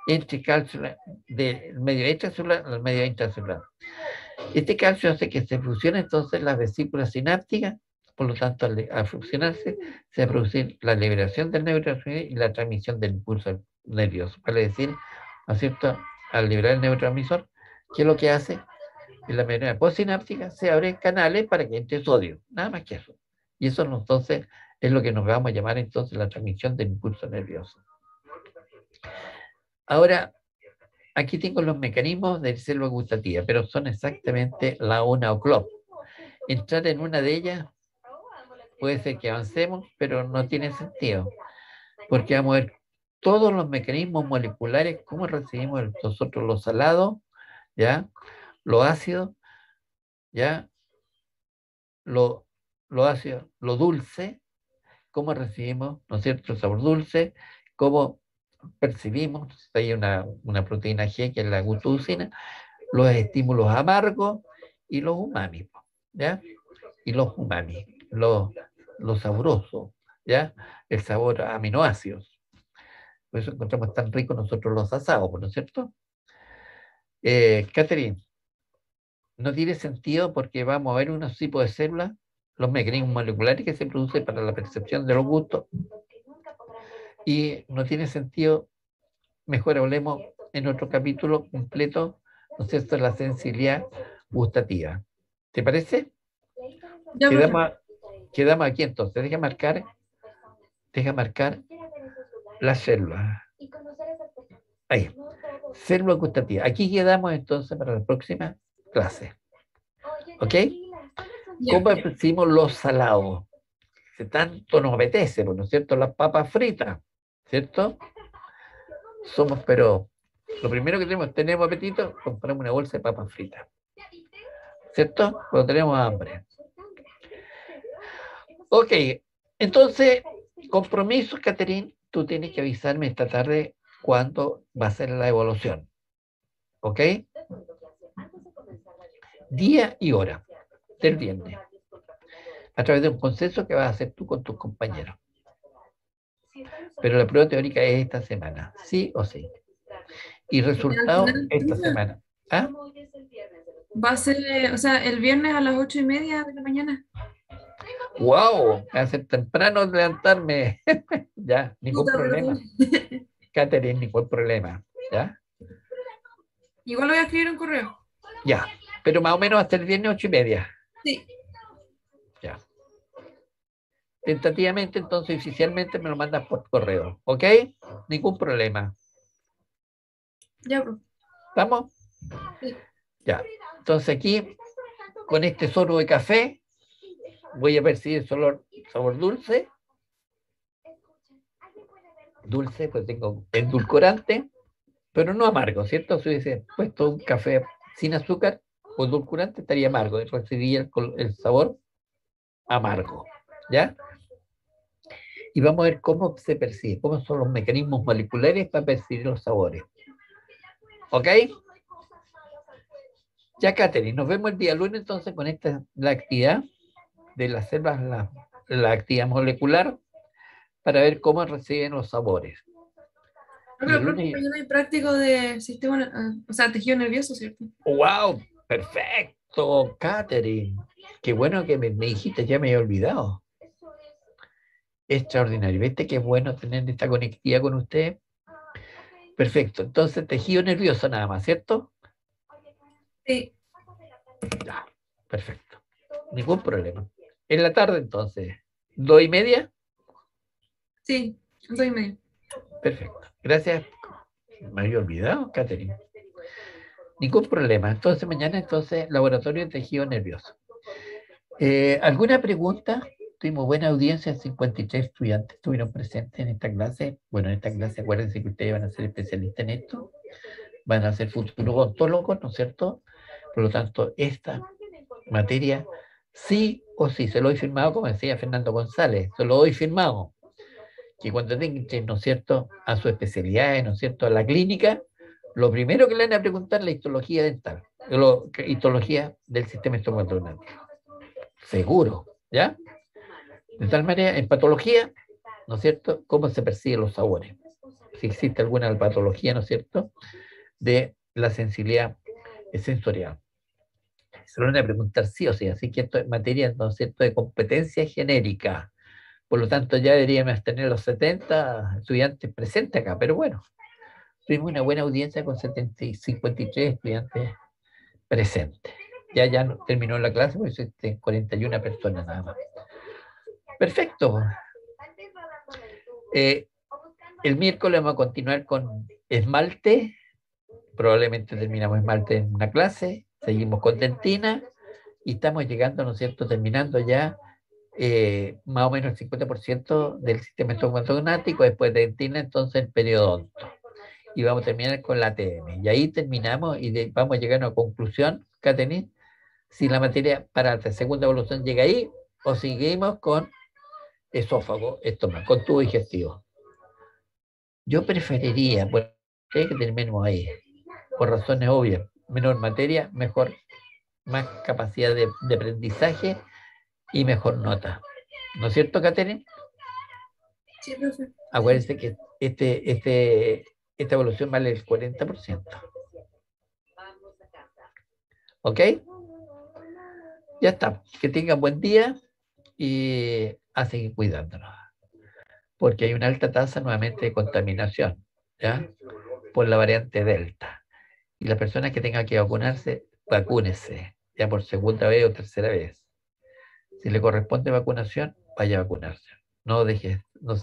entre calcio del medio extracelular al medio intracelular. Este calcio hace que se fusionen entonces las vesículas sinápticas, por lo tanto al fusionarse se va a producir la liberación del neurotransmisor y la transmisión del impulso nervioso. Vale decir, ¿no es cierto?, al liberar el neurotransmisor, ¿qué es lo que hace? En la membrana postsináptica se abren canales para que entre sodio, nada más que eso. Y eso entonces es lo que nos vamos a llamar entonces la transmisión del impulso nervioso. Ahora, aquí tengo los mecanismos de célula gustativa, pero son exactamente la una o clop. Entrar en una de ellas puede ser que avancemos, pero no tiene sentido, porque vamos a ver todos los mecanismos moleculares, cómo recibimos nosotros los salados, ¿ya?, lo ácido, ¿ya?, lo ácido, lo dulce, cómo recibimos, ¿no es cierto?, el sabor dulce, cómo percibimos, hay una proteína G que es la glucosina, los estímulos amargos y los umami, ¿ya? Y los umami, los sabrosos, ¿ya? El sabor a aminoácidos. Por eso encontramos tan ricos nosotros los asados, ¿no es cierto? Catherine, no tiene sentido porque vamos a ver unos tipos de células, los mecanismos moleculares que se producen para la percepción de los gustos, y no tiene sentido, mejor hablemos en otro capítulo completo, ¿no es cierto?, la sensibilidad gustativa. ¿Te parece? Ya, profe. Quedamos aquí entonces, deja marcar la célula. Ahí, célula gustativa. Aquí quedamos entonces para la próxima clase. ¿Ok? Ya. ¿Cómo percibimos los salados? Que tanto nos apetece, ¿no es cierto? Las papas fritas, ¿cierto? Somos, pero lo primero que tenemos apetito, compramos una bolsa de papas fritas, ¿cierto? Cuando tenemos hambre. Ok, entonces, compromiso, Catherine, tú tienes que avisarme esta tarde cuándo va a ser la evaluación. ¿Ok? Día y hora del viernes. A través de un consenso que vas a hacer tú con tus compañeros. Pero la prueba teórica es esta semana, sí o sí. Y resultado esta semana. ¿Ah? Va a ser, o sea, el viernes a las 8:30 de la mañana. ¡Wow! Me hace temprano levantarme. Ya, ningún problema. Catherine, ningún problema. ¿Ya? Igual lo voy a escribir en correo. Ya, pero más o menos hasta el viernes 8:30. Sí. Ya. Tentativamente, entonces, oficialmente me lo mandas por correo. ¿Ok? Ningún problema. Ya, pues. ¿Estamos? Sí. Ya. Entonces aquí, con este sorbo de café, voy a percibir el sabor dulce. Dulce, pues tengo endulcorante, pero no amargo, ¿cierto? Si hubiese puesto un café sin azúcar o endulcorante, estaría amargo. Recibiría el sabor amargo. ¿Ya? Y vamos a ver cómo se percibe, cómo son los mecanismos moleculares para percibir los sabores. ¿Ok? Ya, Catherine, nos vemos el día lunes entonces con la actividad de las células, la actividad molecular, para ver cómo reciben los sabores. Y Pero el lunes, mañana hay práctico de sistema, o sea, tejido nervioso, ¿cierto? ¡wow! Perfecto, Catherine. Qué bueno que me dijiste, ya me había olvidado. Extraordinario. ¿Viste qué bueno tener esta conectividad con usted? Perfecto. Entonces, tejido nervioso nada más, ¿cierto? Sí. Ya, perfecto. Ningún problema. En la tarde, entonces, 2:30. Sí, 2:30. Perfecto. Gracias. Me había olvidado, Catherine. Ningún problema. Entonces, mañana, entonces, laboratorio de tejido nervioso. ¿Alguna pregunta? Tuvimos buena audiencia, 53 estudiantes estuvieron presentes en esta clase. Bueno, en esta clase, acuérdense que ustedes van a ser especialistas en esto, van a ser futuros odontólogos, ¿no es cierto? Por lo tanto, esta materia, sí o sí, se lo doy firmado, como decía Fernando González, se lo doy firmado, que cuando tengan, ¿no es cierto?, a su especialidad, ¿no es cierto?, a la clínica, lo primero que le van a preguntar es la histología dental, histología del sistema estomatológico. Seguro, ¿ya? De tal manera, en patología, ¿no es cierto?, cómo se perciben los sabores. Si existe alguna patología, ¿no es cierto?, de la sensibilidad sensorial. Se lo van a preguntar sí o sí, así que esto es materia, ¿no es cierto?, de competencia genérica. Por lo tanto, ya deberíamos tener los 70 estudiantes presentes acá, pero bueno, tuvimos una buena audiencia con 53 estudiantes presentes. Ya no terminó la clase, porque existen 41 personas nada más. Perfecto. El miércoles vamos a continuar con esmalte. Probablemente terminamos esmalte en una clase. Seguimos con dentina. Y estamos llegando, ¿no es cierto?, terminando ya más o menos el 50% del sistema estomatognático, después de dentina, entonces el periodonto. Y vamos a terminar con la ATM. Y ahí terminamos y vamos a llegar a una conclusión, Katherine, si la materia para la segunda evolución llega ahí o seguimos con esófago, estómago, con tubo digestivo. Yo preferiría, pues, que terminemos ahí, por razones obvias. Menor materia, mejor, más capacidad de aprendizaje y mejor nota. ¿No es cierto, Katherine? Sí, profe. Acuérdense que esta evolución vale el 40%. ¿Ok? Ya está. Que tengan buen día y a seguir cuidándonos. Porque hay una alta tasa nuevamente de contaminación, ¿ya? Por la variante Delta. Y las personas que tengan que vacunarse, vacúnese, ya por segunda vez o tercera vez. Si le corresponde vacunación, vaya a vacunarse. No deje, no,